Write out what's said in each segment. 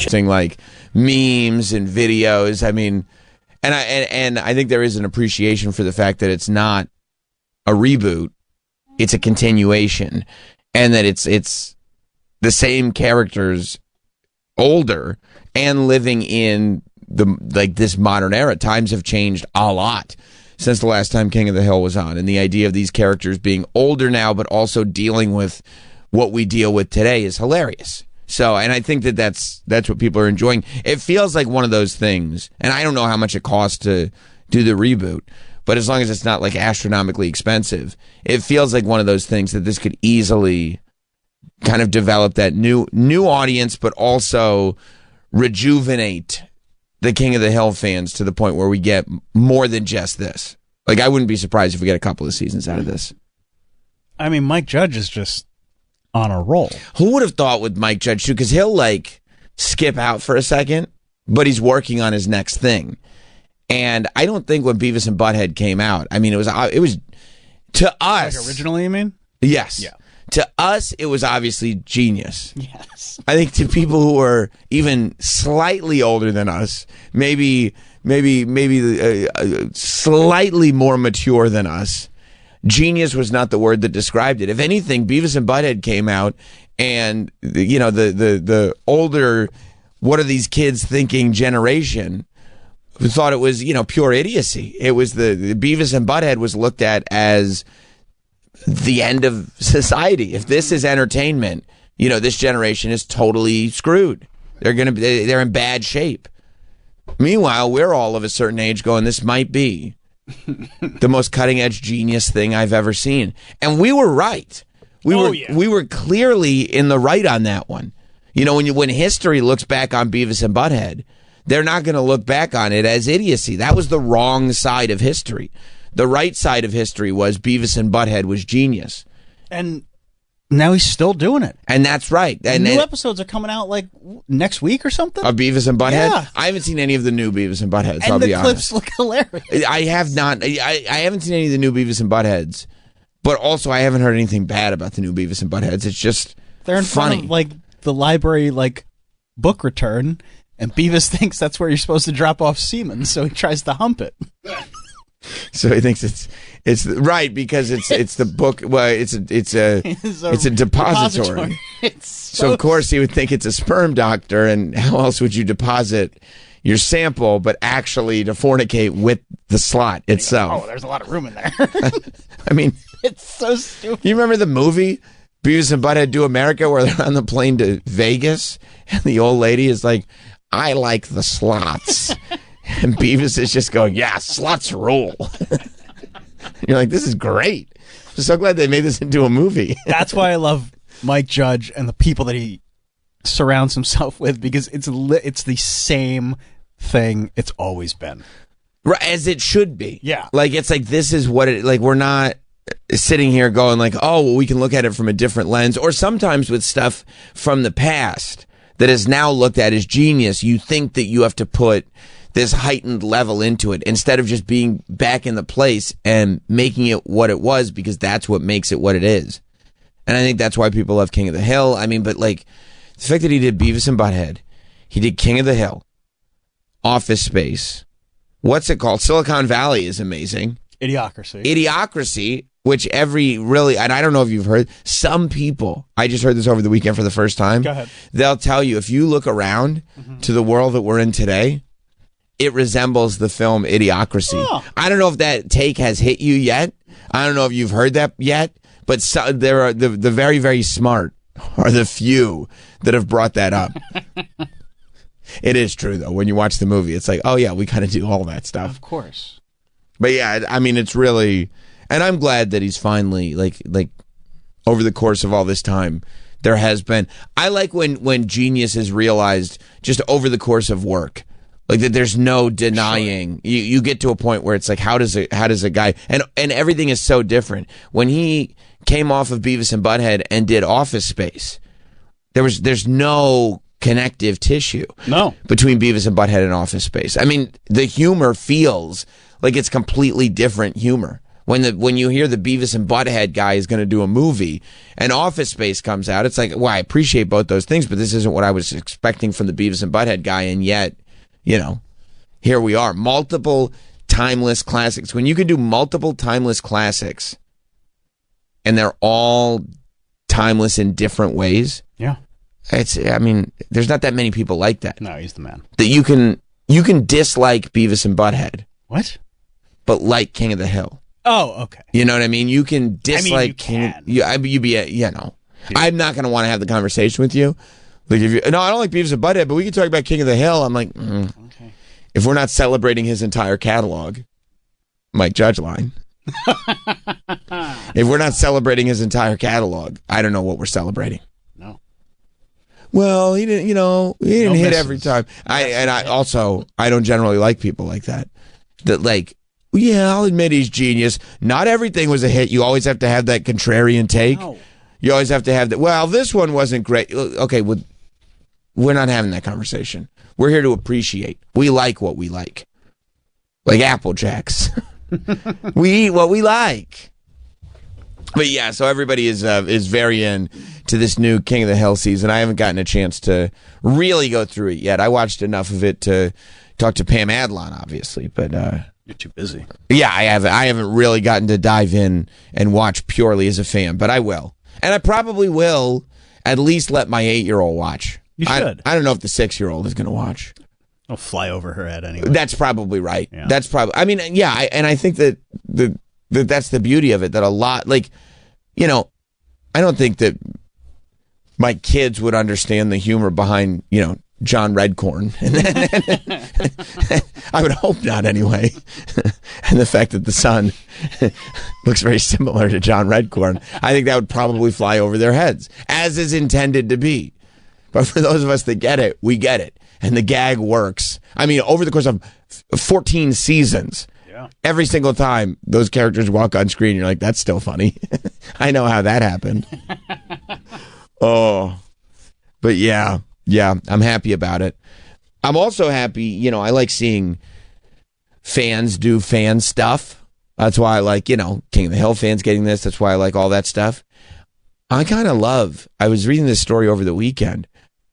thing like memes and videos. I mean, and I think there is an appreciation for the fact that it's not a reboot, it's a continuation, and that it's the same characters older and living in this modern era. Times have changed a lot since the last time King of the Hill was on, and the idea of these characters being older now but also dealing with what we deal with today is hilarious. So, and I think that's what people are enjoying. It feels like one of those things, and I don't know how much it costs to do the reboot, but as long as it's not like astronomically expensive, it feels like one of those things that this could easily kind of develop that new audience, but also rejuvenate the King of the Hill fans to the point where we get more than just this. Like, I wouldn't be surprised if we get a couple of seasons out of this. I mean, Mike Judge is just on a roll. Who would have thought with Mike Judge too? Because he'll like skip out for a second, but he's working on his next thing. And I don't think when Beavis and Butthead came out, I mean, it was to us. Like originally, you mean? Yes. Yeah. To us, it was obviously genius. Yes. I think to people who are even slightly older than us, maybe slightly more mature than us, genius was not the word that described it. If anything, Beavis and Butthead came out, and the older, what are these kids thinking generation, who thought it was pure idiocy. It was the Beavis and Butthead was looked at as the end of society. If this is entertainment, this generation is totally screwed. They're in bad shape. Meanwhile, we're all of a certain age going, this might be the most cutting edge genius thing I've ever seen. And we were right. We were clearly in the right on that one. When history looks back on Beavis and Butthead, they're not going to look back on it as idiocy. That was the wrong side of history. The right side of history was Beavis and Butthead was genius. And now he's still doing it. And that's right. And new episodes are coming out like next week or something? Of Beavis and Butthead? Yeah. I haven't seen any of the new Beavis and Buttheads, and I'll be honest. And the clips look hilarious. I have not. I haven't seen any of the new Beavis and Buttheads. But also, I haven't heard anything bad about the new Beavis and Buttheads. It's just they're in funny. Front of, the library, book return, and Beavis thinks that's where you're supposed to drop off semen, so he tries to hump it. So he thinks it's right because it's the book. Well, it's a depository. So of course he would think it's a sperm doctor, and how else would you deposit your sample, but actually to fornicate with the slot itself? Oh, there's a lot of room in there. I mean, it's so stupid. You remember the movie Beavis and Butthead Do America, where they're on the plane to Vegas, and the old lady is like, "I like the slots." And Beavis is just going, yeah, slots rule. You're like, this is great. I'm so glad they made this into a movie. That's why I love Mike Judge and the people that he surrounds himself with, because it's the same thing it's always been. Right, as it should be. Yeah. It's like, this is what it, we're not sitting here going oh, well, we can look at it from a different lens. Or sometimes with stuff from the past that is now looked at as genius, you think that you have to put this heightened level into it instead of just being back in the place and making it what it was, because that's what makes it what it is. And I think that's why people love King of the Hill. I mean, but the fact that he did Beavis and Butthead, he did King of the Hill, Office Space, what's it called? Silicon Valley is amazing. Idiocracy, which and I don't know if you've heard, some people, I just heard this over the weekend for the first time. Go ahead. They'll tell you, if you look around to the world that we're in today, it resembles the film Idiocracy. Oh. I don't know if that take has hit you yet. I don't know if you've heard that yet, but there are the very, very smart are the few that have brought that up. It is true, though. When you watch the movie, it's like, oh, yeah, we kind of do all that stuff. Of course. But yeah, I mean, it's really, and I'm glad that he's finally, over the course of all this time, there has been, I like when genius is realized just over the course of work. That there's no denying. Sure. You get to a point where it's like, how does a guy, and everything is so different. When he came off of Beavis and Butthead and did Office Space, there's no connective tissue between Beavis and Butthead and Office Space. I mean, the humor feels like it's completely different humor. When you hear the Beavis and Butthead guy is going to do a movie and Office Space comes out, it's like, well, I appreciate both those things, but this isn't what I was expecting from the Beavis and Butthead guy. And yet, here we are. Multiple timeless classics. When you can do multiple timeless classics and they're all timeless in different ways. Yeah. There's not that many people like that. No, he's the man. That you can dislike Beavis and Butthead. What? But like King of the Hill. Oh, okay. You know what I mean? You can dislike King. I'm not going to want to have the conversation with you. Like I don't like Beavis and Butthead, but we can talk about King of the Hill. I'm like, okay. If we're not celebrating his entire catalog, Mike Judge line. If we're not celebrating his entire catalog, I don't know what we're celebrating. No. Well, he didn't hit misses. every time. I don't generally like people like that. That like, yeah, I'll admit he's genius. Not everything was a hit. You always have to have that contrarian take. No. You always have to have that. Well, this one wasn't great. Okay, we're not having that conversation. We're here to appreciate. We like what we like. Like Apple Jacks. We eat what we like. But yeah, so everybody is very in to this new King of the Hill season. I haven't gotten a chance to really go through it yet. I watched enough of it to talk to Pam Adlon, obviously, but you're too busy. Yeah, I haven't really gotten to dive in and watch purely as a fan, but I will. And I probably will at least let my 8-year-old watch. You should. I don't know if the 6-year-old is going to watch. I'll fly over her head anyway. That's probably right. Yeah. That's probably. I mean, yeah, I think that that's the beauty of it. That a lot, like, I don't think that my kids would understand the humor behind, John Redcorn. I would hope not, anyway. And the fact that the son looks very similar to John Redcorn, I think that would probably fly over their heads, as is intended to be. But for those of us that get it, we get it. And the gag works. I mean, over the course of 14 seasons, every single time those characters walk on screen, you're like, that's still funny. I know how that happened. Oh. But yeah, I'm happy about it. I'm also happy, I like seeing fans do fan stuff. That's why I like, King of the Hill fans getting this. That's why I like all that stuff. I kind of love, I was reading this story over the weekend,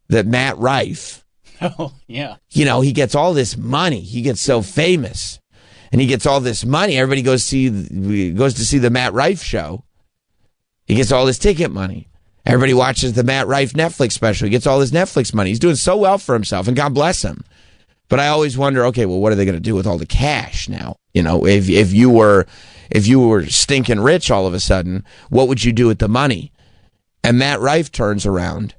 that Matt Rife, oh, yeah. He gets all this money. He gets so famous. And he gets all this money. Everybody goes to see the Matt Rife show. He gets all this ticket money. Everybody watches the Matt Rife Netflix special. He gets all this Netflix money. He's doing so well for himself, and God bless him. But I always wonder, okay, well, what are they going to do with all the cash now? If you were stinking rich all of a sudden, what would you do with the money? And Matt Rife turns around,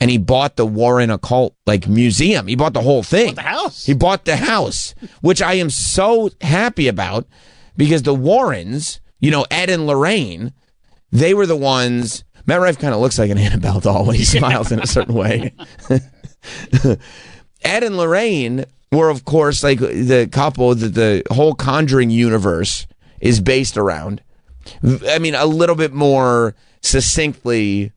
and he bought the Warren Occult museum. He bought the whole thing. He bought the house. He bought the house, which I am so happy about, because the Warrens, Ed and Lorraine, they were the ones. Matt Rife kind of looks like an Annabelle doll when he smiles in a certain way. Ed and Lorraine were, of course, like the couple that the whole Conjuring universe is based around. I mean, a little bit more succinctly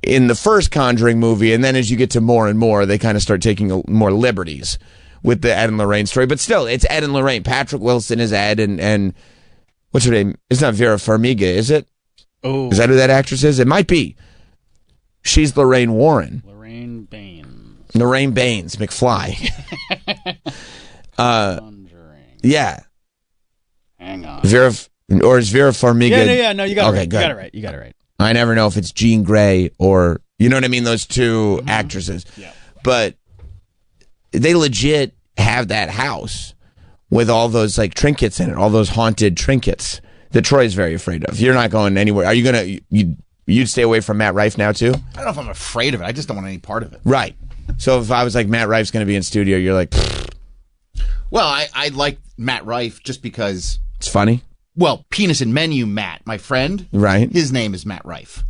in the first Conjuring movie, and then as you get to more and more, they kind of start taking more liberties with the Ed and Lorraine story. But still, it's Ed and Lorraine. Patrick Wilson is Ed, and what's her name? It's not Vera Farmiga, is it? Oh, is that who that actress is? It might be. She's Lorraine Warren. Lorraine Baines. Lorraine Baines, McFly. Conjuring. Yeah. Hang on. Or is Vera Farmiga? Yeah. No, you got it right. Good. You got it right. I never know if it's Jean Grey or, you know what I mean? Those two actresses. Yeah. But they legit have that house with all those trinkets in it, all those haunted trinkets that Troy's very afraid of. You're not going anywhere. Are you going to, you'd stay away from Matt Rife now too? I don't know if I'm afraid of it. I just don't want any part of it. Right. So if I was like, Matt Rife's going to be in studio, you're like, well, I like Matt Rife just because. It's funny. Well, Penis and Menu Matt, my friend. Right. His name is Matt Rife.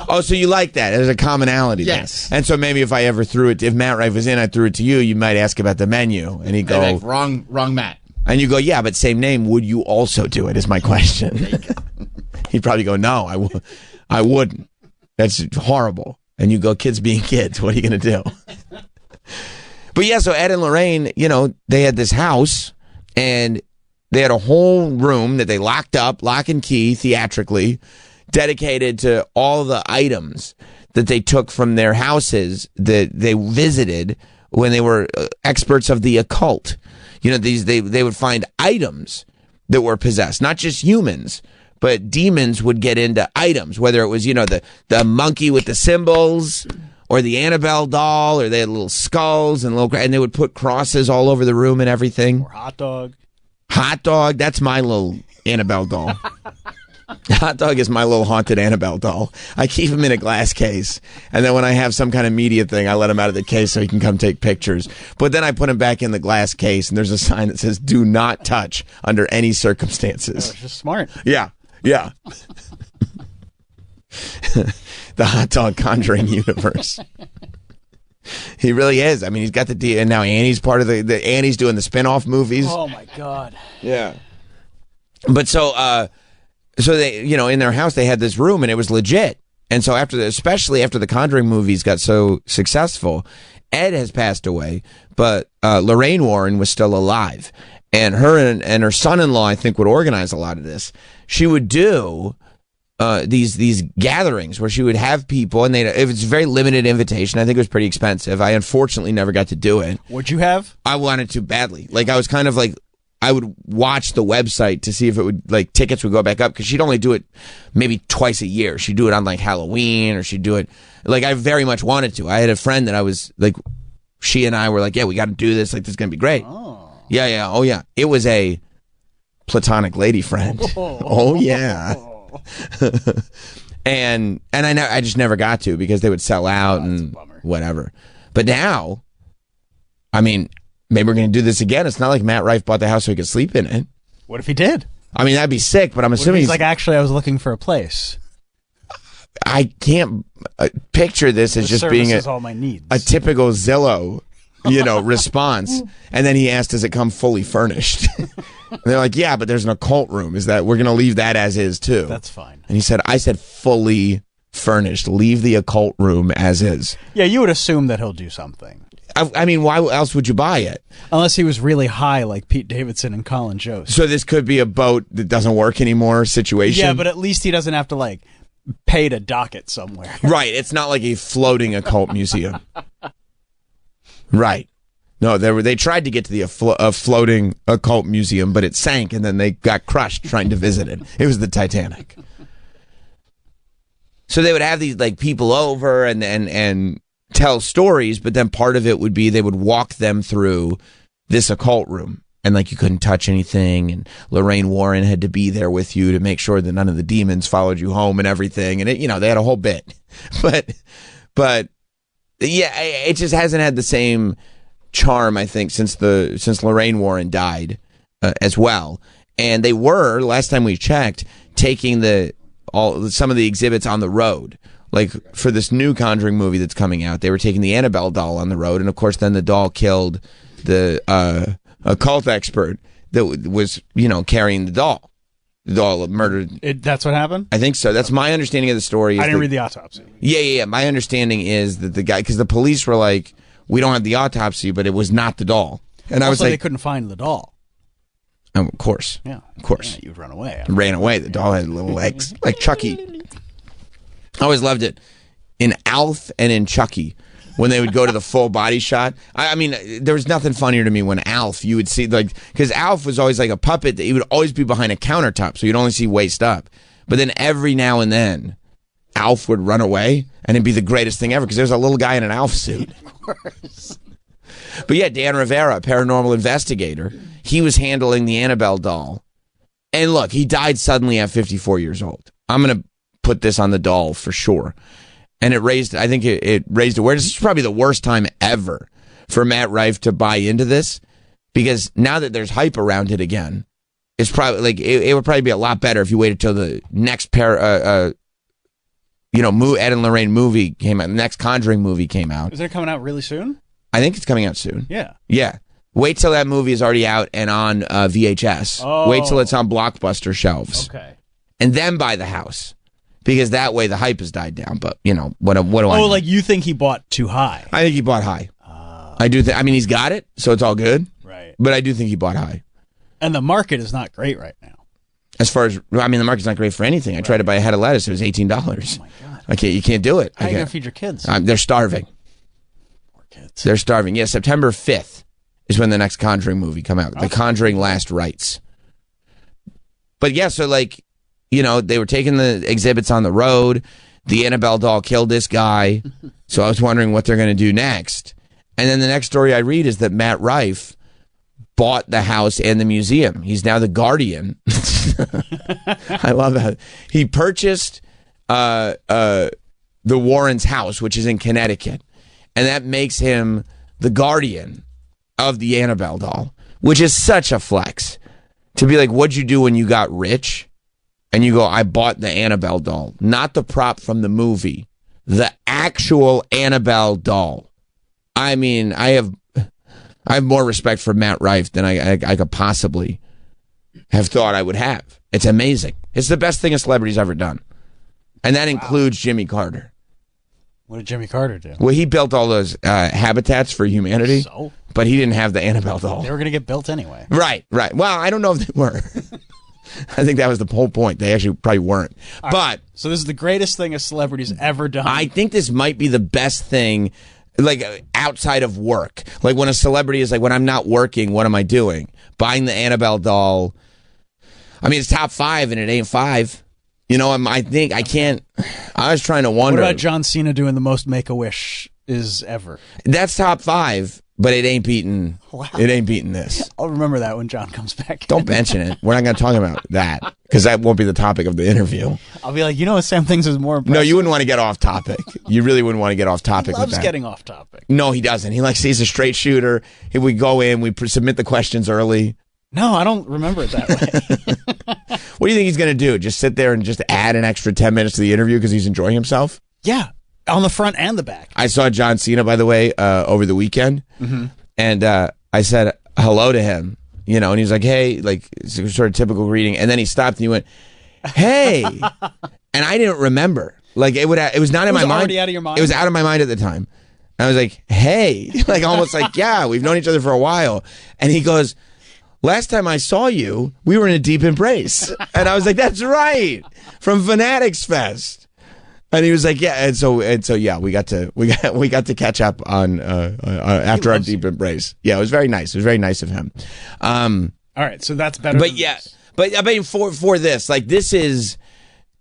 Oh, so you like that? There's a commonality yes. there. And so maybe if I ever threw it, if Matt Rife was in, I threw it to you, you might ask about the menu. And he'd go, like, wrong Matt. And you go, yeah, but same name. Would you also do it is my question. He'd probably go, no, I wouldn't. That's horrible. And you go, kids being kids. What are you going to do? But yeah, so Ed and Lorraine, they had this house, and They had a whole room that they locked up, lock and key, theatrically, dedicated to all the items that they took from their houses that they visited when they were experts of the occult. You know, they would find items that were possessed, not just humans, but demons would get into items, whether it was, you know, the monkey with the symbols or the Annabelle doll, or they had little skulls and they would put crosses all over the room and everything. Or hot dog. Hot dog, that's my little Annabelle doll. Hot dog is my little haunted Annabelle doll. I keep him in a glass case, and then when I have some kind of media thing, I let him out of the case so he can come take pictures. But then I put him back in the glass case, and there's a sign that says, "Do not touch under any circumstances." Oh, it's just smart. Yeah. The hot dog conjuring universe. He really is. I mean, he's got and now Annie's part of the Annie's doing the spin-off movies. Oh my God. Yeah. But so they, you know, in their house they had this room and it was legit. And so especially after the Conjuring movies got so successful, Ed has passed away, but Lorraine Warren was still alive. And her and her son-in-law, I think, would organize a lot of this. She would do these gatherings where she would have people, and it was a very limited invitation. I think it was pretty expensive. I unfortunately never got to do it. What'd you have? I wanted to badly. Like, I was kind of like, I would watch the website to see if it would, like, tickets would go back up, because she'd only do it maybe twice a year. She'd do it on, like, Halloween, or she'd do it, like, I very much wanted to. I had a friend that I was, like, she and I were like, yeah, we got to do this. Like, this is going to be great. Oh. Yeah. Oh, yeah. It was a platonic lady friend. Oh, yeah. and I just never got to, because they would sell out and whatever. But now, I mean, maybe we're going to do this again. It's not like Matt Rife bought the house so he could sleep in it. What if he did? I mean, that'd be sick, but I'm assuming he's like, actually, I was looking for a place. I can't picture this as just being all my needs. a typical Zillow, you know, response. And then he asked, does it come fully furnished? And they're like, yeah, but there's an occult room. Is that, we're going to leave that as is too. That's fine. And he said, I said fully furnished. Leave the occult room as is. Yeah, you would assume that he'll do something. I mean, why else would you buy it? Unless he was really high like Pete Davidson and Colin Jost. So this could be a boat that doesn't work anymore situation? Yeah, but at least he doesn't have to, like, pay to dock it somewhere. Right. It's not like a floating occult museum. Right. No, they tried to get to the floating occult museum, but it sank, and then they got crushed trying to visit it. It was the Titanic. So they would have these, like, people over and tell stories, but then part of it would be they would walk them through this occult room, and, like, you couldn't touch anything, and Lorraine Warren had to be there with you to make sure that none of the demons followed you home and everything, and it, you know, they had a whole bit. But yeah, it just hasn't had the same charm, I think, since Lorraine Warren died as well. And they were, last time we checked, taking some of the exhibits on the road. Like, for this new Conjuring movie that's coming out, they were taking the Annabelle doll on the road, and of course then the doll killed the occult expert that was, you know, carrying the doll. The doll murdered. That's what happened? I think so. That's my understanding of the story. I didn't read the autopsy. Yeah. My understanding is that the guy, because the police were like, we don't have the autopsy, but it was not the doll. And I was like, they couldn't find the doll. Oh, of course. Yeah. Of course. Yeah, you'd run away. Ran away. The doll had little legs, like Chucky. I always loved it in Alf and in Chucky when they would go to the full body shot. I mean, there was nothing funnier to me when Alf, you would see, like, because Alf was always like a puppet that he would always be behind a countertop, so you'd only see waist up. But then every now and then, Alf would run away, and it'd be the greatest thing ever, because there's a little guy in an Alf suit. Of course. But yeah, Dan Rivera, paranormal investigator, he was handling the Annabelle doll. And look, he died suddenly at 54 years old. I'm going to put this on the doll for sure. And it raised awareness. This is probably the worst time ever for Matt Rife to buy into this, because now that there's hype around it again, it's probably like it would probably be a lot better if you waited till the next Ed and Lorraine movie came out. The next Conjuring movie came out. Is it coming out really soon? I think it's coming out soon. Yeah. Yeah. Wait till that movie is already out and on VHS. Oh. Wait till it's on Blockbuster shelves. Okay. And then buy the house. Because that way the hype has died down. But, you know, what do I know? Oh, like you think he bought too high? I think he bought high. I do think, I mean, he's got it, so it's all good. Right. But I do think he bought high. And the market is not great right now. As far as, I mean, the market's not great for anything. I tried to buy a head of lettuce. It was $18. Oh my God. Okay, you can't do it. How are you going to feed your kids? They're starving. Poor kids. They're starving. Yeah, September 5th is when the next Conjuring movie come out. The Conjuring Last Rites. But yeah, so like, you know, they were taking the exhibits on the road. The Annabelle doll killed this guy. So I was wondering what they're going to do next. And then the next story I read is that Matt Rife bought the house and the museum. He's now the guardian. I love that. He purchased the Warrens' house, which is in Connecticut. And that makes him the guardian of the Annabelle doll, which is such a flex. To be like, what'd you do when you got rich? And you go, I bought the Annabelle doll. Not the prop from the movie. The actual Annabelle doll. I mean, I have more respect for Matt Rife than I could possibly have thought I would have. It's amazing. It's the best thing a celebrity's ever done. And that includes Jimmy Carter. What did Jimmy Carter do? Well, he built all those habitats for humanity, So? but he didn't have the Annabelle doll. They were going to get built anyway. Right. Well, I don't know if they were. I think that was the whole point. They actually probably weren't. But So this is the greatest thing a celebrity's ever done. I think this might be the best thing, like outside of work. Like when a celebrity is like, when I'm not working, what am I doing? Buying the Annabelle doll. I mean, it's top 5 and it ain't 5. You know, I think I can't. I was trying to wonder. What about John Cena doing the most Make-A-Wish is ever? That's top 5, but it ain't beating. Wow. It ain't beating this. I'll remember that when John comes back. Don't mention it. We're not going to talk about that because that won't be the topic of the interview. I'll be like, you know, Sam thinks is more impressive. No, you wouldn't want to get off topic. You really wouldn't want to get off topic He loves with that. getting off topic. No, he doesn't. He likes he's a straight shooter. We go in, we submit the questions early. No, I don't remember it that way. What do you think he's going to do? Just sit there and just add an extra 10 minutes to the interview because he's enjoying himself? Yeah, on the front and the back. I saw John Cena, by the way, over the weekend, and I said hello to him, you know, and he's like, hey, like sort of typical greeting, and then he stopped and he went, hey, and I didn't remember. Like it was not in my mind. Already out of your mind? It was out of my mind at the time. And I was like, hey, like almost like, yeah, we've known each other for a while, and he goes, last time I saw you, we were in a deep embrace. And I was like, that's right. From Fanatics Fest. And he was like, yeah. And so yeah, we got to catch up on after our deep embrace. Yeah, it was very nice. It was very nice of him. All right, so that's better. But than yeah, this. but I mean for this, like this is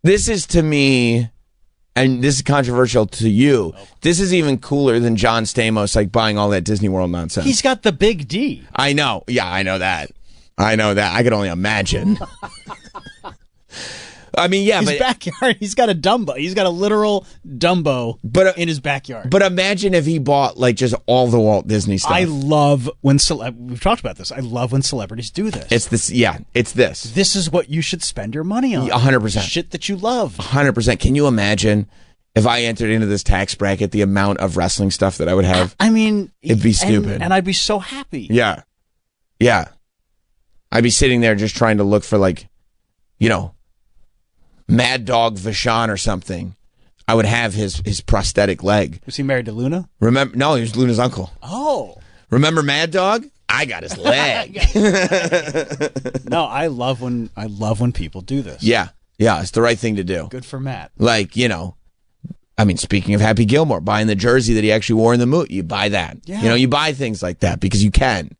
to me, and this is controversial to you. This is even cooler than John Stamos like buying all that Disney World nonsense. He's got the big D. I know. Yeah, I know that. I could only imagine. I mean, yeah, His but backyard, he's got a Dumbo. He's got a literal Dumbo in his backyard. but imagine if he bought like just all the Walt Disney stuff. I love when we've talked about this. I love when celebrities do this. It's this. Yeah, it's this. This is what you should spend your money on. 100%. Shit that you love. 100%. Can you imagine if I entered into this tax bracket, the amount of wrestling stuff that I would have? I mean, It'd be stupid. and I'd be so happy. Yeah. Yeah. I'd be sitting there just trying to look for like, you know, Mad Dog Vachon or something. I would have his prosthetic leg. Was he married to Luna? Remember? No, he was Luna's uncle. Oh. Remember Mad Dog? I got his leg. No, I love when people do this. Yeah. Yeah, it's the right thing to do. Good for Matt. Like, you know, I mean, speaking of Happy Gilmore, buying the jersey that he actually wore in the movie, you buy that. Yeah. You know, you buy things like that because you can.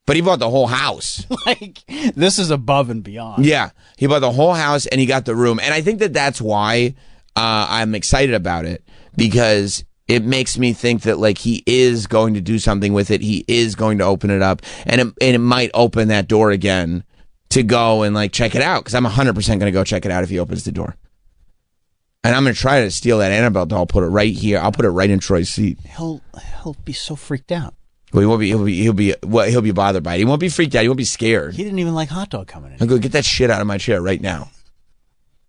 But he bought the whole house. Like, this is above and beyond. Yeah, he bought the whole house and he got the room. And I think that's why I'm excited about it, because it makes me think that like he is going to do something with it. He is going to open it up, and it might open that door again to go and like check it out, because I'm 100% going to go check it out if he opens the door. And I'm going to try to steal that Annabelle doll, put it right here. I'll put it right in Troy's seat. He'll be so freaked out. Well, he won't be. He'll be bothered by it. He won't be freaked out. He won't be scared. He didn't even like hot dog coming in. I'll go get that shit out of my chair right now.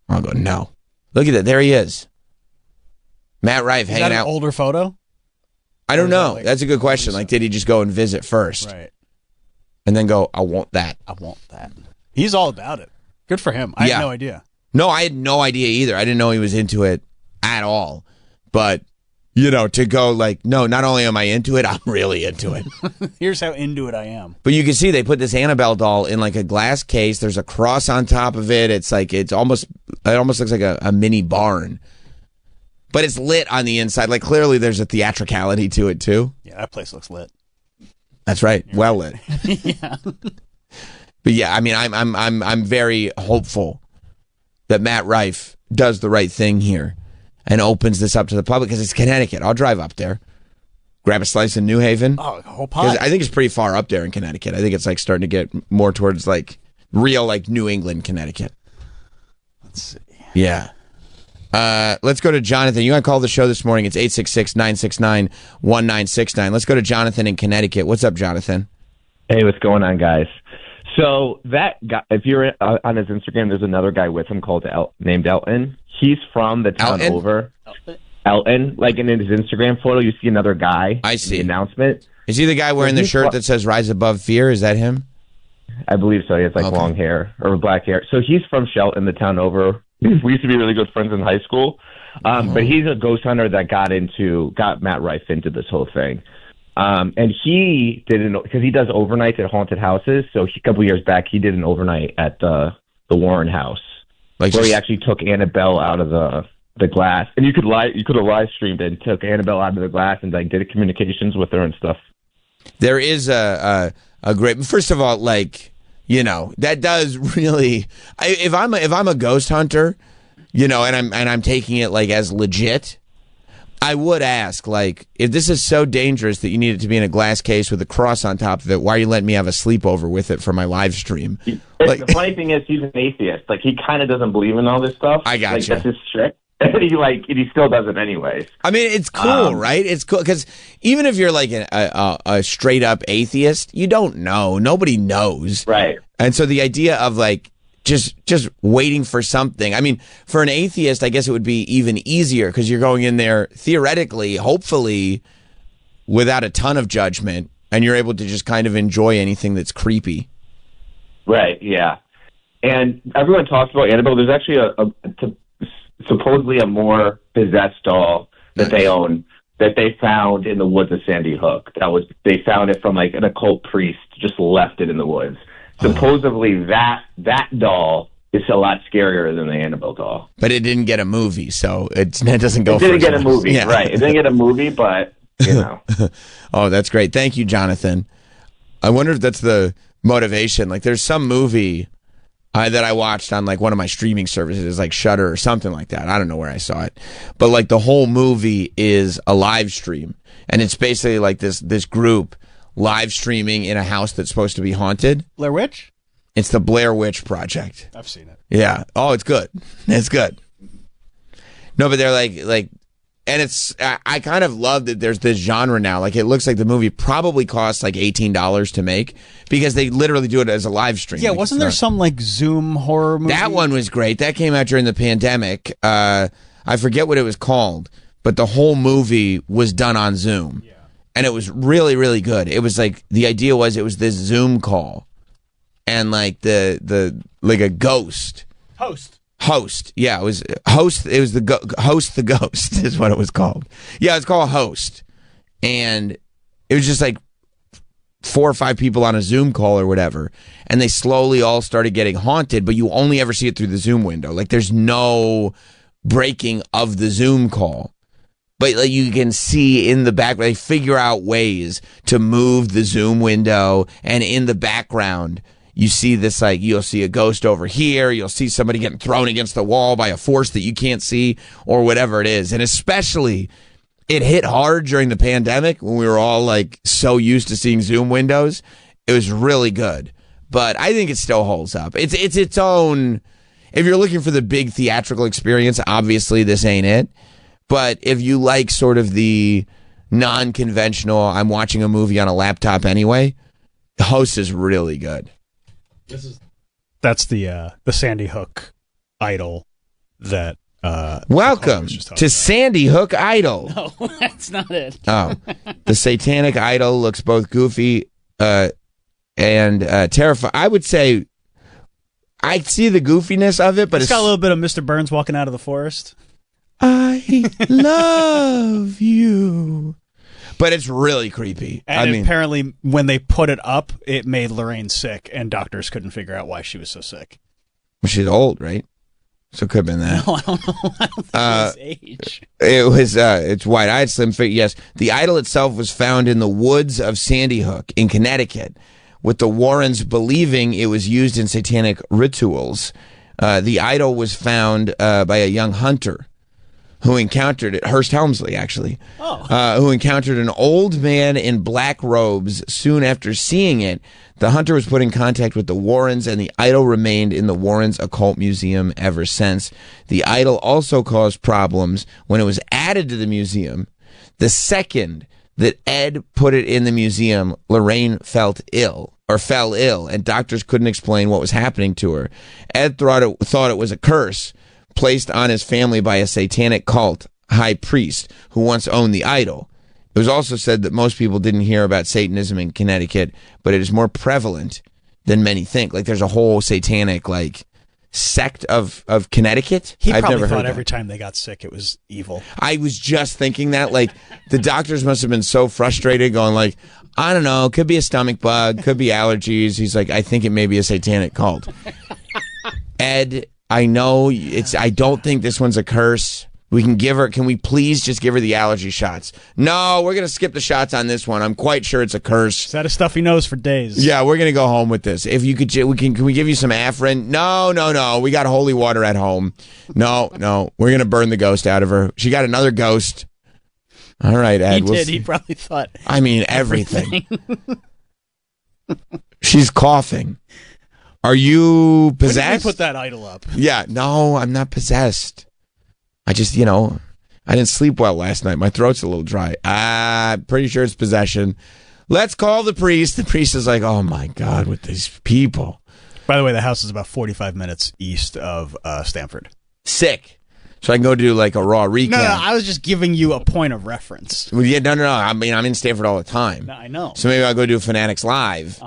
I'll go, no. Look at that. There he is. Matt Rife Is hanging that an out. older photo? I don't Or is that know. like- That's a good question. Like, did he just go and visit first Right. and then go, I want that? I want that. He's all about it. Good for him. I Yeah. had no idea. No, I had no idea either. I didn't know he was into it at all. But to go like, no, not only am I into it, I'm really into it. Here's how into it I am. But you can see they put this Annabelle doll in like a glass case. There's a cross on top of it. It almost looks like a mini barn. But it's lit on the inside. Like clearly there's a theatricality to it too. Yeah, that place looks lit. That's right. Well lit. Yeah. But yeah, I mean I'm very hopeful that Matt Rife does the right thing here and opens this up to the public because it's Connecticut. I'll drive up there, grab a slice in New Haven. Oh, a whole pot. I think it's pretty far up there in Connecticut. I think it's like starting to get more towards like real like New England, Connecticut. Let's see. Yeah. Let's go to Jonathan. You got to call the show this morning. It's 866-969-1969. Let's go to Jonathan in Connecticut. What's up, Jonathan? Hey, what's going on, guys? So that guy, if you're on his Instagram, there's another guy with him named Elton. He's from the town Elton? over. Elton, like in his Instagram photo, you see another guy. I see. The announcement. Is he the guy wearing the shirt that says "Rise Above Fear"? Is that him? I believe so. He has like Okay. long hair or black hair. So he's from Shelton, the town over. We used to be really good friends in high school. But he's a ghost hunter that got Matt Rife into this whole thing. And he didn't, because he does overnights at haunted houses. So a couple years back, he did an overnight at the Warren house, Like where he just- actually took Annabelle out of the glass. And you could have live streamed it and took Annabelle out of the glass and like did communications with her and stuff. There is a great. First of all, like that does really. If I'm a ghost hunter, and I'm taking it like as legit, I would ask like, if this is so dangerous that you need it to be in a glass case with a cross on top of it, why are you letting me have a sleepover with it for my live stream? Like, The funny thing is, he's an atheist. Like he kind of doesn't believe in all this stuff. I gotcha. Like that's his trick. And he still does it anyways. I mean, it's cool, right? It's cool because even if you're like a straight up atheist, you don't know. Nobody knows, Right. And so the idea of like just waiting for something. I mean, for an atheist, I guess it would be even easier because you're going in there theoretically, hopefully, without a ton of judgment, and you're able to just kind of enjoy anything that's creepy. Right. Yeah. And everyone talks about Annabelle. There's actually supposedly a more possessed doll that they own that they found in the woods of Sandy Hook. They found it from like an occult priest, just left it in the woods. Supposedly that doll is a lot scarier than the Annabelle doll. But it didn't get a movie, so it doesn't go. It didn't first get a one. movie, Yeah. right? It didn't get a movie, but Oh, that's great. Thank you, Jonathan. I wonder if that's the motivation. Like, there's some movie that I watched on like one of my streaming services, like Shudder or something like that. I don't know where I saw it, but like the whole movie is a live stream, and it's basically like this group live streaming in a house that's supposed to be haunted. Blair Witch? It's the Blair Witch Project. I've seen it. Yeah. Oh, it's good. It's good. No, but they're like, and it's, I kind of love that there's this genre now. Like, it looks like the movie probably costs like $18 to make because they literally do it as a live stream. Yeah, Like, wasn't it's there not- some like Zoom horror movie? That one was great. That came out during the pandemic. I forget what it was called, but the whole movie was done on Zoom. Yeah. And it was really, really good. It was like, the idea was it was this Zoom call and like like a ghost. Host. Yeah, it was Host. It was Host the Ghost is what it was called. Yeah, it's called Host. And it was just like 4 or 5 people on a Zoom call or whatever. And they slowly all started getting haunted, but you only ever see it through the Zoom window. Like, there's no breaking of the Zoom call. But like, you can see in the back, they figure out ways to move the Zoom window, and in the background, you see this, like, you'll see a ghost over here, you'll see somebody getting thrown against the wall by a force that you can't see, or whatever it is. And especially, it hit hard during the pandemic when we were all like so used to seeing Zoom windows. It was really good. But I think it still holds up. It's its own, if you're looking for the big theatrical experience, obviously this ain't it. But if you like sort of the non-conventional, I'm watching a movie on a laptop anyway, Host is really good. That's the Sandy Hook idol that. Welcome was just talking to about. Sandy Hook Idol. No, that's not it. Oh, the satanic idol looks both goofy and terrifying. I would say I see the goofiness of it, but It's got a little bit of Mr. Burns walking out of the forest. I love you. But it's really creepy. And apparently, when they put it up, it made Lorraine sick, and doctors couldn't figure out why she was so sick. She's old, right? So it could have been that. No, I don't know. I don't think it was age. It was, it's wide-eyed, slim figure. Yes, the idol itself was found in the woods of Sandy Hook in Connecticut, with the Warrens believing it was used in satanic rituals. The idol was found by a young hunter who encountered it, Hearst Helmsley, actually, who encountered an old man in black robes soon after seeing it. The hunter was put in contact with the Warrens, and the idol remained in the Warrens Occult Museum ever since. The idol also caused problems when it was added to the museum. The second that Ed put it in the museum, Lorraine fell ill, and doctors couldn't explain what was happening to her. Ed thought it was a curse placed on his family by a satanic cult high priest who once owned the idol. It was also said that most people didn't hear about Satanism in Connecticut, but it is more prevalent than many think. Like, there's a whole satanic, like, sect of Connecticut. He I've probably never thought heard every that. time they got sick, it was evil. I was just thinking that, like, the doctors must have been so frustrated, going like, I don't know, could be a stomach bug, could be allergies. He's like, I think it may be a satanic cult. Ed, I know I don't think this one's a curse. Can we please just give her the allergy shots? No, we're going to skip the shots on this one. I'm quite sure it's a curse. It's out of stuff he knows for days. Yeah, we're going to go home with this. If you could, can we give you some Afrin? No. We got holy water at home. No. We're going to burn the ghost out of her. She got another ghost. All right, Ed. He did. He probably thought. I mean, everything. She's coughing. Are you possessed? When did we put that idol up? Yeah, no, I'm not possessed. I just, I didn't sleep well last night. My throat's a little dry. Pretty sure it's possession. Let's call the priest. The priest is like, oh my God, with these people. By the way, the house is about 45 minutes east of Stamford. Sick. So I can go do like a raw recap. No, I was just giving you a point of reference. Well, yeah, no. I mean, I'm in Stamford all the time. No, I know. So maybe I'll go do Fanatics Live.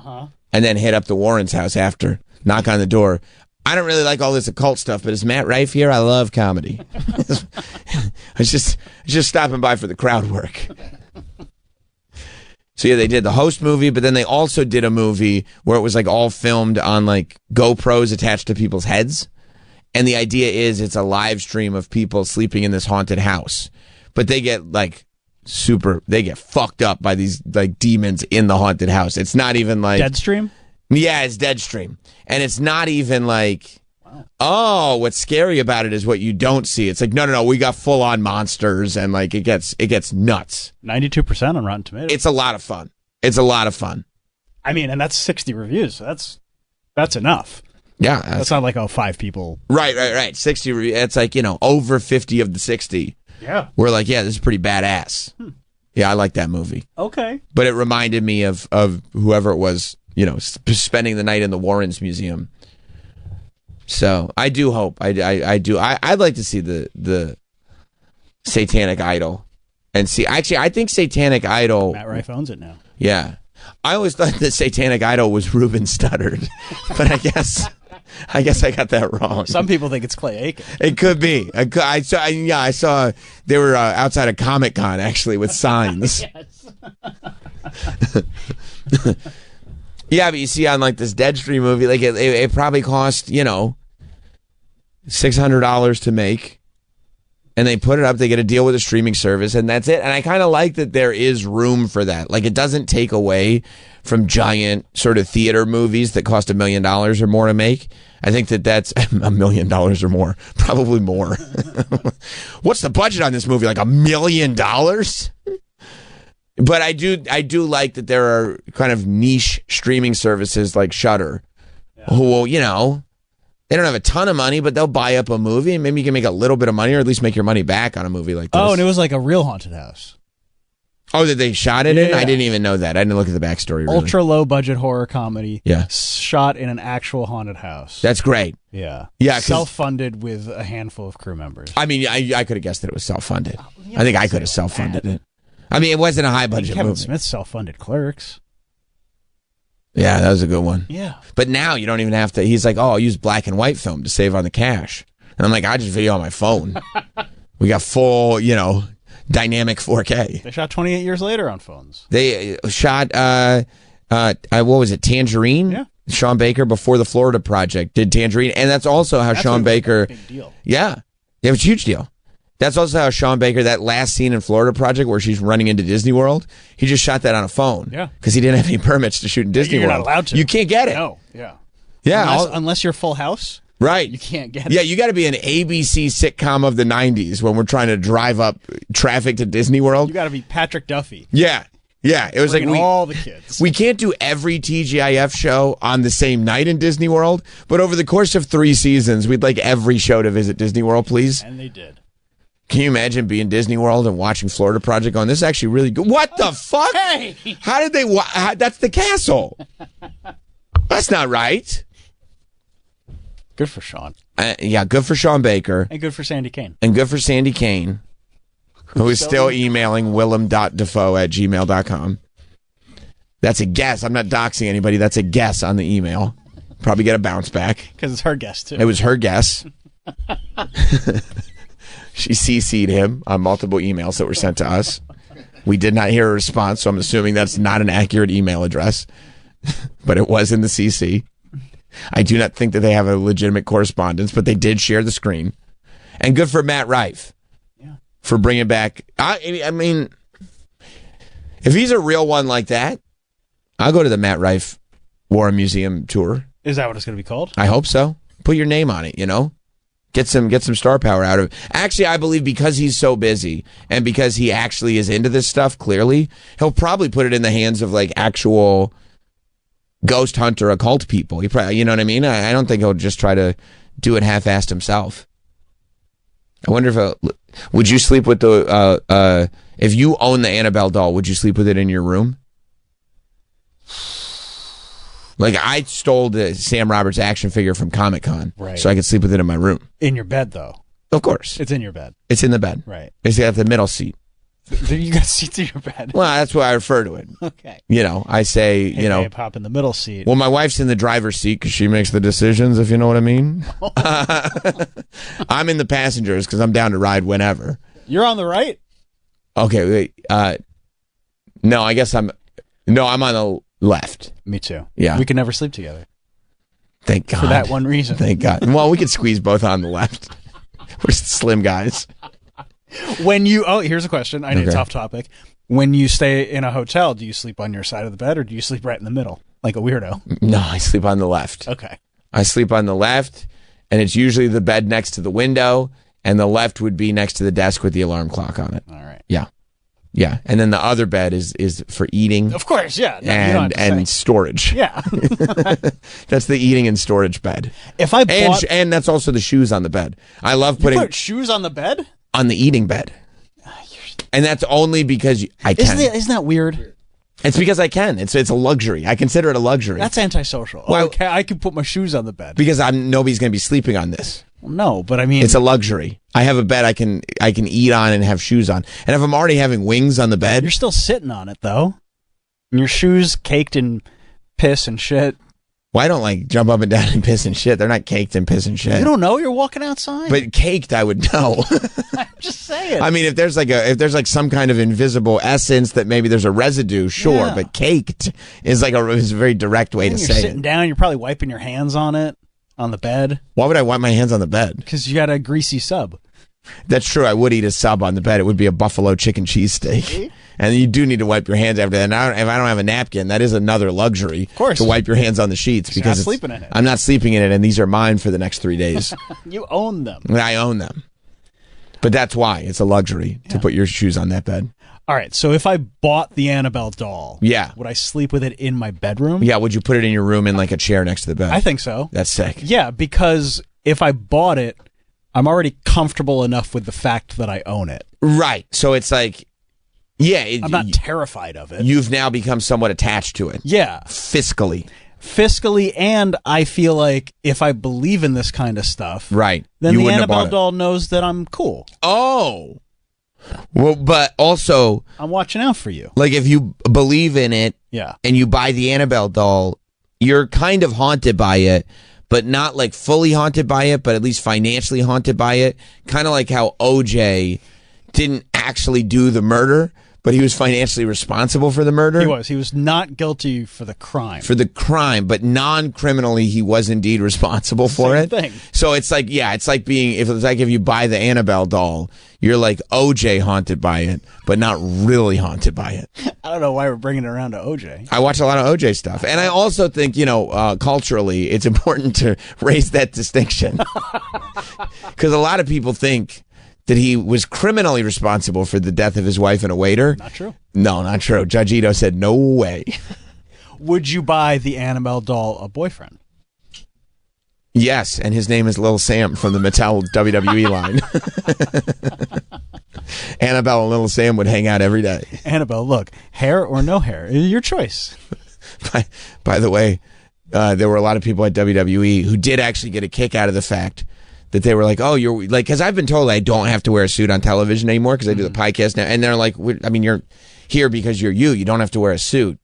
And then hit up the Warrens' house after. Knock on the door. I don't really like all this occult stuff, but is Matt Rife here? I love comedy. It's just stopping by for the crowd work. So yeah, they did the Host movie, but then they also did a movie where it was like all filmed on like GoPros attached to people's heads. And the idea is it's a live stream of people sleeping in this haunted house. But they get they get fucked up by these like demons in the haunted house. It's not even like Deadstream? Yeah, it's Deadstream. And it's not even like, oh, what's scary about it is what you don't see. It's like, no, we got full on monsters, and like it gets nuts. 92% on Rotten Tomatoes. It's a lot of fun. It's a lot of fun. I mean, and that's 60 reviews. So that's enough. Yeah. That's not like 5 people. Right. 60 reviews. It's like, over 50 of the 60. Yeah. We're like, yeah, this is pretty badass. Yeah, I like that movie. Okay. But it reminded me of whoever it was, spending the night in the Warrens Museum. So I do hope. I'd like to see the Satanic Idol and see. Actually, I think Satanic Idol. Matt Rife owns it now. Yeah, I always thought the Satanic Idol was Ruben Studdard, but I guess I got that wrong. Some people think it's Clay Aiken. It could be. I saw they were outside of Comic-Con actually with signs. Yeah, but you see on like this Deadstream movie, like it probably cost, $600 to make. And they put it up, they get a deal with a streaming service, and that's it. And I kind of like that there is room for that. Like, it doesn't take away from giant sort of theater movies that cost $1 million or more to make. I think that's $1 million or more, probably more. What's the budget on this movie? Like $1 million? But I do like that there are kind of niche streaming services like Shudder, who will, they don't have a ton of money, but they'll buy up a movie and maybe you can make a little bit of money or at least make your money back on a movie like this. Oh, and it was like a real haunted house. Oh, that they shot it in? Yeah. I didn't even know that. I didn't look at the backstory. Really. Ultra low budget horror comedy. Yeah. Shot in an actual haunted house. That's great. Yeah. Yeah. 'Cause- Self-funded with a handful of crew members. I mean, I could have guessed that it was self-funded. I think I could have self-funded it. I mean, it wasn't a high budget Kevin movie. Smith self-funded Clerks. Yeah, that was a good one. Yeah. But now you don't even have to. He's like, oh, I'll use black and white film to save on the cash. And I'm like, I just video on my phone. We got full, dynamic 4K. They shot 28 years later on phones. They shot, what was it, Tangerine? Yeah. Sean Baker before the Florida Project did Tangerine, and that's also how Sean Baker. Big deal. Yeah, it was a huge deal. That's also how Sean Baker, that last scene in Florida Project where she's running into Disney World, he just shot that on a phone. Yeah. Because he didn't have any permits to shoot in Disney You're World. not allowed to. You can't get it. No. Yeah. Yeah. Unless you're Full House, right. you can't get it. Yeah, you got to be an ABC sitcom of the 90s when we're trying to drive up traffic to Disney World. You got to be Patrick Duffy. Yeah. Yeah. It was Bringing like all the kids. we can't do every TGIF show on the same night in Disney World, but over the course of 3 seasons, we'd like every show to visit Disney World, please. And they did. Can you imagine being Disney World and watching Florida Project going, this is actually really good? What the fuck? Hey! How did they, that's the castle. That's not right. Good for Sean. Yeah, good for Sean Baker. And good for Sandy Kane. And good for Sandy Kane, who is still emailing willem.defoe@gmail.com. That's a guess. I'm not doxing anybody. That's a guess on the email. Probably get a bounce back. Because it's her guess, too. It was her guess. She CC'd him on multiple emails that were sent to us. We did not hear a response, so I'm assuming that's not an accurate email address. But it was in the CC. I do not think that they have a legitimate correspondence, but they did share the screen. And good for Matt Rife for bringing back. I mean, if he's a real one like that, I'll go to the Matt Rife War Museum tour. Is that what it's going to be called? I hope so. Put your name on it, Get some star power out of it. Actually, I believe because he's so busy and because he actually is into this stuff, clearly, he'll probably put it in the hands of like actual ghost hunter occult people. He probably, you know what I mean? I don't think he'll just try to do it half-assed himself. I wonder if would you sleep with the if you own the Annabelle doll, would you sleep with it in your room? Like, I stole the Sam Roberts action figure from Comic-Con, right, so I could sleep with it in my room. In your bed, though. Of course. It's in your bed. It's in the bed. Right. It's got the middle seat. You got seats in your bed. Well, that's why I refer to it. Okay. I say, Hey, babe, hop in the middle seat. Well, my wife's in the driver's seat because she makes the decisions, if you know what I mean. I'm in the passengers because I'm down to ride whenever. You're on the right? Okay, wait. No, I guess I'm on the left. Me too. Yeah. We can never sleep together. Thank God. For that one reason. Thank God. Well, we could squeeze both on the left. We're slim guys. Here's a question. I know it's Okay. off topic. When you stay in a hotel, do you sleep on your side of the bed or do you sleep right in the middle? Like a weirdo? No, I sleep on the left. Okay. I sleep on the left, and it's usually the bed next to the window, and the left would be next to the desk with the alarm clock on it. All right. Yeah. Yeah. And then the other bed is for eating Of course, yeah. No, you don't have to and say. storage. Yeah. That's the eating and storage bed. If I bought... And that's also the shoes on the bed. I love You putting put shoes on the bed? on the eating bed. And that's only because I can. Isn't that weird? It's because I can. It's a luxury. I consider it a luxury. That's antisocial. Well- Okay, I can put my shoes on the bed. because nobody's going to be sleeping on this. Well, no, but I mean... It's a luxury. I have a bed I can eat on and have shoes on. And if I'm already having wings on the bed, You're still sitting on it, though. And your shoes caked in piss and shit. well, I don't like jump up and down and piss and shit. They're not caked in piss and shit. You don't know you're walking outside? But caked, I would know. I'm just saying. I mean, if there's like some kind of invisible essence that maybe there's a residue, sure. Yeah. But caked is is a very direct way to When you're say sitting it. down, you're probably wiping your hands on it, on the bed, Why would I wipe my hands on the bed? because you got a greasy sub. That's true. I would eat a sub on the bed. It would be a buffalo chicken cheesesteak. And you do need to wipe your hands after that. And if I don't have a napkin, that is another luxury. Of course. To wipe your hands on the sheets. You're because not sleeping in it. I'm not sleeping in it, and these are mine for the next 3 days. You own them. I own them. But that's why. It's a luxury to put your shoes on that bed. All right, so if I bought the Annabelle doll, Yeah. would I sleep with it in my bedroom? Yeah, would you put it in your room in like a chair next to the bed? I think so. That's sick. Yeah, because if I bought it, I'm already comfortable enough with the fact that I own it. Right. So it's like, yeah. I'm not terrified of it. You've now become somewhat attached to it. Yeah. Fiscally. And I feel like if I believe in this kind of stuff, Right. then You the wouldn't have Annabelle bought it. doll knows that I'm cool. Oh. Well, but also, I'm watching out for you. like, if you believe in it Yeah. and you buy the Annabelle doll, you're kind of haunted by it, but not like fully haunted by it, but at least financially haunted by it. Kind of like how OJ didn't actually do the murder, but he was financially responsible for the murder. He was not guilty for the crime. For the crime, but non-criminally, he was indeed responsible for Same it. thing. So it's like, yeah, it's like if you buy the Annabelle doll, you're like OJ haunted by it, but not really haunted by it. I don't know why we're bringing it around to OJ. I watch a lot of OJ stuff, and I also think, culturally, it's important to raise that distinction because a lot of people think that he was criminally responsible for the death of his wife and a waiter. Not true. No, not true. Judge Ito said, no way. Would you buy the Annabelle doll a boyfriend? Yes, and his name is Lil Sam from the Mattel WWE line. Annabelle and Lil Sam would hang out every day. Annabelle, look, hair or no hair, your choice. By the way, there were a lot of people at WWE who did actually get a kick out of the fact that they were like, oh, you're like, because I've been told I don't have to wear a suit on television anymore because I do the podcast now. And they're like, I mean, you're here because you're you. You don't have to wear a suit.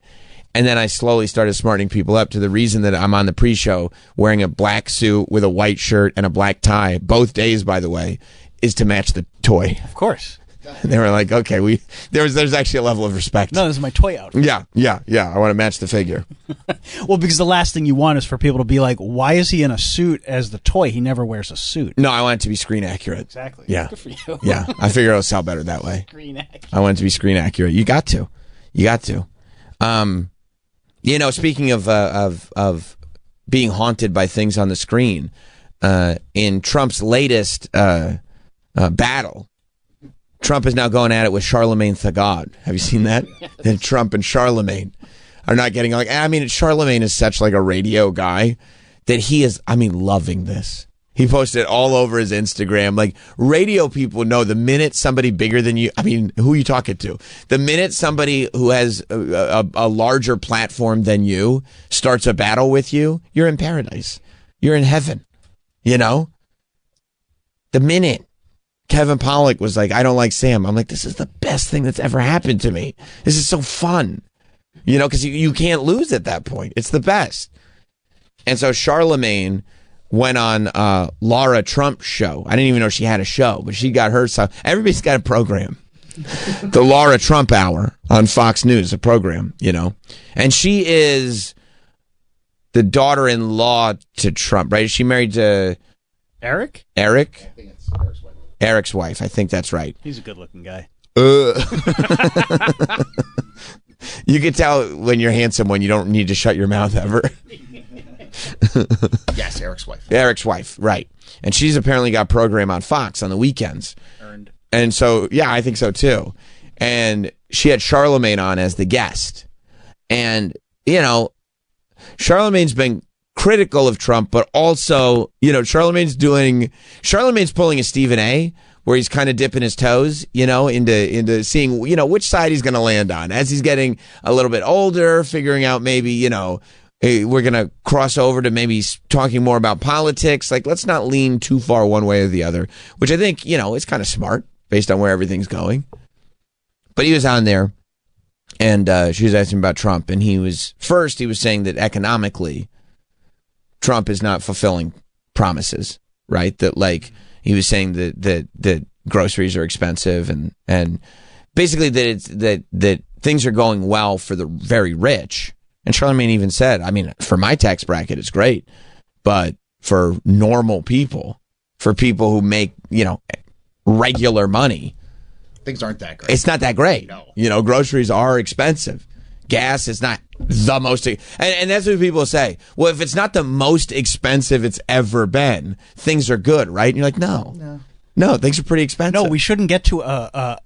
And then I slowly started smartening people up to the reason that I'm on the pre-show wearing a black suit with a white shirt and a black tie, both days, by the way, is to match the toy. Of course. And they were like, okay, there's actually a level of respect. No, this is my toy outfit. Yeah. I want to match the figure. Well, because the last thing you want is for people to be like, why is he in a suit as the toy? He never wears a suit. No, I want it to be screen accurate. Exactly. Yeah. Good for you. Yeah. I figure it'll sell better that way. Screen accurate. I want it to be screen accurate. You got to. Speaking of being haunted by things on the screen, in Trump's latest battle, Trump is now going at it with Charlemagne the God. Have you seen that? And Trump and Charlemagne are not getting like. I mean, Charlemagne is such like a radio guy that he is. I mean, loving this. He posted it all over his Instagram. Like, radio people know the minute somebody bigger than you, I mean, who are you talking to? The minute somebody who has a larger platform than you starts a battle with you, you're in paradise. You're in heaven. You know? The minute Kevin Pollak was like, I don't like Sam, I'm like, this is the best thing that's ever happened to me. This is so fun. You know, because you can't lose at that point. It's the best. And so Charlemagne went on Laura Trump's show. I didn't even know she had a show, but she got her. So everybody's got a program. The Laura Trump Hour on Fox News, a program, you know. And she is the daughter-in-law to Trump, right? Is she married to Eric? Eric? I think it's Eric's wife. Eric's wife. I think that's right. He's a good-looking guy. You can tell when you're handsome when you don't need to shut your mouth ever. Yes, Eric's wife. Eric's wife, right. And she's apparently got a program on Fox on the weekends. Earned. And so, yeah, I think so too. And she had Charlemagne on as the guest. And, you know, Charlemagne's been critical of Trump, but also, you know, Charlemagne's pulling a Stephen A., where he's kind of dipping his toes, you know, into seeing, you know, which side he's going to land on as he's getting a little bit older, figuring out maybe, you know, hey, we're going to cross over to maybe talking more about politics. Like, let's not lean too far one way or the other, which I think, you know, is kind of smart based on where everything's going. But he was on there, and she was asking about Trump, and he was saying that economically, Trump is not fulfilling promises, right? That, like, he was saying that groceries are expensive, and basically that things are going well for the very rich. And Charlemagne even said, I mean, for my tax bracket, it's great, but for normal people, for people who make, you know, regular money, Things aren't that great. it's not that great. No. You know, groceries are expensive. Gas is not the most, and that's what people say. Well, if it's not the most expensive it's ever been, things are good, right? And you're like, no, things are pretty expensive. No, we shouldn't get to a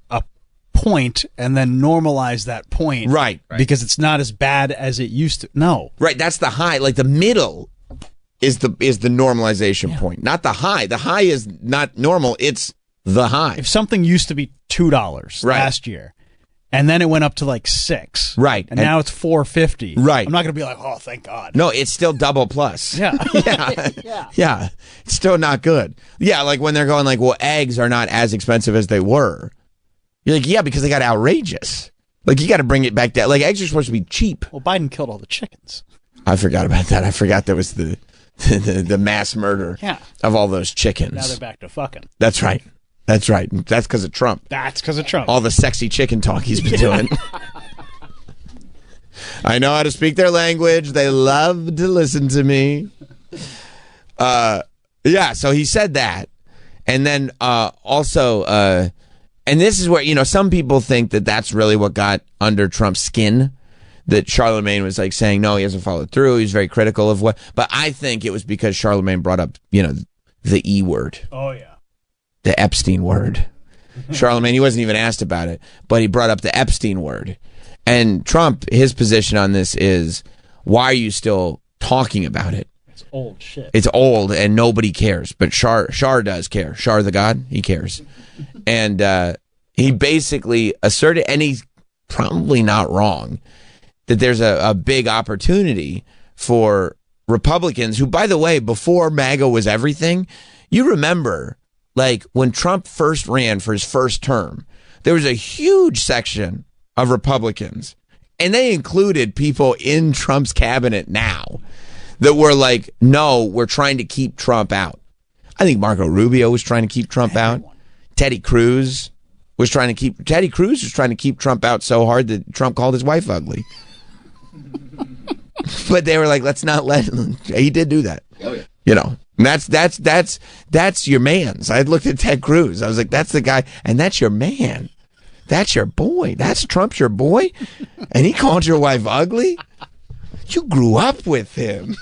point and then normalize that point, Right. Because it's not as bad as it used to. No, Right, that's the high. Like the middle is the normalization point, not the high. The high is not normal. It's the high. if something used to be $2 Right. last year, and then it went up to like $6, Right. and now it's $4.50, Right. I'm not going to be like, oh, thank God. No, it's still double plus. Yeah. Yeah. It's still not good. Yeah, like when they're going like, well, eggs are not as expensive as they were. You're like, yeah, because they got outrageous. Like, you got to bring it back down. Like, eggs are supposed to be cheap. Well, Biden killed all the chickens. I forgot about that. I forgot there was the the mass murder Yeah. of all those chickens. Now they're back to fucking. That's right. That's right. That's because of Trump. That's because of Trump. All the sexy chicken talk he's been doing. I know how to speak their language. They love to listen to me. Yeah, so he said that. And then also, and this is where, some people think that that's really what got under Trump's skin, that Charlemagne was like saying, no, he hasn't followed through. He's very critical of what. But I think it was because Charlemagne brought up, the E word. Oh, yeah. The Epstein word. Charlemagne, he wasn't even asked about it, but he brought up the Epstein word. And Trump, his position on this is, why are you still talking about it? It's old shit. It's old and nobody cares, but Shar does care. Shar the god, he cares. And he basically asserted, and he's probably not wrong, that there's a big opportunity for Republicans who, by the way, before MAGA was everything, you remember, like, when Trump first ran for his first term, there was a huge section of Republicans, and they included people in Trump's cabinet now, that were like, no, we're trying to keep Trump out. I think Marco Rubio was trying to keep Trump out. Teddy Cruz was trying to keep Trump out so hard that Trump called his wife ugly. But they were like, let's not let him. He did do that. Oh, yeah. And that's your man's. I looked at Ted Cruz. I was like, that's the guy, and that's your man. That's your boy. That's Trump's your boy? And he called your wife ugly? You grew up with him.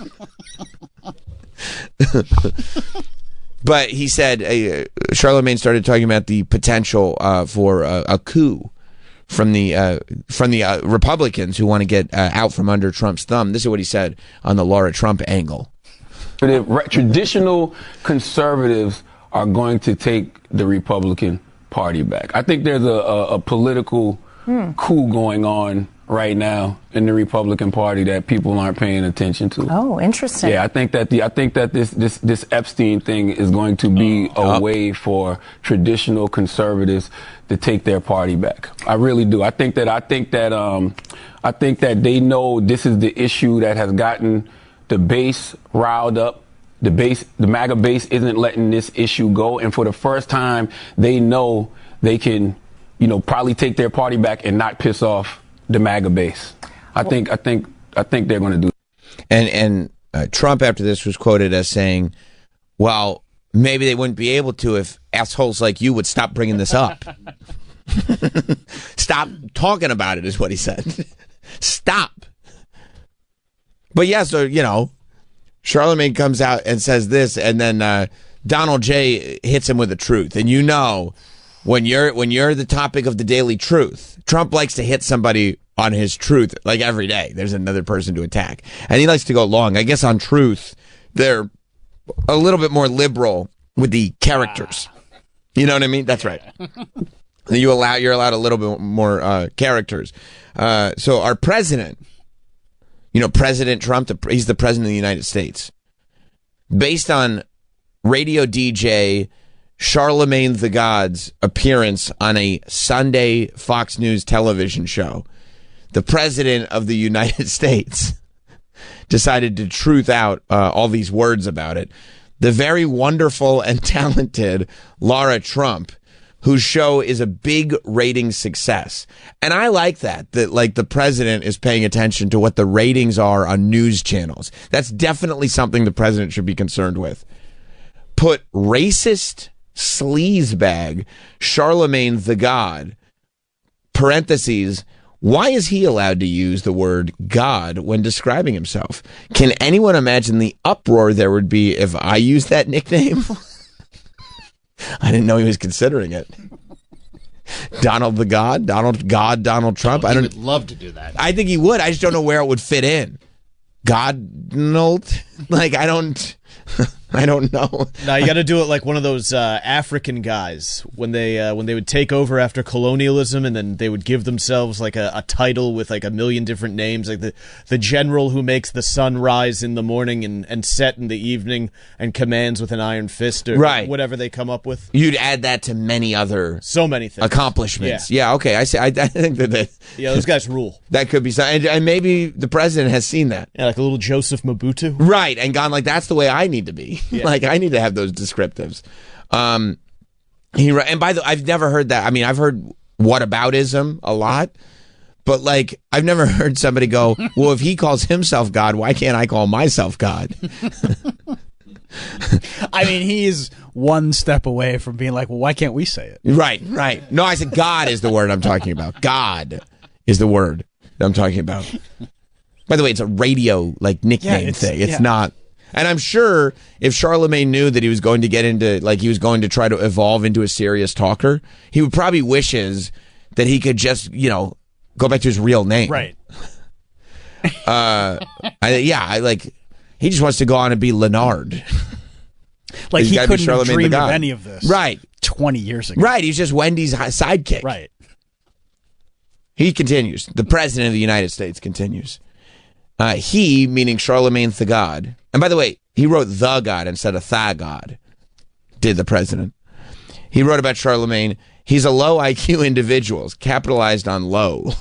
But he said, Charlemagne started talking about the potential for a coup from the Republicans who want to get out from under Trump's thumb. This is what he said on the Laura Trump angle. The traditional conservatives are going to take the Republican Party back. I think there's a political coup going on right now in the Republican Party that people aren't paying attention to. Oh, interesting. Yeah, I think that this Epstein thing is going to be a way for traditional conservatives to take their party back. I really do. I think that they know this is the issue that has gotten the base riled up. The MAGA base isn't letting this issue go, and for the first time, they know they can, probably take their party back and not piss off the MAGA base. I think they're going to do. And Trump after this was quoted as saying, "Well, maybe they wouldn't be able to if assholes like you would stop bringing this up. Stop talking about it," is what he said. Stop. But yeah, so Charlemagne comes out and says this, and then Donald J hits him with the truth. And when you're the topic of the Daily Truth, Trump likes to hit somebody on his truth like every day. There's another person to attack, and he likes to go long. I guess on truth, they're a little bit more liberal with the characters. You know what I mean? That's right. You're allowed a little bit more characters. So our president. President Trump, he's the president of the United States. Based on radio DJ Charlemagne the God's appearance on a Sunday Fox News television show, the president of the United States decided to truth out all these words about it. The very wonderful and talented Laura Trump, whose show is a big rating success. And I like that like the president is paying attention to what the ratings are on news channels. That's definitely something the president should be concerned with. Put racist sleazebag Charlemagne the God, parentheses, why is he allowed to use the word God when describing himself? Can anyone imagine the uproar there would be if I used that nickname? I didn't know he was considering it. Donald the God, Donald Trump. I would love to do that. I think he would. I just don't know where it would fit in. Godnold? Like, I don't. I don't know. No, you got to do it like one of those African guys when they would take over after colonialism, and then they would give themselves like a title with like a million different names, like the general who makes the sun rise in the morning and set in the evening and commands with an iron fist, or Right. whatever they come up with. You'd add that to many other So many things. accomplishments. Yeah, okay. I see. I think that Yeah, those guys rule. that could be something. And maybe the president has seen that. Yeah, like a little Joseph Mobutu. Right, and gone like, that's the way I need to be. Like, I need to have those descriptives. And by the I've never heard that. I mean, I've heard whataboutism a lot, but like, I've never heard somebody go, well, if he calls himself God, why can't I call myself God? I mean, he's one step away from being like, well, why can't we say it? Right. No, I said God is the word I'm talking about. God is the word that I'm talking about. By the way, it's a radio like nickname thing. It's not. And I'm sure if Charlemagne knew that he was going to get into, like, he was going to try to evolve into a serious talker, he would probably wishes that he could just, go back to his real name. Right. He just wants to go on and be Leonard. Like, He's he gotta be couldn't have Charlemagne the dreamed of God. any of this. Right. 20 years ago. Right. He's just Wendy's sidekick. Right. He continues. The president of the United States continues. He, meaning Charlemagne the God, and by the way, he wrote the God instead of the God, did the president. He wrote about Charlemagne. He's a low IQ individual, capitalized on low.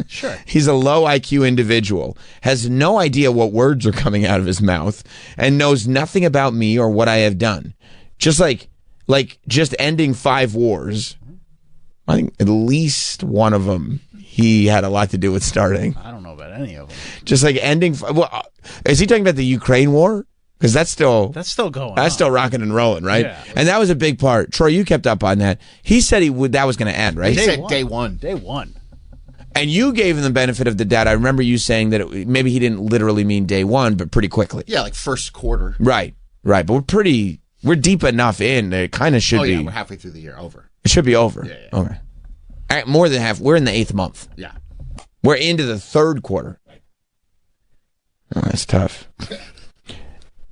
Sure. He's a low IQ individual, has no idea what words are coming out of his mouth, and knows nothing about me or what I have done. Just like just ending 5 wars. I think at least one of them he had a lot to do with starting. I don't know about any of them. Just like ending. Well, is he talking about the Ukraine war? Because that's still going on. That's still rocking and rolling, right? Yeah. And that was a big part. Troy, you kept up on that. He said that was going to end, right? He said day one. Day one. And you gave him the benefit of the doubt. I remember you saying that maybe he didn't literally mean day one, but pretty quickly. Yeah, like first quarter. Right. But we're deep enough in. It kind of should be. We're halfway through the year. Over. It should be over. Yeah. Okay. All right, more than half. We're in the 8th month. Yeah. We're into the 3rd quarter. Oh, that's tough.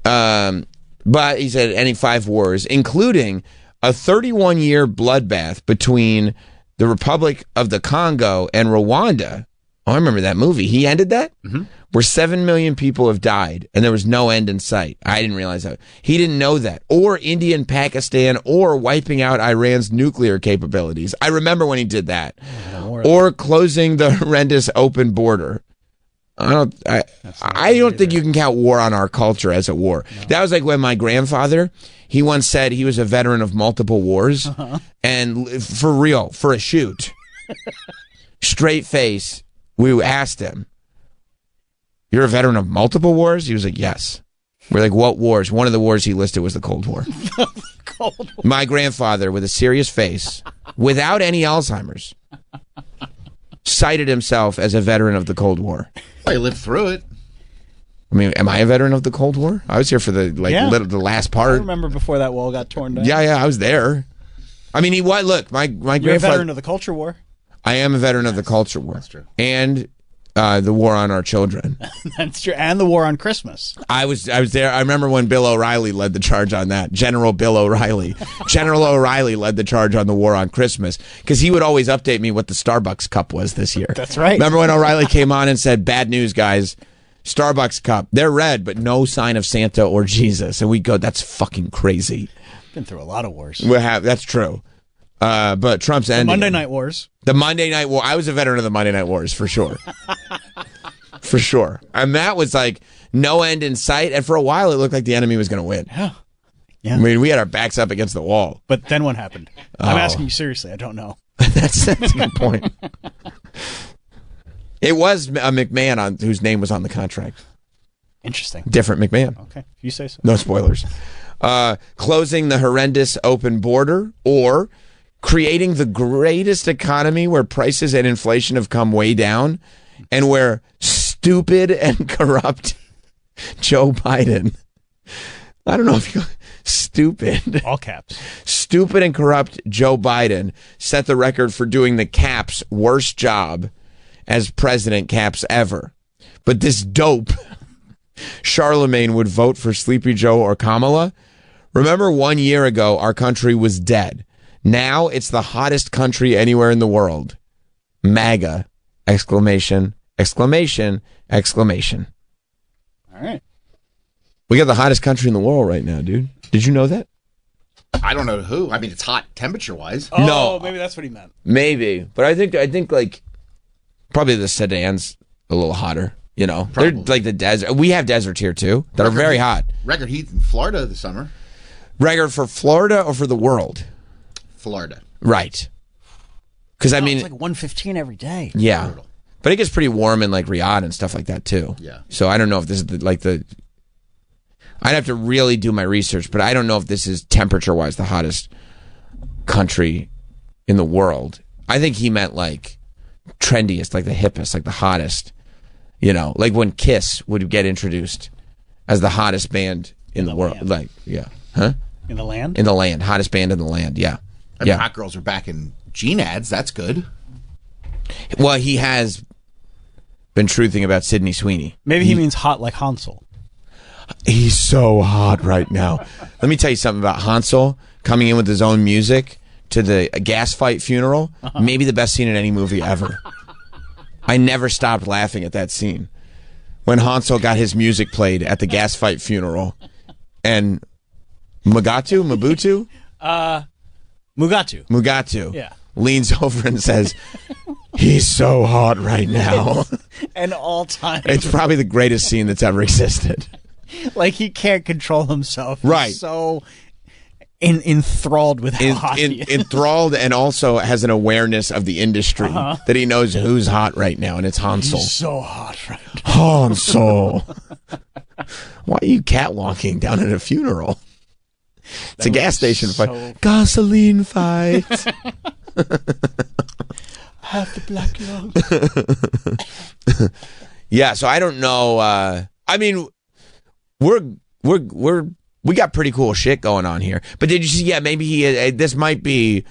But he said ending 5 wars, including a 31-year bloodbath between the Republic of the Congo and Rwanda. Oh, I remember that movie. He ended that? Mm-hmm. Where 7 million people have died and there was no end in sight. I didn't realize that. He didn't know that. Or India and Pakistan, or wiping out Iran's nuclear capabilities. I remember when he did that. Or closing the horrendous open border. I don't think you can count war on our culture as a war. No. That was like when my grandfather, he once said he was a veteran of multiple wars. And for real, for a shoot, straight face, we asked him, "You're a veteran of multiple wars?" He was like, "Yes." We're like, "What wars?" One of the wars he listed was the Cold War. Cold War. My grandfather, with a serious face, without any Alzheimer's, cited himself as a veteran of the Cold War. I lived through it. I mean, am I a veteran of the Cold War? I was here for the the last I part. remember before that wall got torn down. Yeah, I was there. I mean, look, my You're a grandfather. veteran of the culture war. I am a veteran of the culture war. That's true. And the war on our children. That's true. And the war on Christmas. I was there. I remember when Bill O'Reilly led the charge on that. General Bill O'Reilly. General O'Reilly led the charge on the war on Christmas because he would always update me what the Starbucks cup was this year. That's right. Remember when O'Reilly came on and said, "Bad news, guys. Starbucks cup. They're red, but no sign of Santa or Jesus." And we go, "That's fucking crazy." Been through a lot of wars. That's true. But Trump's ending. Monday Night Wars. The Monday Night War. I was a veteran of the Monday Night Wars for sure. For sure. And that was like no end in sight. And for a while, it looked like the enemy was going to win. Yeah. I mean, we had our backs up against the wall. But then what happened? I'm asking you seriously. I don't know. That's a good point. It was a McMahon whose name was on the contract. Interesting. Different McMahon. Okay. If you say so. No spoilers. Closing the horrendous open border, or creating the greatest economy where prices and inflation have come way down, and where stupid and corrupt Joe Biden, I don't know if you, stupid. All caps. Stupid and corrupt Joe Biden set the record for doing the Caps' worst job as president Caps ever. But this dope Charlemagne would vote for Sleepy Joe or Kamala. Remember 1 year ago, our country was dead. Now it's the hottest country anywhere in the world. MAGA! Exclamation, exclamation, exclamation. All right. We got the hottest country in the world right now, dude. Did you know that? I don't know who. I mean, it's hot temperature-wise. Oh, No. maybe that's what he meant. Maybe. But I think like probably the sedans a little hotter. You know, Probably. they're like the desert. We have deserts here too that are very hot. Record heat in Florida this summer. Record for Florida or for the world? Florida. Right. Because I mean, It's like 115 every day. yeah, Brutal. but it gets pretty warm in like Riyadh and stuff like that too. Yeah. So I don't know if this is the. I'd have to really do my research, but I don't know if this is temperature-wise the hottest country in the world. I think he meant like trendiest, like the hippest, like the hottest. You know, like when Kiss would get introduced as the hottest band in the world. land. Like, yeah. Huh? In the land? In the land. Hottest band in the land, yeah. I mean, Yeah. hot girls are back in jean ads. That's good. Well, he has been truthing about Sydney Sweeney. Maybe he means hot like Hansel. He's so hot right now. Let me tell you something about Hansel coming in with his own music to the gas fight funeral. Maybe the best scene in any movie ever. I never stopped laughing at that scene when Hansel got his music played at the gas fight funeral, and Mugatu Yeah. leans over and says, "He's so hot right now." And all time. It's probably the greatest scene that's ever existed. Like he can't control himself. Right. He's so enthralled with how hot he is. Enthralled, and also has an awareness of the industry that he knows who's hot right now, and it's Hansel. He's so hot right now. Hansel. Why are you catwalking down at a funeral? It's a gas station so fight. Gasoline fight. Have the black lung. Yeah, so I don't know. I mean, we got pretty cool shit going on here. But did you see? Yeah, maybe this might be.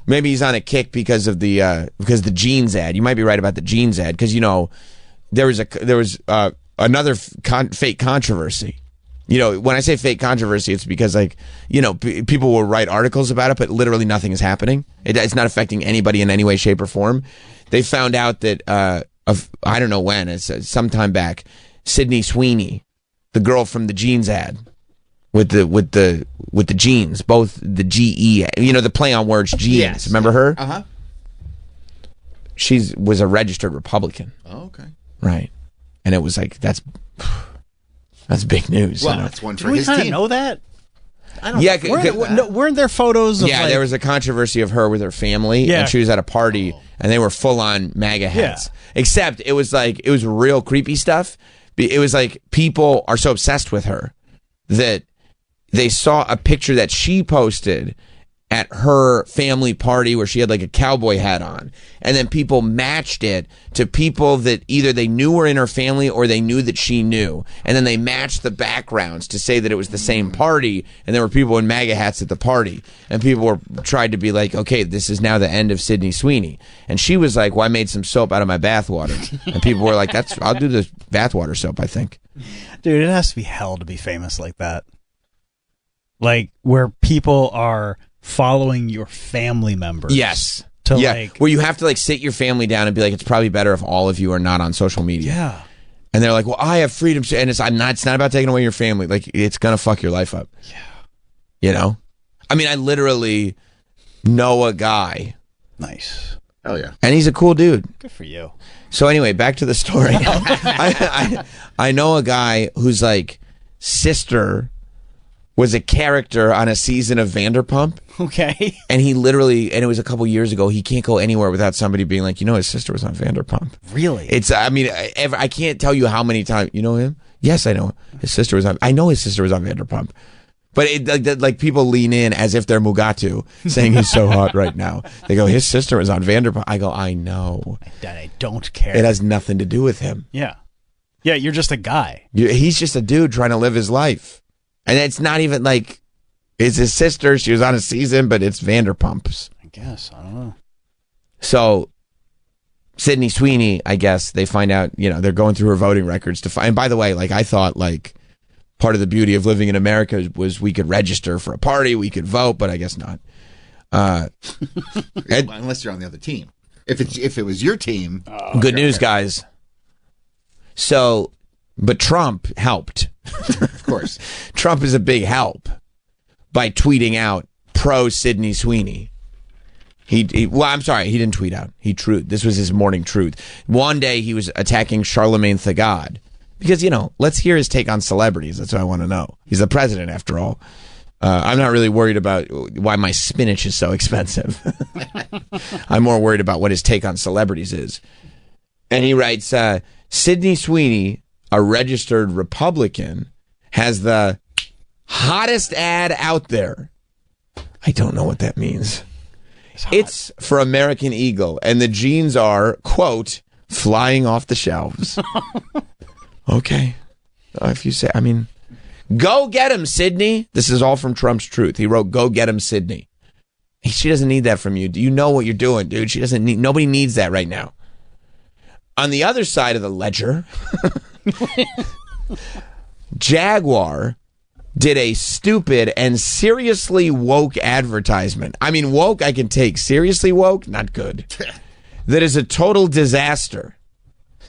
Maybe he's on a kick because of the jeans ad. You might be right about the jeans ad because there was another fake controversy. You know, when I say fake controversy, it's because people will write articles about it, but literally nothing is happening. It's not affecting anybody in any way, shape, or form. They found out that I don't know when, it's sometime back, Sydney Sweeney, the girl from the jeans ad, with the jeans, both the GE, the play on words jeans. Yes. Remember her? Uh-huh. She was a registered Republican, Oh, okay. right? And it was like that's big news. Well, you know? that's one for Did we his kind of team. know that? I don't Yeah, Weren't there photos of Yeah, there was a controversy of her with her family, Yeah. and she was at a party, and they were full on MAGA hats. Yeah. Except it was real creepy stuff. It was like people are so obsessed with her that they saw a picture that she posted at her family party where she had like a cowboy hat on, and then people matched it to people that either they knew were in her family or they knew that she knew, and then they matched the backgrounds to say that it was the same party, and there were people in MAGA hats at the party, and people tried to be like, okay, this is now the end of Sydney Sweeney, and she was like, well, I made some soap out of my bathwater, and people were like, I'll do the bathwater soap, I think. Dude, it has to be hell to be famous like that. Like where people are following your family members. Yes. To Yeah, where you have to sit your family down and be like, it's probably better if all of you are not on social media. Yeah. And they're like, well, I have freedom, and it's not about taking away your family. Like, it's gonna fuck your life up. Yeah. I mean, I literally know a guy, Nice. Oh, yeah. and he's a cool dude. Good for you. So anyway, back to the story. I know a guy whose sister was a character on a season of Vanderpump. Okay. And he literally, and it was a couple years ago, he can't go anywhere without somebody being like, his sister was on Vanderpump. Really? I can't tell you how many times, you know him? Yes, I know him. I know his sister was on Vanderpump. But people lean in as if they're Mugatu, saying he's so hot right now. They go, his sister was on Vanderpump. I go, I know. I don't care. It has nothing to do with him. Yeah. Yeah, you're just a guy. He's just a dude trying to live his life. And it's not even it's his sister. She was on a season, but it's Vanderpumps. I guess. I don't know. So Sydney Sweeney, I guess they find out, they're going through her voting records to find. And by the way, I thought part of the beauty of living in America was we could register for a party, we could vote, but I guess not. Unless you're on the other team. If it was your team, good news, guys. So, but Trump helped. of course. Trump is a big help by tweeting out pro Sydney Sweeney. I'm sorry, he didn't tweet out. He truth. This was his morning truth. One day he was attacking Charlemagne the God because let's hear his take on celebrities. That's what I want to know. He's the president after all. I'm not really worried about why my spinach is so expensive. I'm more worried about what his take on celebrities is. And he writes, Sydney Sweeney, a registered Republican, has the hottest ad out there. I don't know what that means. It's for American Eagle, and the jeans are, quote, flying off the shelves. Okay. If you say, go get him, Sydney. This is all from Trump's Truth. He wrote, go get him, Sydney. She doesn't need that from you. Do you know what you're doing, dude? Nobody needs that right now. On the other side of the ledger, Jaguar did a stupid and seriously woke advertisement. Woke I can take. Seriously woke, not good. That is a total disaster.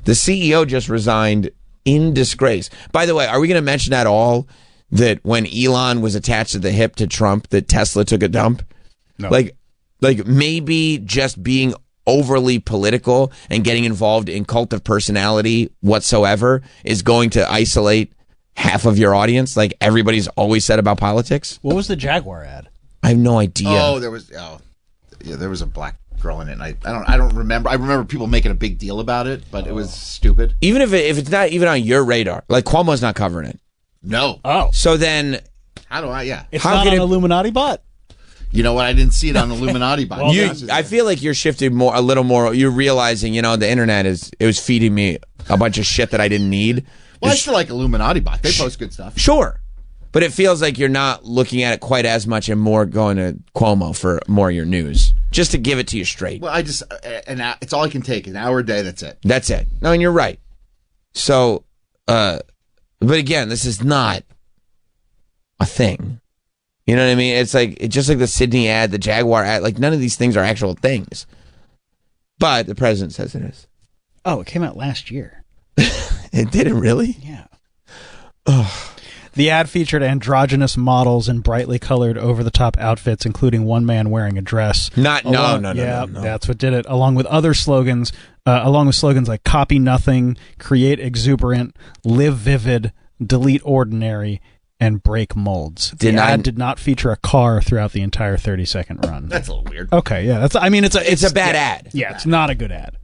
The CEO just resigned in disgrace. By the way, are we going to mention at all that when Elon was attached to the hip to Trump, that Tesla took a dump? No. Like maybe just being overly political and getting involved in cult of personality whatsoever is going to isolate half of your audience, like everybody's always said about politics. What was the Jaguar ad? I have no idea. there was a black girl in it. And I don't remember. I remember people making a big deal about it, but it was stupid. Even if it's not even on your radar, like Cuomo's not covering it. No. Oh, So then, How do I? Yeah. it's How not can on it- Illuminati bot. You know what? I didn't see it on Illuminati. By I feel like you're shifting a little more. You're realizing, the internet it was feeding me a bunch of shit that I didn't need. Well, I still like Illuminati bot. They post good stuff. Sure. But it feels like you're not looking at it quite as much and more going to Cuomo for more of your news. Just to give it to you straight. Well, it's all I can take. An hour a day. That's it. That's it. No, and you're right. So, but again, this is not a thing. You know what I mean? It's just like the Sydney ad, the Jaguar ad. Like, none of these things are actual things. But the president says it is. Oh, it came out last year. It didn't really? Yeah. The ad featured androgynous models in brightly colored over-the-top outfits, including one man wearing a dress. No. Yeah, that's what did it. Along with other slogans, like "Copy nothing," "Create exuberant," "Live vivid," "Delete ordinary," and "Break molds." The ad did not feature a car throughout the entire 30-second run. That's a little weird. Okay, yeah, It's a bad ad. Yeah, it's not a good ad.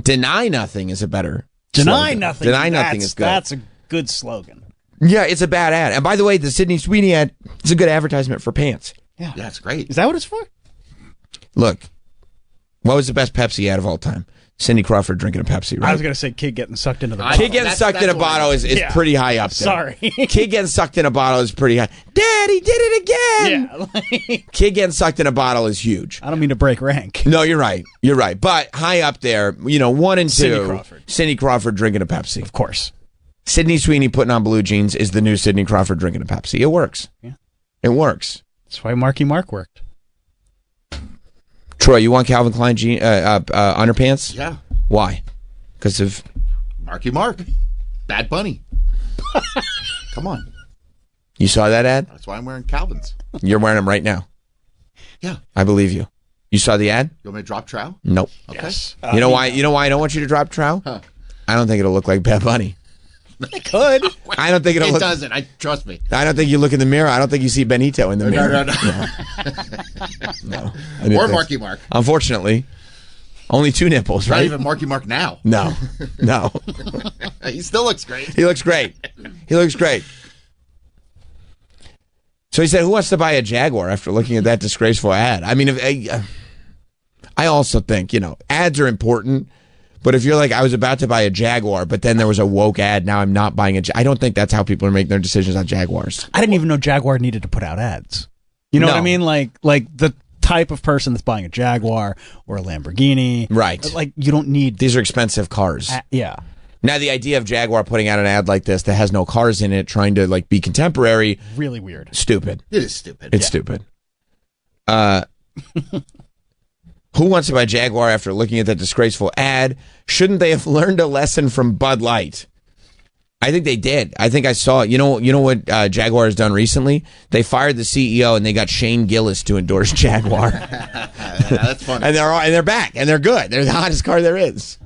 Deny nothing is a better Deny slogan. nothing. Deny nothing is good. That's a good slogan. Yeah, it's a bad ad. And by the way, the Sydney Sweeney ad is a good advertisement for pants. Yeah, Yeah, it's great. Is that what it's for? Look, what was the best Pepsi ad of all time? Cindy Crawford drinking a Pepsi, right? I was gonna say kid getting sucked into the I- bottle. Kid getting That's- sucked in a that's what bottle I- is Yeah. pretty high up there. Sorry. Kid getting sucked in a bottle is pretty high. Daddy did it again. Yeah, like, Kid getting sucked in a bottle is huge. I don't mean to break rank. No, you're right. You're right. But high up there, 1 and 2. Cindy Crawford. Cindy Crawford drinking a Pepsi. Of course. Sydney Sweeney putting on blue jeans is the new Sydney Crawford drinking a Pepsi. It works. Yeah. It works. That's why Marky Mark worked. Troy, you want Calvin Klein underpants? Yeah. Why? Because of Marky Mark. Bad Bunny. Come on. you saw that ad? That's why I'm wearing Calvins. You're wearing them right now. Yeah. I believe you. You saw the ad? You want me to drop trow? Nope. Okay. You know why? You know why I don't want you to drop trow? Huh. I don't think it'll look like Bad Bunny. It could. I don't think it'll It look. doesn't. Trust me. I don't think you look in the mirror. I don't think you see Benito in the mirror. No. No. I didn't Or think Marky so. Mark. Unfortunately, only 2 nipples, Not right? even Marky Mark now. No. He still looks great. He looks great. He looks great. So he said, "Who wants to buy a Jaguar?" After looking at that disgraceful ad. I mean, I also think ads are important. But if you're like, I was about to buy a Jaguar, but then there was a woke ad, now I'm not buying I don't think that's how people are making their decisions on Jaguars. I didn't even know Jaguar needed to put out ads. You know No. what I mean? Like the type of person that's buying a Jaguar or a Lamborghini. Right. Like, you don't need... These are expensive cars. Yeah. Now, the idea of Jaguar putting out an ad like this that has no cars in it, trying to like be contemporary, Really weird. stupid. It is stupid. It's stupid. Who wants to buy Jaguar after looking at that disgraceful ad? Shouldn't they have learned a lesson from Bud Light? I think they did. I think I saw. You know what Jaguar has done recently? They fired the CEO and they got Shane Gillis to endorse Jaguar. That's funny. and they're back and they're good. They're the hottest car there is.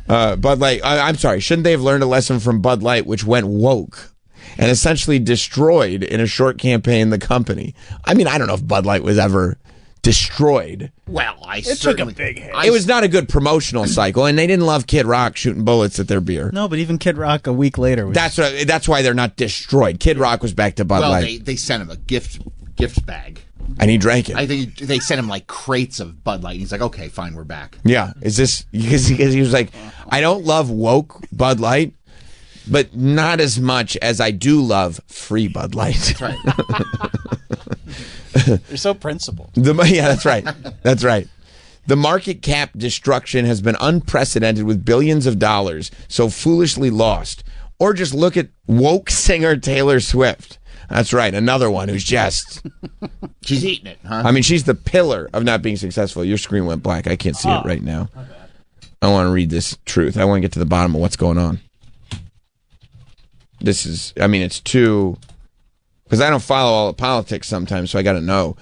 Bud Light. I'm sorry. Shouldn't they have learned a lesson from Bud Light, which went woke and essentially destroyed in a short campaign the company? I mean, I don't know if Bud Light was ever destroyed. Well, it took a big hit. It was not a good promotional cycle, and they didn't love Kid Rock shooting bullets at their beer. No, but even Kid Rock a week later was... That's why they're not destroyed. Kid Rock was back to Bud Light, they sent him a gift bag. and he drank it. I think they sent him like crates of Bud Light. And he's like, okay, fine, we're back. Yeah, is this because he was like, I don't love woke Bud Light, but not as much as I do love free Bud Light. That's right. They're so principled. Yeah, that's right. That's right. The market cap destruction has been unprecedented with billions of dollars so foolishly lost. Or just look at woke singer Taylor Swift. That's right, another one who's just... She's eating it, huh? I mean, she's the pillar of not being successful. Your screen went black. I can't see it right now. I want to read this truth. I want to get to the bottom of what's going on. This is, I mean, it's too... Because I don't follow all the politics sometimes, so I got to know.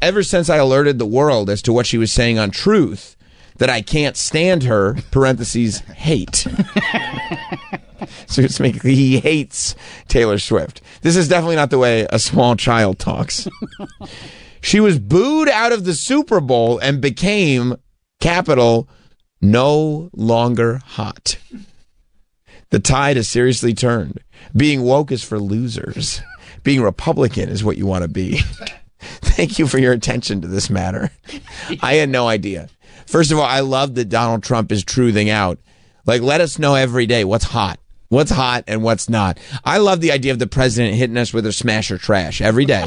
Ever since I alerted the world as to what she was saying on Truth, that I can't stand her, parentheses, hate. So it's making, he hates Taylor Swift. This is definitely not the way a small child talks. She was booed out of the Super Bowl and became, capital, no longer hot. The tide has seriously turned. Being woke is for losers. Being Republican is what you want to be. Thank you for your attention to this matter. I had no idea. First of all, I love that Donald Trump is truthing out. Like, let us know every day what's hot. What's hot and what's not. I love the idea of the president hitting us with her smasher trash every day.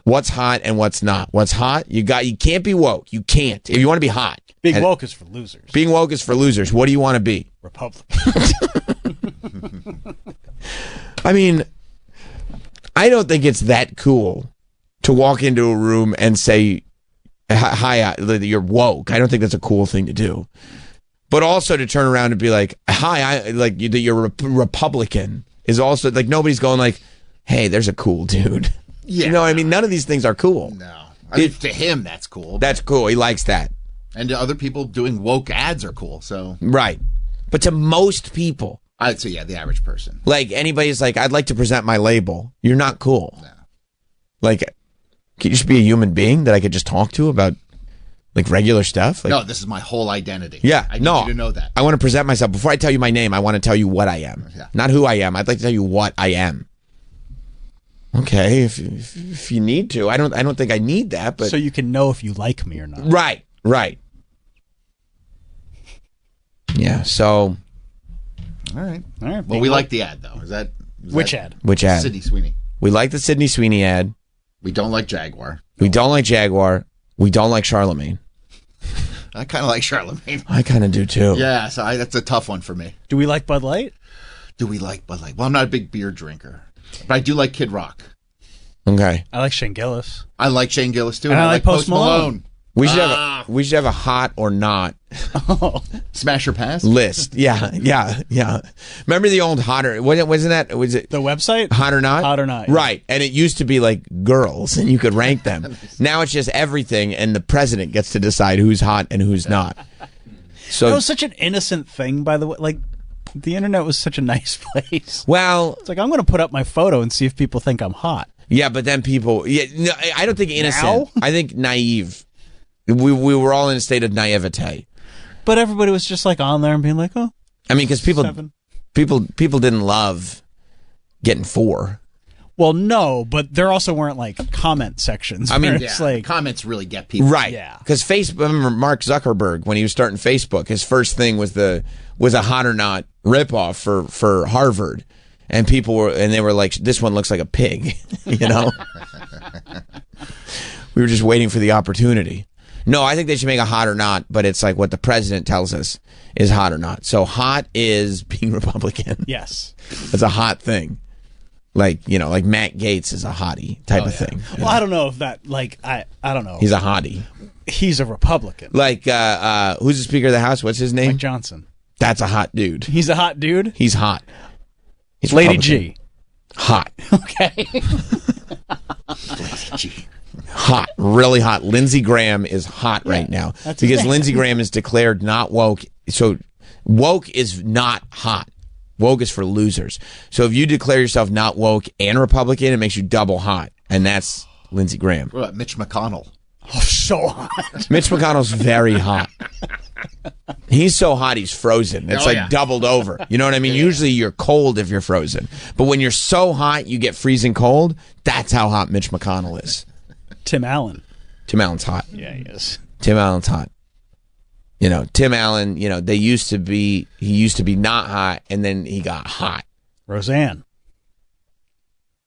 What's hot and what's not. What's hot? You can't be woke. You can't. If you want to be hot. Being woke is for losers. Being woke is for losers. What do you want to be? Republican. I mean, I don't think it's that cool to walk into a room and say, hi, you're woke. I don't think that's a cool thing to do. But also to turn around and be like, hi, you're a Republican is also like, nobody's going like, hey, there's a cool dude. Yeah. You know what I mean? None of these things are cool. No. I mean, to him, that's cool. That's cool. He likes that. And to other people, doing woke ads are cool. So Right. But to most people, I'd say, yeah, the average person. like anybody's like, I'd like to present my label. You're not cool. No. Like, can you just be a human being that I could just talk to about like regular stuff? Like, No, this is my whole identity. yeah, I need no, you to know that. I want to present myself. Before I tell you my name, I want to tell you what I am. Yeah. Not who I am. I'd like to tell you what I am. Okay, if you need to. I don't think I need that, but So you can know if you like me or not. right. Yeah, so All right. All right. Well, we like the ad, though. Is that Which ad? which ad? Sydney Sweeney. We like the Sydney Sweeney ad. We don't like Jaguar. We don't like Jaguar. We don't like Charlemagne. I kind of like Charlemagne. I kind of do too. Yeah, so that's a tough one for me. Do we like Bud Light? Do we like Bud Light? Well, I'm not a big beer drinker, but I do like Kid Rock. Okay. I like Shane Gillis. I like Shane Gillis too, And I like Post Malone. We should have a hot or not Smash or pass? list. Yeah. Remember the old hotter? Wasn't that? Was it The website? hot or not? Hot or not, yeah. Right. And it used to be like girls, and you could rank them. Now it's just everything, and the president gets to decide who's hot and who's not. So That was such an innocent thing, by the way. Like, the internet was such a nice place. well, It's like, I'm going to put up my photo and see if people think I'm hot. yeah, but then people. Yeah, no, I don't think innocent. Now? I think naive. We were all in a state of naivete. But everybody was just like on there and being like, oh, I mean, because people 7. didn't love getting 4. Well, no, but there also weren't like comment sections. I mean, where Yeah, it's like, comments really get people. Right. Yeah. Because Facebook. Remember Mark Zuckerberg when he was starting Facebook, his first thing was a hot or not ripoff for Harvard, and they were like, this one looks like a pig, you know? We were just waiting for the opportunity. No, I think they should make a hot or not, but it's like what the president tells us is hot or not. So hot is being Republican. Yes. It's a hot thing. Like, you know, like Matt Gaetz is a hottie type of thing. Well, I don't know if that, like, I don't know. He's a hottie. He's a Republican. Like, who's the Speaker of the House? What's his name? Mike Johnson. That's a hot dude. He's a hot dude? He's hot. He's Lady Republican. G. Hot. Okay. Lady G. Hot. Really hot. Lindsey Graham is hot right now. That's Because his name. Lindsey Graham is declared not woke. So woke is not hot. Woke is for losers. So if you declare yourself not woke and Republican, it makes you double hot. And that's Lindsey Graham. What about Mitch McConnell? Oh, so hot. Mitch McConnell's very hot. He's so hot he's frozen. It's doubled over. You know what I mean? Usually you're cold if you're frozen. But when you're so hot you get freezing cold, that's how hot Mitch McConnell is. Tim Allen. Tim Allen's hot. Yeah, he is. Tim Allen's hot. You know, Tim Allen, you know, he used to be not hot and then he got hot. Roseanne.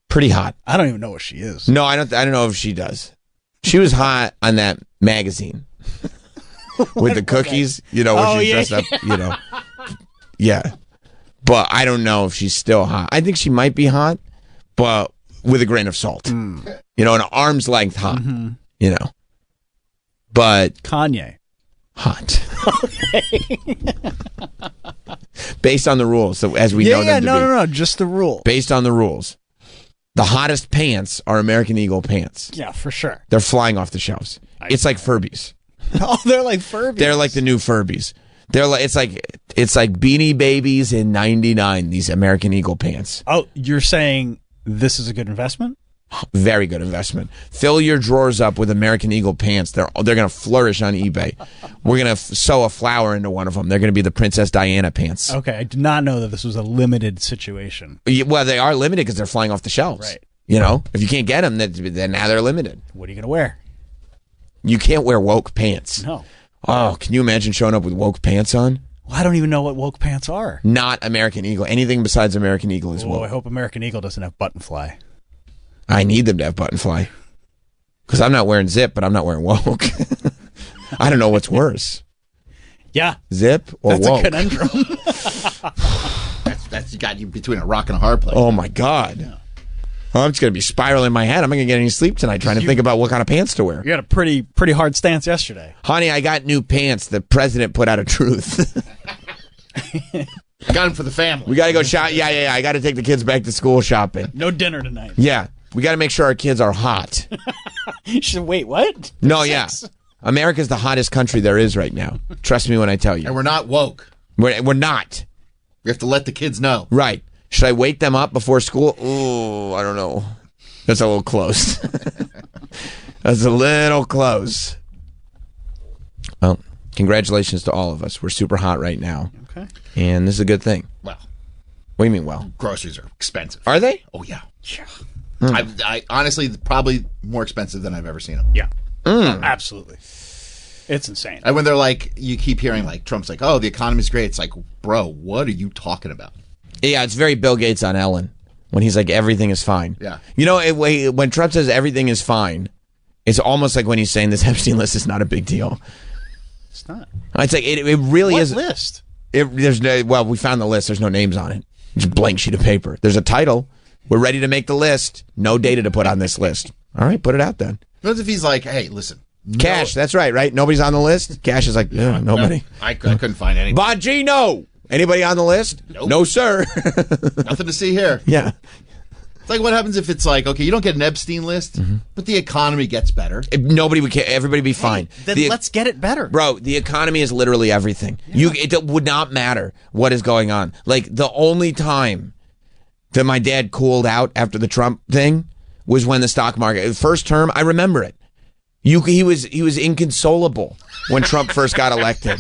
Pretty hot. I don't even know what she is. No, I don't know if she does. She was hot on that magazine. With the cookies, you know, where she's dressed up, you know. Yeah. But I don't know if she's still hot. I think she might be hot, but with a grain of salt. You know, an arm's length hot. You know. But Kanye. hot. Based on the rules, so as we know them to be. No, just the rule. Based on the rules. The hottest pants are American Eagle pants. Yeah, for sure. They're flying off the shelves. It's like Furbies. Oh, they're like Furbies. They're like the new Furbies. They're like it's like Beanie Babies in '99. These American Eagle pants. Oh, you're saying this is a good investment? Very good investment. Fill your drawers up with American Eagle pants. They're going to flourish on eBay. We're going to sew a flower into one of them. They're going to be the Princess Diana pants. Okay, I did not know that this was a limited situation. Well, they are limited because they're flying off the shelves. Right. You know, if you can't get them, then now they're limited. What are you going to wear? You can't wear woke pants. No. Oh, can you imagine showing up with woke pants on? Well, I don't even know what woke pants are. Not American Eagle. Anything besides American Eagle is Oh, woke. I hope American Eagle doesn't have button fly. I need them to have button fly. Because I'm not wearing zip, but I'm not wearing woke. I don't know what's worse. Yeah. Zip or That's woke? a conundrum. That's got you between a rock and a hard place. Oh, my God. Yeah. I'm just going to be spiraling in my head. I'm not going to get any sleep tonight trying to think about what kind of pants to wear. You had a pretty hard stance yesterday. Honey, I got new pants. The president put out a truth. I got him for the family. We got to go shop. Yeah. I got to take the kids back to school shopping. No dinner tonight. Yeah. We got to make sure our kids are hot. Wait, what? No, yeah. America's the hottest country there is right now. Trust me when I tell you. And we're not woke. We're not. We have to let the kids know. Right. Should I wake them up before school? Oh, I don't know. That's a little close. That's a little close. Well, congratulations to all of us. We're super hot right now. Okay. And this is a good thing. Well, what do you mean, well? groceries are expensive. Are they? Oh, yeah. I honestly, probably more expensive than I've ever seen them. Yeah. Absolutely. It's insane. And when they're like, you keep hearing like Trump's like, oh, the economy's great. It's like, bro, what are you talking about? Yeah, it's very Bill Gates on Ellen when he's like, everything is fine. Yeah. You know, when Trump says everything is fine, it's almost like when he's saying this Epstein list is not a big deal. It's not. It's like, it really is. What list? Well, we found the list. There's no names on it. It's a blank sheet of paper. There's a title. We're ready to make the list. No data to put on this list. All right, put it out then. What if he's like, hey, listen. Cash, that's right? Nobody's on the list? Cash is like, yeah, nobody. I couldn't find any. Bongino! Anybody on the list? Nope. No, sir. Nothing to see here. Yeah. It's like what happens if it's like, okay, you don't get an Epstein list, but the economy gets better. Nobody would care. Everybody would be fine. Then let's get it better. Bro, the economy is literally everything. Yeah. It would not matter what is going on. Like, the only time that my dad cooled out after the Trump thing was when the stock market, the first term, I remember it. He was inconsolable when Trump first got elected.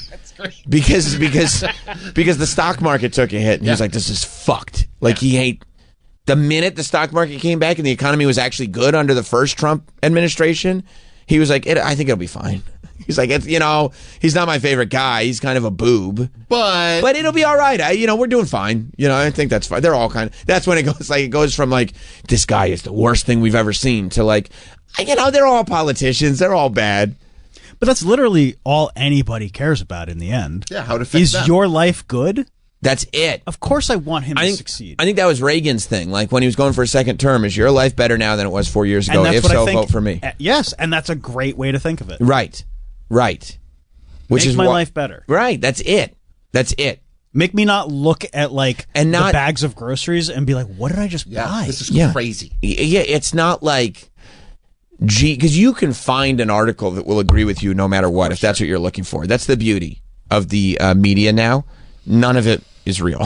Because the stock market took a hit and he was like, this is fucked. Like the minute the stock market came back and the economy was actually good under the first Trump administration, He was like, I think it'll be fine. He's like, he's not my favorite guy. He's kind of a boob, but it'll be all right. We're doing fine. I think that's fine. They're all that's when it goes from like, this guy is the worst thing we've ever seen to like, they're all politicians. They're all bad. But that's literally all anybody cares about in the end. Yeah, how to fix them. Is your life good? That's it. Of course I want him to succeed. I think that was Reagan's thing. Like when he was going for a second term, is your life better now than it was 4 years ago? If so, vote for me. Yes, and that's a great way to think of it. Right. Which Make my life better. Right. That's it. Make me not look at the bags of groceries and be like, what did I just buy? This is crazy. Yeah, it's not like, because you can find an article that will agree with you no matter what, if that's what you're looking for. That's the beauty of the media now. None of it is real.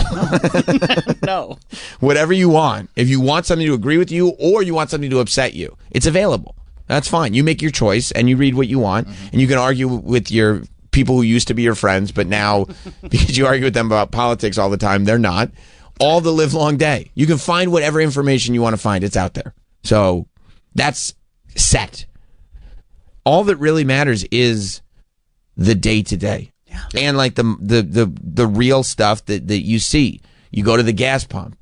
No. Whatever you want. If you want something to agree with you or you want something to upset you, it's available. That's fine. You make your choice and you read what you want, and you can argue with your people who used to be your friends, but now because you argue with them about politics all the time, they're not. All the live long day. You can find whatever information you want to find. It's out there. So that's set. All that really matters is the day to day. And like the real stuff that you see. You go to the gas pump.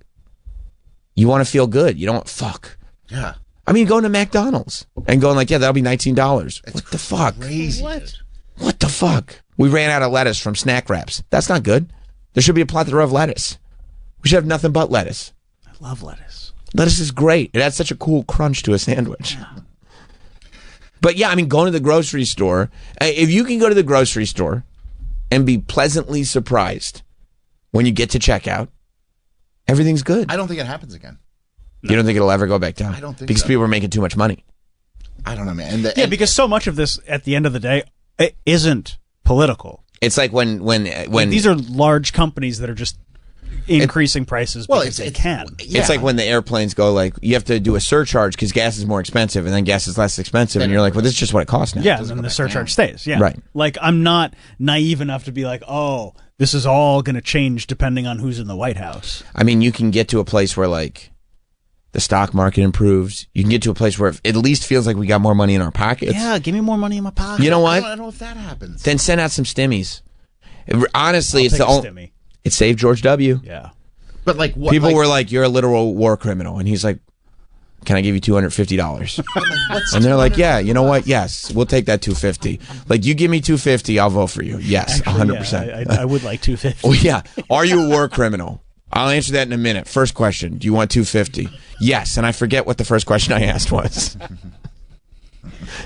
You want to feel good. You don't fuck. Yeah. I mean, going to McDonald's and going like, that'll be $19. What the fuck? Crazy. What the fuck? We ran out of lettuce from Snack Wraps. That's not good. There should be a plethora of lettuce. We should have nothing but lettuce. I love lettuce. Lettuce is great. It adds such a cool crunch to a sandwich. Yeah. But yeah, I mean, going to the grocery store. If you can go to the grocery store and be pleasantly surprised when you get to checkout, everything's good. I don't think it happens again. No. You don't think it'll ever go back down? I don't think because so. People are making too much money. I don't know, man. Because so much of this, at the end of the day, it isn't political. It's like when these are large companies that are just increasing prices because they can. Yeah. It's like when the airplanes go like, you have to do a surcharge because gas is more expensive, and then gas is less expensive, and you're like, well, this is just what it costs now. Yeah, and then the surcharge stays. Yeah, right. Like, I'm not naive enough to be like, oh, this is all going to change depending on who's in the White House. I mean, you can get to a place where like the stock market improves. You can get to a place where it at least feels like we got more money in our pockets. Yeah, give me more money in my pocket. You know what? I don't know if that happens. Then send out some stimmies. Honestly, I'll it's the only. It saved George W. Yeah. But like, what, people were like, "You're a literal war criminal," and he's like, "Can I give you $250?" And they're like, "Yeah, you know what? Yes, we'll take that $250. Like, you give me $250, I'll vote for you. Yes, 100%. I would like $250. Oh yeah. Are you a war criminal? I'll answer that in a minute. First question: do you want $250? Yes. And I forget what the first question I asked was.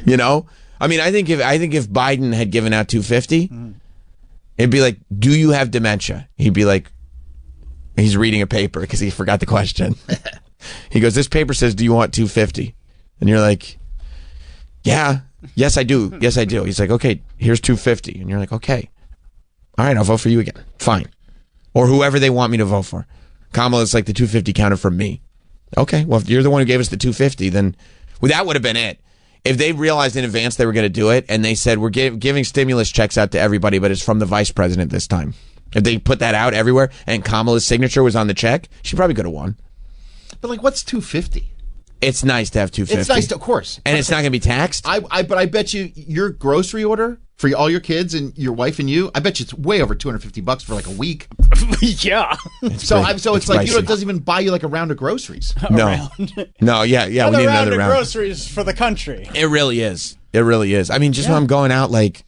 You know, I mean, I think if Biden had given out $250, it'd be like, "Do you have dementia?" He'd be like, he's reading a paper because he forgot the question. He goes, "This paper says, do you want $250?" And you're like, "Yeah, yes I do, yes I do." He's like, "Okay, here's $250," and you're like, "Okay, all right, I'll vote for you again, fine." Or whoever they want me to vote for. Kamala's like, the $250 counted from me. Okay, well, if you're the one who gave us the $250, then that would have been it. If they realized in advance they were going to do it, and they said, we're giving stimulus checks out to everybody, but it's from the vice president this time. If they put that out everywhere, and Kamala's signature was on the check, she probably could have won. But like, what's $250? It's nice to have $250. It's nice, of course, and it's not going to be taxed. But I bet you your grocery order for all your kids and your wife and you, I bet you it's way over $250 for like a week. Yeah. So it's like, it doesn't even buy you like a round of groceries. No, yeah. We need another round of groceries for the country. It really is. It really is. I mean, just when I'm going out, like,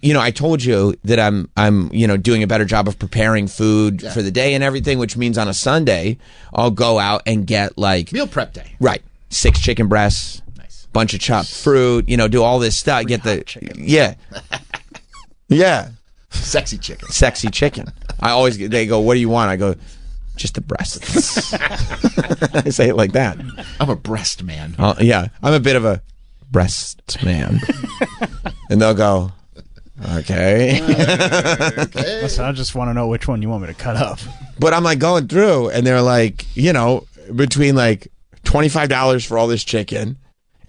you know, I told you that I'm doing a better job of preparing food for the day and everything, which means on a Sunday I'll go out and get like meal prep day. Right. 6 chicken breasts, nice, bunch of chopped fruit, do all this stuff. Get the chicken. Yeah. Sexy chicken. Sexy chicken. They go, "What do you want?" I go, "Just the breasts." I say it like that. I'm a breast man. Yeah. I'm a bit of a breast man. And they'll go, Okay. Listen, I just want to know which one you want me to cut up. But I'm like going through, and they're like, between like $25 for all this chicken,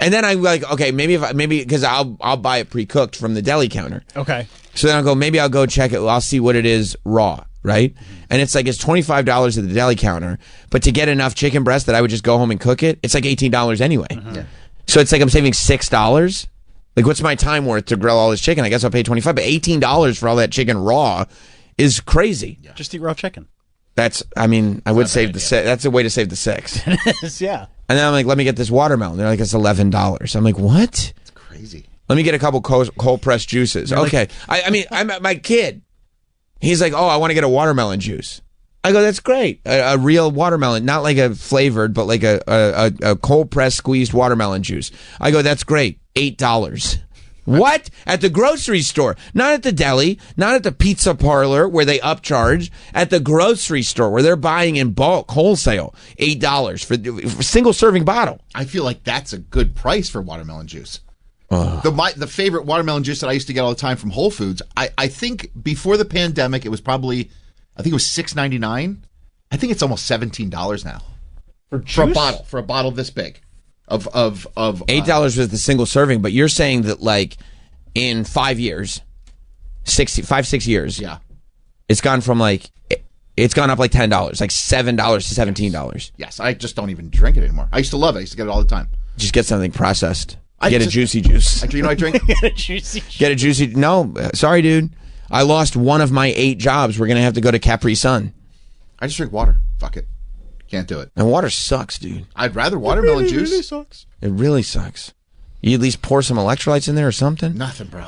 and then I'm like, okay, maybe because I'll buy it pre-cooked from the deli counter. Okay. So then I'll go check it. I'll see what it is raw, right? And it's $25 at the deli counter, but to get enough chicken breast that I would just go home and cook it, it's like $18 anyway. Mm-hmm. Yeah. So it's like I'm saving $6. Like, what's my time worth to grill all this chicken? I guess I'll pay $25, but $18 for all that chicken raw is crazy. Just eat raw chicken. That's, I mean, I would save that's a way to save the $6. Yeah. And then I'm like, let me get this watermelon. They're like, it's $11. I'm like, what? It's crazy. Let me get a couple cold pressed juices. Okay. I mean, I'm my kid. He's like, oh, I want to get a watermelon juice. I go, that's great. A real watermelon, not like a flavored, but like a cold pressed squeezed watermelon juice. I go, that's great. $8. What? At the grocery store. Not at the deli, not at the pizza parlor where they upcharge. At the grocery store where they're buying in bulk, wholesale. $8 for a single serving bottle. I feel like that's a good price for watermelon juice. The favorite watermelon juice that I used to get all the time from Whole Foods, I think before the pandemic, it was probably, I think it was $6.99. I think it's almost $17 now. For a bottle this big. Of $8 was the single serving, but you're saying that like in 5 years, 6 years, yeah, it's gone from like it's gone up like $10, like $7 to $17. Yes, I just don't even drink it anymore. I used to love it. I used to get it all the time. Just get something processed. A juicy juice. You know, I drink. Get a juicy juice. Get a juicy. No, sorry, dude. I lost one of my 8 jobs. We're gonna have to go to Capri Sun. I just drink water. Fuck it. Can't do it. And water sucks, dude. I'd rather watermelon juice. Really sucks. It really sucks. You at least pour some electrolytes in there or something. Nothing, bro.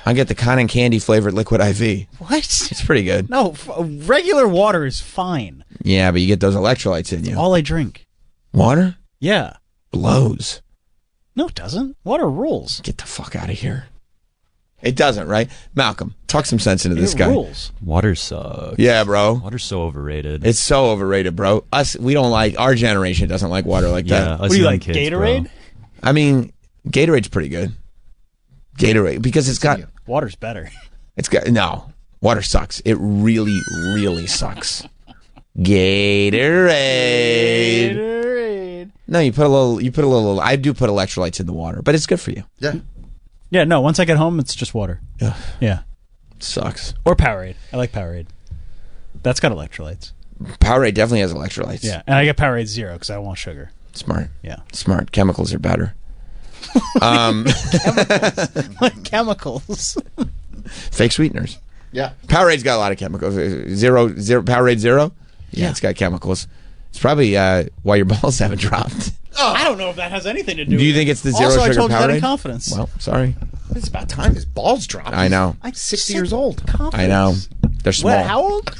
I get the cotton candy flavored liquid IV. What? It's pretty good. No, regular water is fine. Yeah, but you get those electrolytes in you. All I drink. Water Yeah. blows. No, it doesn't. Water rules. Get the fuck out of here. It doesn't, right? Malcolm, talk some sense into this It guy. rules. Water sucks. Yeah, bro. Water's so overrated. It's so overrated, bro. We don't like, our generation doesn't like water like yeah, that. us What do you young like, kids, Gatorade? bro. I mean, Gatorade's pretty good. Gatorade, because it's got, Water's better. no, water sucks. It really, really sucks. Gatorade. No, you put a little, I do put electrolytes in the water, but it's good for you. Yeah. Yeah, no, once I get home, it's just water. Ugh. Yeah. It sucks. Or Powerade. I like Powerade. That's got electrolytes. Powerade definitely has electrolytes. Yeah, and I get Powerade Zero because I don't want sugar. Smart. Yeah. Smart. Chemicals are better. Like chemicals. Fake sweeteners. Yeah. Powerade's got a lot of chemicals. Zero. Powerade Zero? Yeah, it's got chemicals. It's probably why your balls haven't dropped. I don't know if that has anything to do Do you with think it. it's the zero also, sugar I told you that in Powerade? confidence. Well, sorry. It's about time his balls dropped. I know. I'm 60 years old. I know. They're small. What, how old?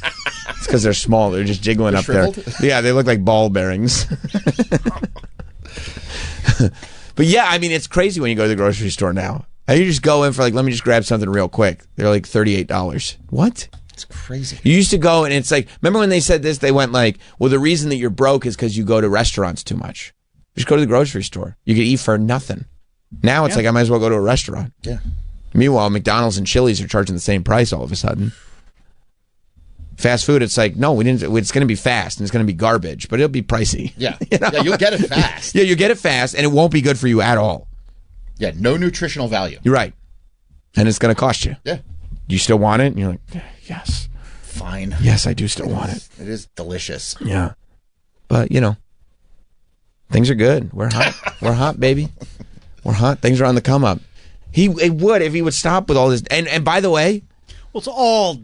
It's because they're small. They're just jiggling up shriveled? there. Yeah, they look like ball bearings. But yeah, I mean, it's crazy when you go to the grocery store now. And you just go in for like, let me just grab something real quick. They're like $38. What? It's crazy. You used to go and it's like, remember when they said this? They went like, well, the reason that you're broke is because you go to restaurants too much. Just go to the grocery store. You could eat for nothing. Now it's like, I might as well go to a restaurant. Yeah. Meanwhile, McDonald's and Chili's are charging the same price all of a sudden. Fast food, it's like, no, we didn't. It's going to be fast and it's going to be garbage, but it'll be pricey. Yeah. You know? Yeah, you'll get it fast. Yeah, you get it fast and it won't be good for you at all. Yeah, no nutritional value. You're right. And it's going to cost you. Yeah. You still want it? And you're like, yes. Fine. Yes, I do still want it. It is delicious. Yeah. But, you know, things are good. We're hot. We're hot, baby. We're hot. Things are on the come up. It would if he would stop with all this. And by the way, Well, it's all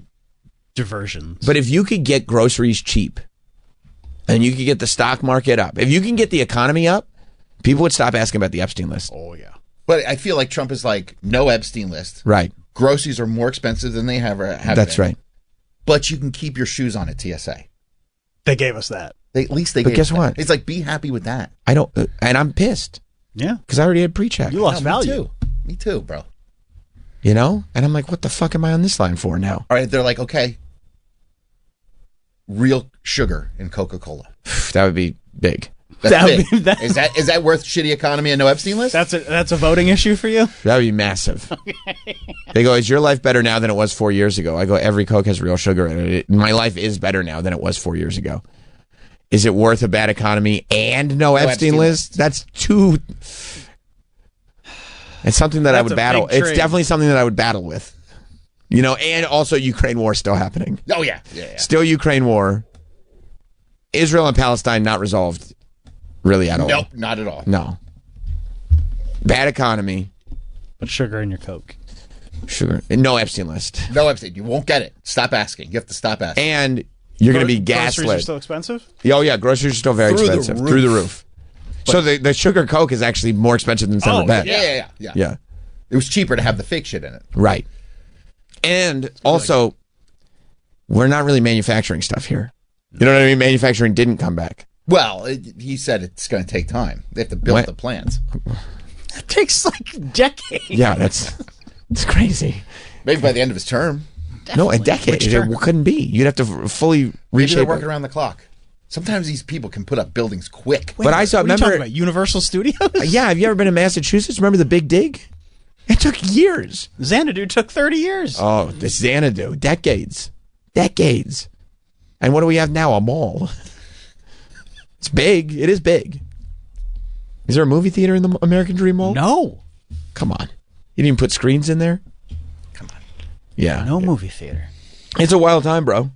diversions. but if you could get groceries cheap and you could get the stock market up, if you can get the economy up, people would stop asking about the Epstein list. Oh, yeah. But I feel like Trump is like, no Epstein list. Right. Groceries are more expensive than they have That's been. right. But you can keep your shoes on at TSA. They gave us that. At least they But gave guess us that. what? It's like, be happy with that. I don't, and I'm pissed Yeah. because I already had pre-check. You lost No, value. Me too, bro. You know? And I'm like, what the fuck am I on this line for now? All right, they're like, okay, real sugar in Coca-Cola. That would be big. That's That would big. be- that- Is that worth shitty economy and no Epstein list? That's a voting issue for you? That would be massive. They go, is your life better now than it was 4 years ago? I go, every Coke has real sugar in it. My life is better now than it was 4 years ago. Is it worth a bad economy and no Epstein Epstein list? That's too... It's something that I That's would a battle. big It's trade. definitely something that I would battle with. You know, and also Ukraine war still happening. Oh, yeah. Yeah. Still Ukraine war. Israel and Palestine not resolved really at all. Nope, not at all. No. bad economy, Put sugar in your Coke. sugar, and no Epstein list, No, Epstein. You won't get it. Stop asking. You have to stop asking. and you're going to be Groceries are gaslit. still expensive? Oh yeah, groceries are still very Through the expensive roof. through the roof. So the sugar Coke is actually more expensive than it's ever been. Yeah. Yeah, It was cheaper to have the fake shit in it. right. And also, we're not really manufacturing stuff here. You know what I mean? Manufacturing didn't come back. Well, he said it's going to take time. They have to build What? the plants. It takes like decades. Yeah, it's crazy. Maybe by the end of his term. No, a decade. Which It term? couldn't be. You'd have to fully Maybe they're reshape working it. around the clock. Sometimes these people can put up buildings quick. But I saw. What are you talking Remember? about? Universal Studios? Yeah, have you ever been to Massachusetts? Remember the Big Dig? It took years. Xanadu took 30 years. Oh, the Xanadu. Decades. And what do we have now? A mall. It's big. It is big. Is there a movie theater in the American Dream Mall? No. Come on. You didn't even put screens in there? Come on. Yeah. No movie theater. It's a wild time, bro.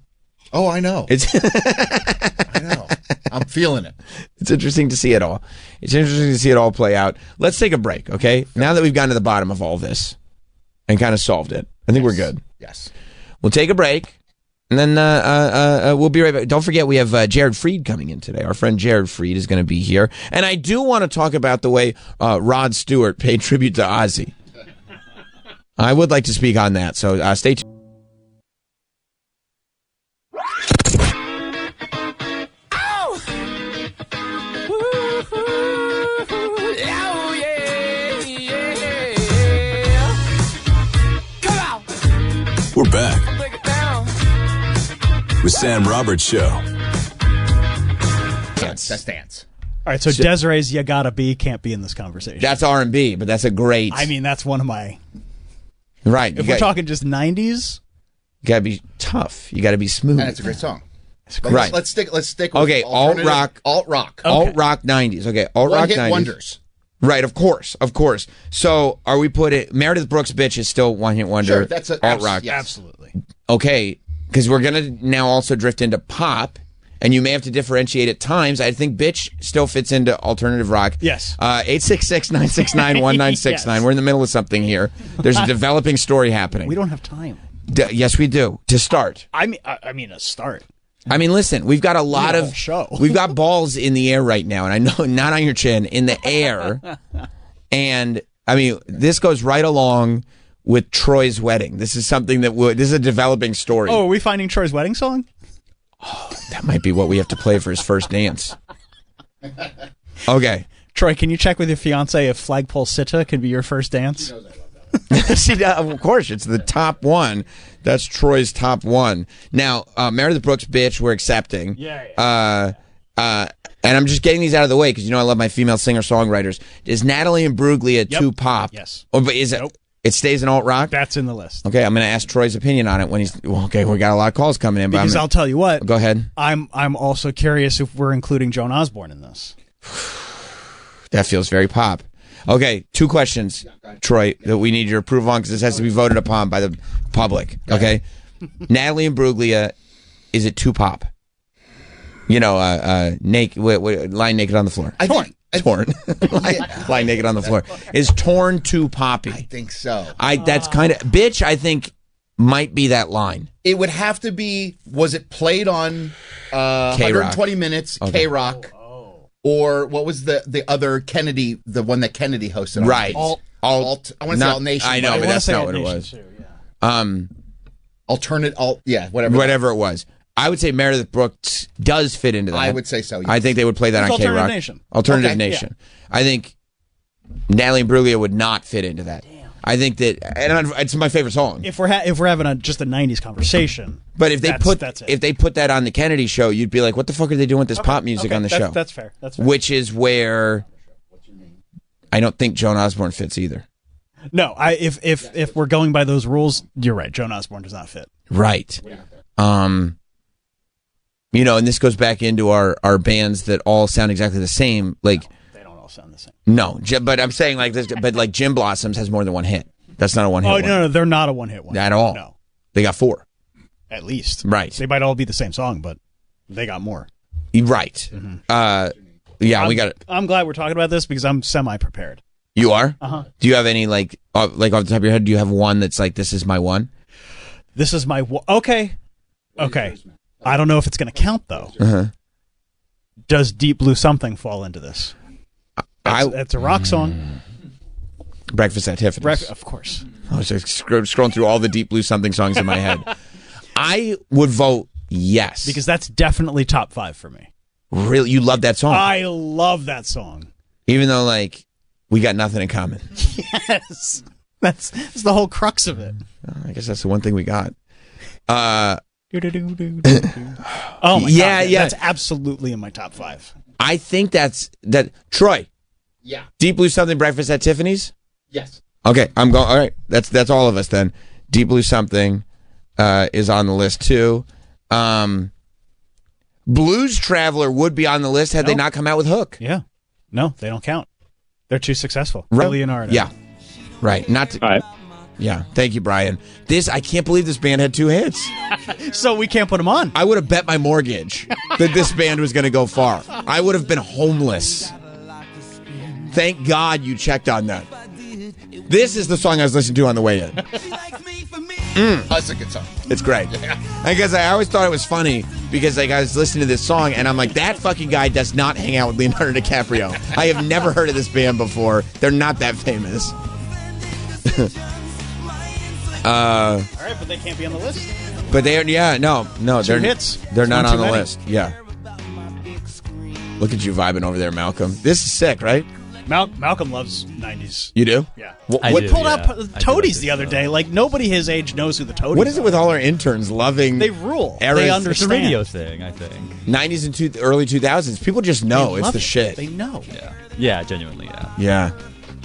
Oh, I know. It's I know. I'm feeling it. it's interesting to see it all. It's interesting to see it all play out. Let's take a break, okay? Now that we've gotten to the bottom of all this and kind of solved it, I think we're good. Yes. We'll take a break, and then we'll be right back. Don't forget, we have Jared Freed coming in today. Our friend Jared Freed is going to be here. And I do want to talk about the way Rod Stewart paid tribute to Ozzy. I would like to speak on that, so stay tuned. We're back with Sam Roberts Show. That's dance. All right, so Desiree's You Gotta Be can't be in this conversation. That's R&B, but that's a great... I mean, that's one of my... right. If we're talking just 90s... You got to be tough. You got to be smooth. And it's a great song. Right. Let's stick with Okay, alt-rock. Alt-rock. Alt-rock 90s. Okay, alt-rock 90s. One-hit wonders. Right, of course. So, are we putting Meredith Brooks' Bitch is still one hit wonder? Sure, that's a alt-rock. yes. Absolutely. Okay, because we're going to now also drift into pop, and you may have to differentiate at times. I think Bitch still fits into alternative rock. Yes. 866-969-1969. Yes. We're in the middle of something here. There's a developing story happening. We don't have time. Yes, we do. To start. I mean, a start. I mean, listen, we've got a lot a of whole show. We've got balls in the air right now, and I know not on your chin, in the air. And I mean, this goes right along with Troy's wedding. This is something that this is a developing story. Oh, are we finding Troy's wedding song? That might be what we have to play for his first dance. Okay. Troy, can you check with your fiance if Flagpole Sitta could be your first dance? See, of course, it's the top one. That's Troy's top one. Now, Meredith Brooks' Bitch, we're accepting. Yeah. And I'm just getting these out of the way because, you know, I love my female singer-songwriters. Is Natalie Imbruglia too pop? Yes. Or, but is it? Nope. It stays in alt-rock? That's in the list. Okay, I'm going to ask Troy's opinion on it when he's... Well, okay, we got a lot of calls coming in. But Because I'll tell you what. Go ahead. I'm also curious if we're including Joan Osborne in this. That feels very pop. Okay, 2 questions, Troy, that we need your approval on because this has to be voted upon by the public. Okay? Natalie Imbruglia, is it too pop? You know, naked, lying naked on the floor. Torn. Lying naked on the floor. Is Torn too poppy? I think so. That's kind of... Bitch, I think, might be that line. It would have to be, was it played on 120 Minutes, Okay. K-Rock, or what was the other Kennedy, the one that Kennedy hosted? Right. Alt, I want to say Alt Nation. I know, but that's say not Alt what it Nation was. too, yeah. Alternate, whatever. Whatever it was. I would say Meredith Brooks does fit into that. I would say so, yes. I think they would play that It's on K-Rock. Alternative Nation. Alternative Okay, Nation. I think Natalie Imbruglia would not fit into that. I think that, and it's my favorite song. If we're having just a 90s conversation. But if they that's it. if they put that on the Kennedy show, you'd be like, "What the fuck are they doing with this pop music on the show?" That's fair. That's fair. Which is where I don't think Joan Osborne fits either. No, if we're going by those rules, you're right. Joan Osborne does not fit. Right. You know, and this goes back into our bands that all sound exactly the same. Like, They don't all sound the same. no, but I'm saying like this. But like Gin Blossoms has more than one hit. That's not a one hit. Oh no, they're not a one-hit one At all. No, They got 4. at least. Right. They might all be the same song, but they got more. Right. Yeah, we got it. I'm glad we're talking about this because I'm semi-prepared. You are? Uh-huh. Do you have any, like off the top of your head, do you have one that's like, this is my one? This is my okay. I don't know if it's going to count though. Uh-huh. Does Deep Blue Something fall into this? That's a rock song. Breakfast at Tiffany's. Of course. I was just scrolling through all the Deep Blue Something songs in my head. I would vote yes. Because that's definitely top 5 for me. Really? You love that song? I love that song. Even though, like, we got nothing in common. Yes. That's the whole crux of it. I guess that's the one thing we got. Oh my Yeah, God. yeah. That's absolutely in my top 5. I think that. Troy, Yeah. Deep Blue Something, Breakfast at Tiffany's? Yes. Okay, I'm going. All right, that's all of us then. Deep Blue Something is on the list too. Blues Traveler would be on the list had they not come out with Hook. Yeah. No, they don't count. They're too successful. Right. Leonardo. Yeah. Right. Not to, All right. Yeah. Thank you, Brian. I can't believe this band had 2 hits. So we can't put them on. I would have bet my mortgage that this band was going to go far. I would have been homeless. Thank God you checked on that. This is the song I was listening to on the way in. That's a good song. It's great. I guess I always thought it was funny because like I was listening to this song and I'm like, that fucking guy does not hang out with Leonardo DiCaprio. I have never heard of this band before. They're not that famous. All right, but they can't be on the list. But they are, no, 2 they're hits. They're not One on too the many. list. Yeah. Look at you vibing over there, Malcolm. This is sick, right? Malcolm loves 90s. You do? Yeah. I We do, pulled yeah. out I do Toadies like the this other stuff. day. Like, nobody his age knows who the Toadies What is it are. with all our interns loving? They rule. Eras- They It's a understand. It's a radio thing, I think. 90s and early 2000s. People just know They it's love the it. shit. They know. Yeah, genuinely, yeah. Yeah.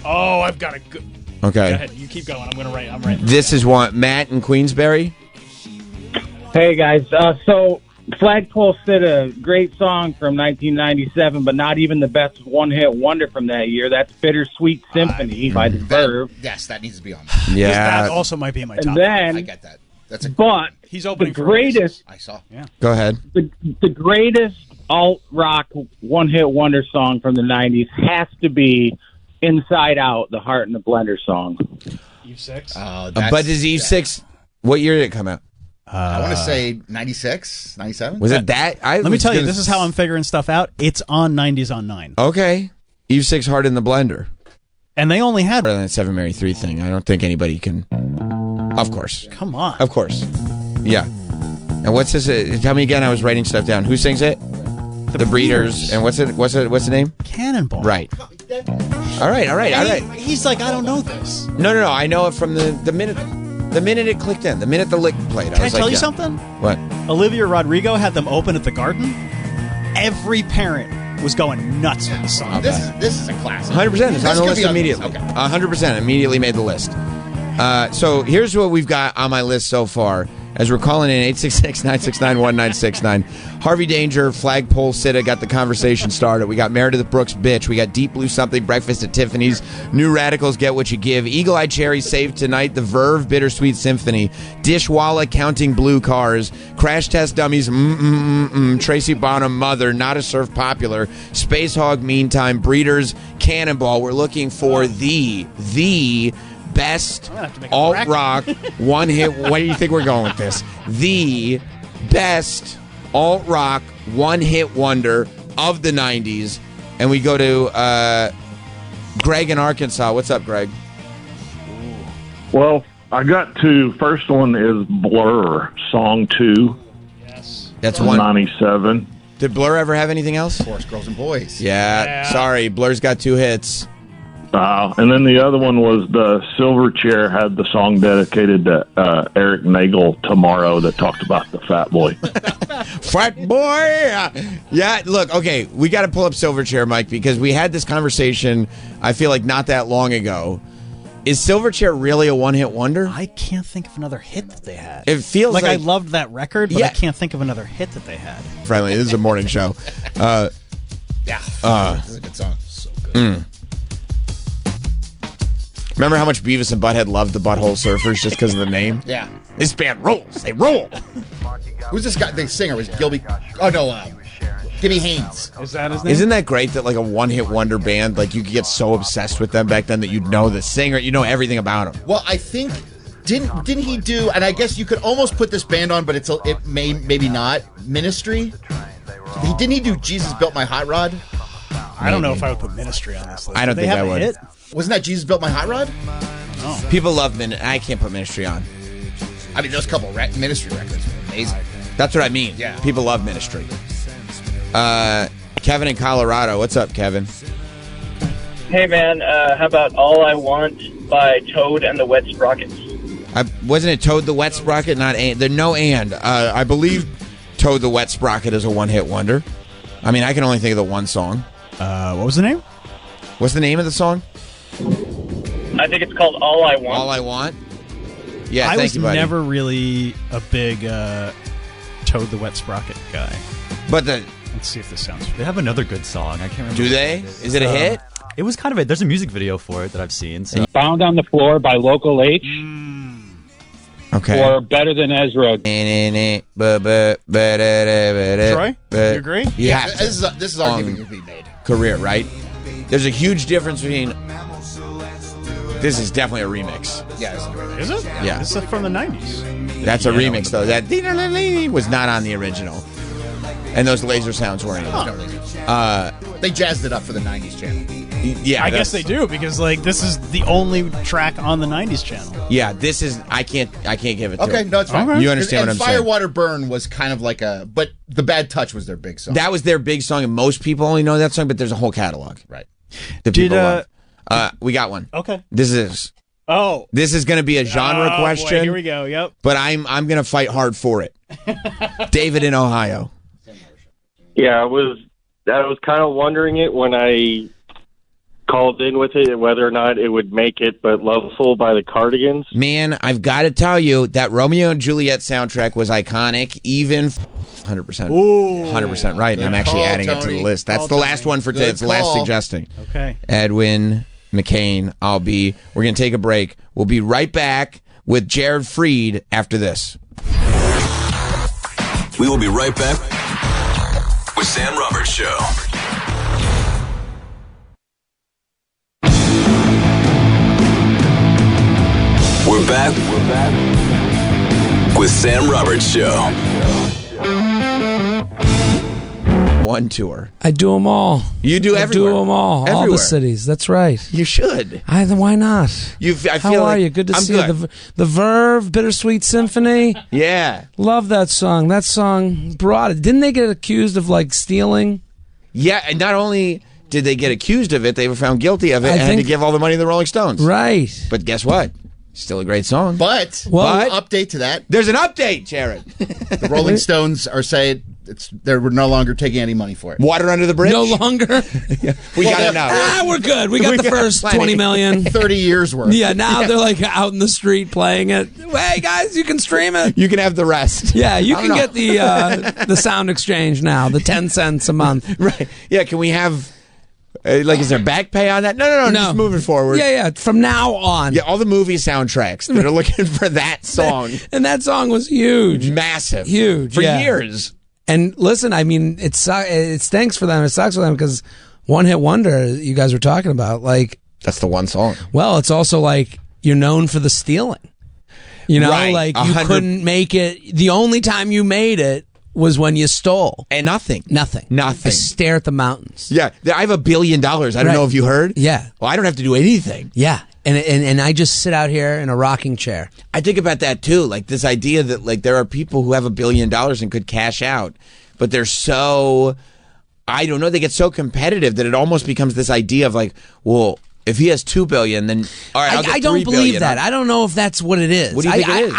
Oh, I've got a good... Okay. Go ahead. You keep going. I'm writing. This is one. Matt in Queensbury. Hey guys, so Flagpole Sitta, great song from 1997, but not even the best one-hit wonder from that year. That's Bittersweet Symphony by The Verve. Yes, that needs to be on. That Yeah. also might be in my top. And then, I get that. That's a. but He's the opening for greatest, I saw. Go ahead. the greatest alt-rock one-hit wonder song from the 90s has to be Inside Out, the Heart in the Blender song. U6. But is Eve 6, what year did it come out? I want to say 96, 97. Was it that? Let me tell you, this is how I'm figuring stuff out. It's on 90s on 9. Okay. Eve 6 Hard in the Blender. And they only had... Rather than 7 Mary 3 thing. I don't think anybody can. Of course. Come on. Of course. Yeah. And what's this? Tell me again. I was writing stuff down. Who sings it? The Breeders. And what's the name? Cannonball. Right. All right. He's like, I don't know this. No. I know it from the minute it clicked in. The minute the lick played. Can I was tell like, you yeah. something? What? Olivia Rodrigo had them open at the Garden. Every parent was going nuts with the song. This is a classic. 100%. It's on This the could list be on- immediately. okay. 100% immediately made the list. So here's what we've got on my list so far. As we're calling in 866-969-1969. Harvey Danger, Flagpole Sitta got the conversation started. We got Meredith Brooks, Bitch. We got Deep Blue Something, Breakfast at Tiffany's. New Radicals, Get What You Give. Eagle Eye Cherry, Save Tonight. The Verve, Bittersweet Symphony. Dishwalla, Counting Blue Cars. Crash Test Dummies, Tracy Bonham, Mother, Not a Surf Popular. Space Hog, Meantime. Breeders, Cannonball. We're looking for the best alt rock one hit. What do you think we're going with this? The best alt rock one hit wonder of the 90s. And we go to Greg in Arkansas. What's up, Greg? Well, I got two. First one is Blur, Song 2. That's from one. 97. Did Blur ever have anything else? Of course, Girls and Boys. Yeah. Sorry, Blur's got 2 hits. And then the other one was the Silverchair had the song dedicated to Eric Nagel, Tomorrow, that talked about the Fat Boy. Fat boy! Yeah, look, okay, we got to pull up Silverchair, Mike, because we had this conversation, I feel like not that long ago. Is Silverchair really a one-hit wonder? I can't think of another hit that they had. It feels like... I loved that record, but Yeah. I can't think of another hit that they had. Friendly, this is a morning show. Yeah. This is a good song. So good. Remember how much Beavis and Butthead loved the Butthole Surfers just because of the name? Yeah. This band rolls. They roll. Who's this guy? The singer was Gilby. Oh no, Gimme Haynes. Is that his name? Isn't that great that like a one-hit wonder band, like you could get so obsessed with them back then that you'd know the singer, you know everything about them. Well, I think didn't he do? And I guess you could almost put this band on, but maybe not. Ministry. Didn't he do Jesus Built My Hot Rod? I don't know if I would put Ministry on this list. I don't think I would. Hit? Wasn't that Jesus Built My Hot Rod? Oh. People love I can't put Ministry on. I mean, those couple Ministry records were amazing. That's what I mean. Yeah. People love Ministry. Kevin in Colorado. What's up, Kevin? Hey, man, how about All I Want by Toad and the Wet Sprockets? Wasn't it Toad the Wet Sprocket? Not and. There's no and. I believe Toad the Wet Sprocket is a one-hit wonder. I mean, I can only think of the one song. What was the name? What's the name of the song? I think it's called All I Want. All I Want? Yeah, I thank was you, buddy. never really a big Toad the Wet Sprocket guy. But let's see if this sounds. They have another good song. I can't remember. Do they? Is it a hit? It was kind of there's a music video for it that I've seen. So. Found on the Floor by Local H. Okay. Or Better Than Ezra. Troy, you agree? Yeah. This is argument to be made. Career, right? There's a huge difference between. This is definitely a remix. Yeah. Is it? Yeah. This is from the 90s. That's a remix, though. That was not on the original. And those laser sounds weren't either. They jazzed it up for the 90s channel. Yeah, I guess they do because like this is the only track on the 90s channel. Yeah, this is. I can't give it to Okay, it. no, it's fine. Okay. You understand what I'm saying? Firewater Burn was kind of like but The Bad Touch was their big song. That was their big song, and most people only know that song, but there's a whole catalog. Right. That people love. We got one. Okay. This is going to be a genre question. Boy, here we go. Yep. But I'm going to fight hard for it. David in Ohio. Yeah, I was kind of wondering it when I called in with it, whether or not it would make it, but Loveful by the Cardigans. Man, I've got to tell you, that Romeo and Juliet soundtrack was iconic, even 100%. 100% right, and I'm actually adding it to the list. That's the last one for today. It's the last suggesting. Okay. Edwin McCain, we're going to take a break. We'll be right back with Jared Freed after this. We will be right back with Sam Roberts Show. We're back with Sam Roberts Show. One tour. I do them all. You do everywhere. I do them all. Everywhere. All the cities. That's right. You should. Why not? How are you? Good to see you. The Verve, Bittersweet Symphony. Yeah. Love that song. That song brought it. Didn't they get accused of like stealing? Yeah, and not only did they get accused of it, they were found guilty of it and had to give all the money to the Rolling Stones. Right. But guess what? Still a great song. But update to that. There's an update, Jared. The Rolling Stones are saying they're no longer taking any money for it. Water under the bridge? No longer? We got it now. We're good. We got the first 20 million. 30 years worth. Yeah, now they're like out in the street playing it. Hey, guys, you can stream it. You can have the rest. Yeah, you can get the Sound Exchange now, the 10 cents a month. Right. Yeah, can we have... is there back pay on that? No. Just moving forward. Yeah. From now on. Yeah, all the movie soundtracks that are looking for that song. And that song was huge. Massive. Huge. For years. And listen, I mean, it stinks for them. It sucks for them because one hit wonder you guys were talking about, like... That's the one song. Well, it's also like you're known for the stealing. You know, right. like you couldn't make it. The only time you made it was when you stole. And nothing. I stare at the mountains. Yeah, I have $1 billion. I don't know if you heard. Yeah. Well, I don't have to do anything. Yeah. And I just sit out here in a rocking chair. I think about that too, like this idea that like there are people who have $1 billion and could cash out, but they're so, I don't know, they get so competitive that it almost becomes this idea of like, well, if he has $2 billion, then all right, I'll get I don't $3 believe billion. that. I don't know if that's what it is. What do you think it is?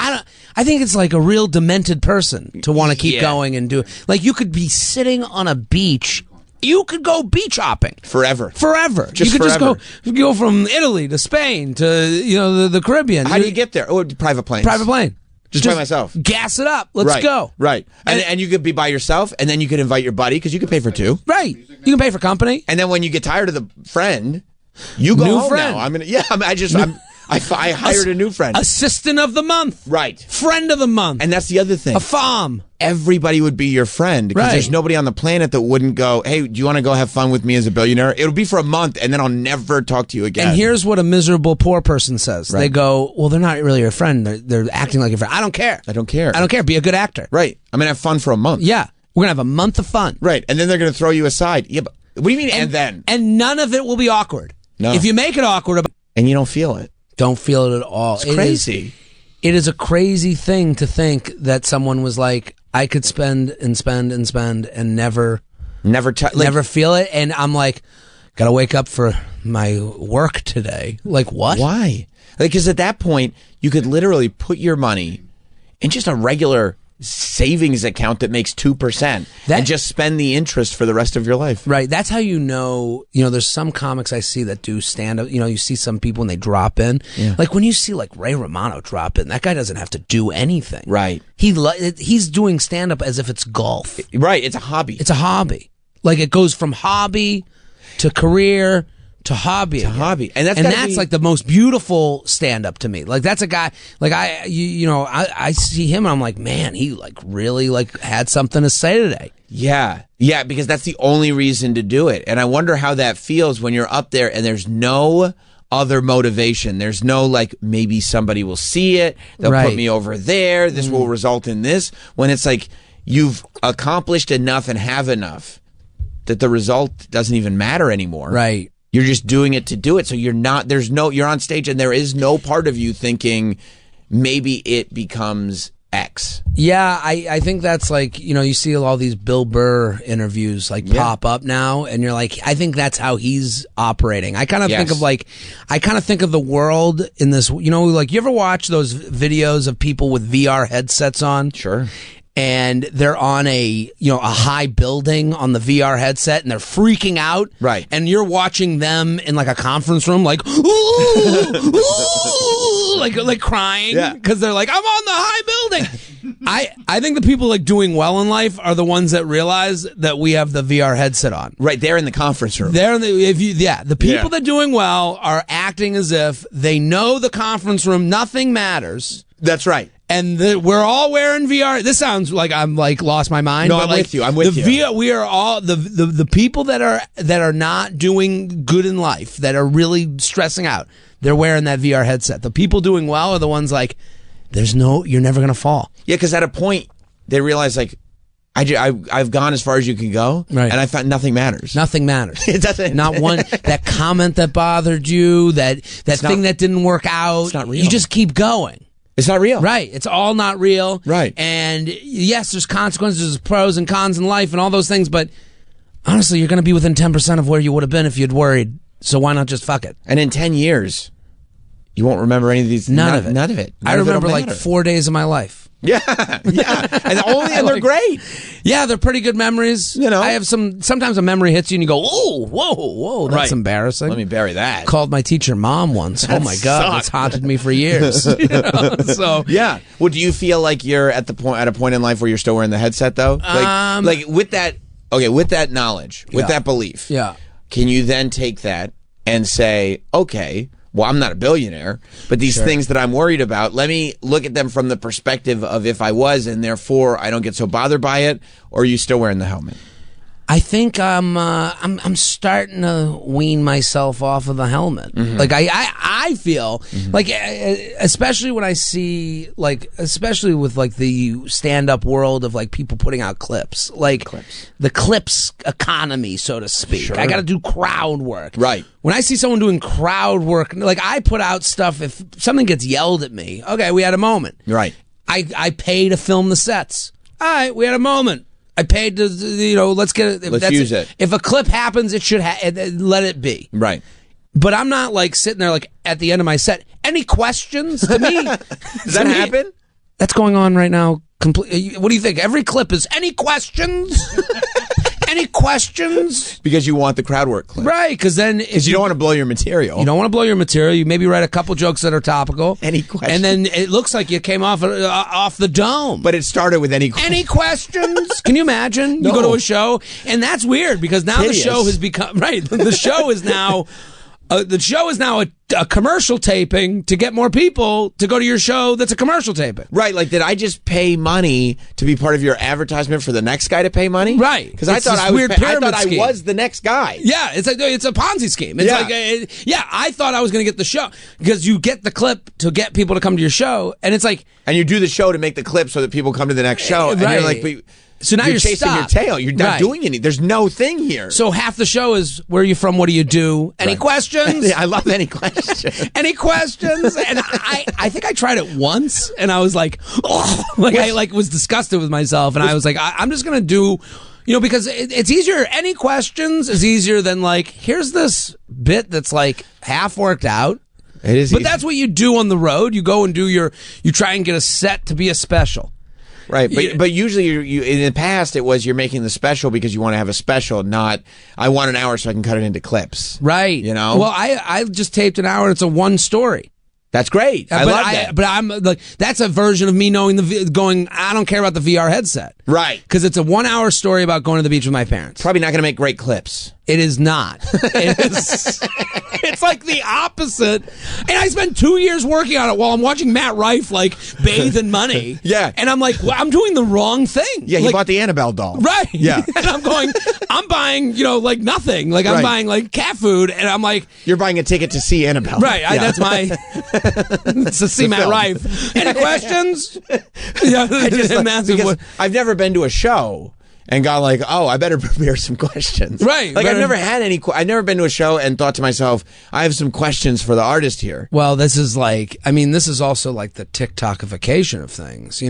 I think it's like a real demented person to want to keep going and do it. Like you could be sitting on a beach. You could go beach hopping forever. You could just go from Italy to Spain to the Caribbean. How do you get there? Oh, private plane. Just by myself. Gas it up. Let's go. Right. And you could be by yourself, and then you could invite your buddy because you could pay for two. Right. You can pay for company. And then when you get tired of the friend, you go New home friend. now. I hired a new friend. Assistant of the month. Right. Friend of the month. And that's the other thing. A FOM. Everybody would be your friend because there's nobody on the planet that wouldn't go, hey, do you want to go have fun with me as a billionaire? It'll be for a month, and then I'll never talk to you again. And here's what a miserable poor person says. Right. They go, well, they're not really your friend. They're acting like your friend. I don't care. I don't care. I don't care. Be a good actor. Right. I'm going to have fun for a month. Yeah. We're going to have a month of fun. Right. And then they're going to throw you aside. Yeah, but what do you mean, and then? And none of it will be awkward. No. If you make it awkward. And you don't feel it. Don't feel it at all. It's crazy. It is a crazy thing to think that someone was like, I could spend and spend and spend and never feel it. And I'm like, gotta wake up for my work today. Like, what? Why? Because at that point, you could literally put your money in just a regular savings account that makes 2% and just spend the interest for the rest of your life. Right. That's how you know, there's some comics I see that do stand up. You see some people when they drop in. Yeah. Like when you see like Ray Romano drop in, that guy doesn't have to do anything. Right. He's doing stand up as if it's golf. Right. It's a hobby. It's a hobby. Like it goes from hobby to career to hobby. To hobby. And that's like the most beautiful stand up to me. Like that's a guy, like I see him and I'm like, man, he like really like had something to say today. Yeah. Yeah, because that's the only reason to do it. And I wonder how that feels when you're up there and there's no other motivation. There's no like, maybe somebody will see it. They'll put me over there. This will result in this. When it's like you've accomplished enough and have enough that the result doesn't even matter anymore. Right. You're just doing it to do it. So you're on stage and there is no part of you thinking maybe it becomes X. Yeah, I think that's like, you see all these Bill Burr interviews like pop up now and you're like, I think that's how he's operating. I kind of think of the world in this, like you ever watch those videos of people with VR headsets on? Sure. And they're on a high building on the VR headset and they're freaking out. Right. And you're watching them in like a conference room like, ooh, ooh, like crying. Yeah. Because they're like, I'm on the high building. I think the people like doing well in life are the ones that realize that we have the VR headset on. Right. They're in the conference room. The people that are doing well are acting as if they know the conference room, nothing matters. That's right. And we're all wearing VR. This sounds like I'm like lost my mind. No, but I'm with you. I'm with you. VR, we are all the people that are not doing good in life, that are really stressing out. They're wearing that VR headset. The people doing well are the ones like, you're never gonna fall. Yeah, because at a point they realize like, I've gone as far as you can go, right. And I found nothing matters. Nothing matters. It doesn't. Not one. That comment that bothered you, that thing that didn't work out. It's not real. You just keep going. It's not real. Right. It's all not real. Right. And yes, there's consequences, there's pros and cons in life and all those things, but honestly, you're going to be within 10% of where you would have been if you'd worried. So why not just fuck it? And in 10 years, you won't remember any of these. None of it. None of it. I remember like 4 days of my life. Yeah. Yeah. And they're great. Yeah, they're pretty good memories. I have sometimes a memory hits you and you go, oh, whoa, that's embarrassing. Let me bury that. Called my teacher mom once. That oh my God, that's haunted me for years. So yeah. Well, do you feel like you're at a point in life where you're still wearing the headset though? Like with that knowledge, with that belief. Yeah. Can you then take that and say, okay, well, I'm not a billionaire, but these things that I'm worried about, let me look at them from the perspective of if I was, and therefore I don't get so bothered by it, or are you still wearing the helmet? I think I'm starting to wean myself off of the helmet. Mm-hmm. Like I feel like, especially when I see especially with like the stand up world of like people putting out clips, the clips economy, so to speak. Sure. I got to do crowd work. Right. When I see someone doing crowd work, like I put out stuff, if something gets yelled at me, okay, we had a moment. Right. I pay to film the sets. All right, we had a moment. I paid to, let's get it. Let's use it. If a clip happens, it should let it be. Right. But I'm not like sitting there like at the end of my set. Any questions to me? Does that happen? That's going on right now. What do you think? Every clip is any questions? Any questions? Because you want the crowd work clip. Right, because then... Because you don't want to blow your material. You don't want to blow your material. You maybe write a couple jokes that are topical. Any questions? And then it looks like you came off the dome. But it started with any questions. Any questions? Can you imagine? No. You go to a show, and that's weird, because now Hideous. the show has become... Right, the show is now... the show is now a commercial taping to get more people to go to your show that's a commercial taping. Right, like did I just pay money to be part of your advertisement for the next guy to pay money? Right. Because I thought I was the next guy. Yeah, it's a Ponzi scheme. It's I thought I was going to get the show because you get the clip to get people to come to your show, and it's like, and you do the show to make the clip so that people come to the next show, and you're like, but so now you're chasing stopped. your tail. You're not doing anything. There's no thing here. So half the show is where are you from? What do you do? Any questions? I love any questions. Any questions? And I think I tried it once, and I was like, oh, I was disgusted with myself, and I was like, I'm just gonna do. Because it's easier. Any questions is easier than like, here's this bit that's like half worked out. It is, but that's what you do on the road. You go and you try and get a set to be a special. Right, but usually you in the past it was you're making the special because you want to have a special, not I want an hour so I can cut it into clips. Right. Well, I just taped an hour. It's a one story. That's great. I love that. But I'm like, that's a version of me knowing I don't care about the VR headset. Right. Because it's a 1 hour story about going to the beach with my parents. Probably not going to make great clips. It is not. It's like the opposite. And I spent 2 years working on it while I'm watching Matt Rife bathe in money. Yeah. And I'm like, well, I'm doing the wrong thing. Yeah, he bought the Annabelle doll. Right. Yeah. And I'm buying, nothing. I'm buying cat food, and I'm like, you're buying a ticket to see Annabelle. Right. That's my to see Matt Rife. Any questions? Yeah. Because I've never been to a show and got like, oh, I better prepare some questions. Right. Like I've never been to a show and thought to myself, I have some questions for the artist here. Well, this is also like the TikTokification of things,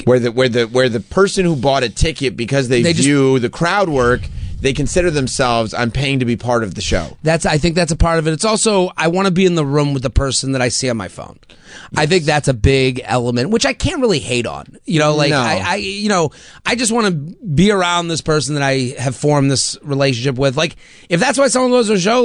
where the person who bought a ticket because they view the crowd work, they consider themselves, I'm paying to be part of the show. I think that's a part of it. It's also, I want to be in the room with the person that I see on my phone. Yes. I think that's a big element, which I can't really hate on. No. I just want to be around this person that I have formed this relationship with. Like, if that's why someone goes to a show,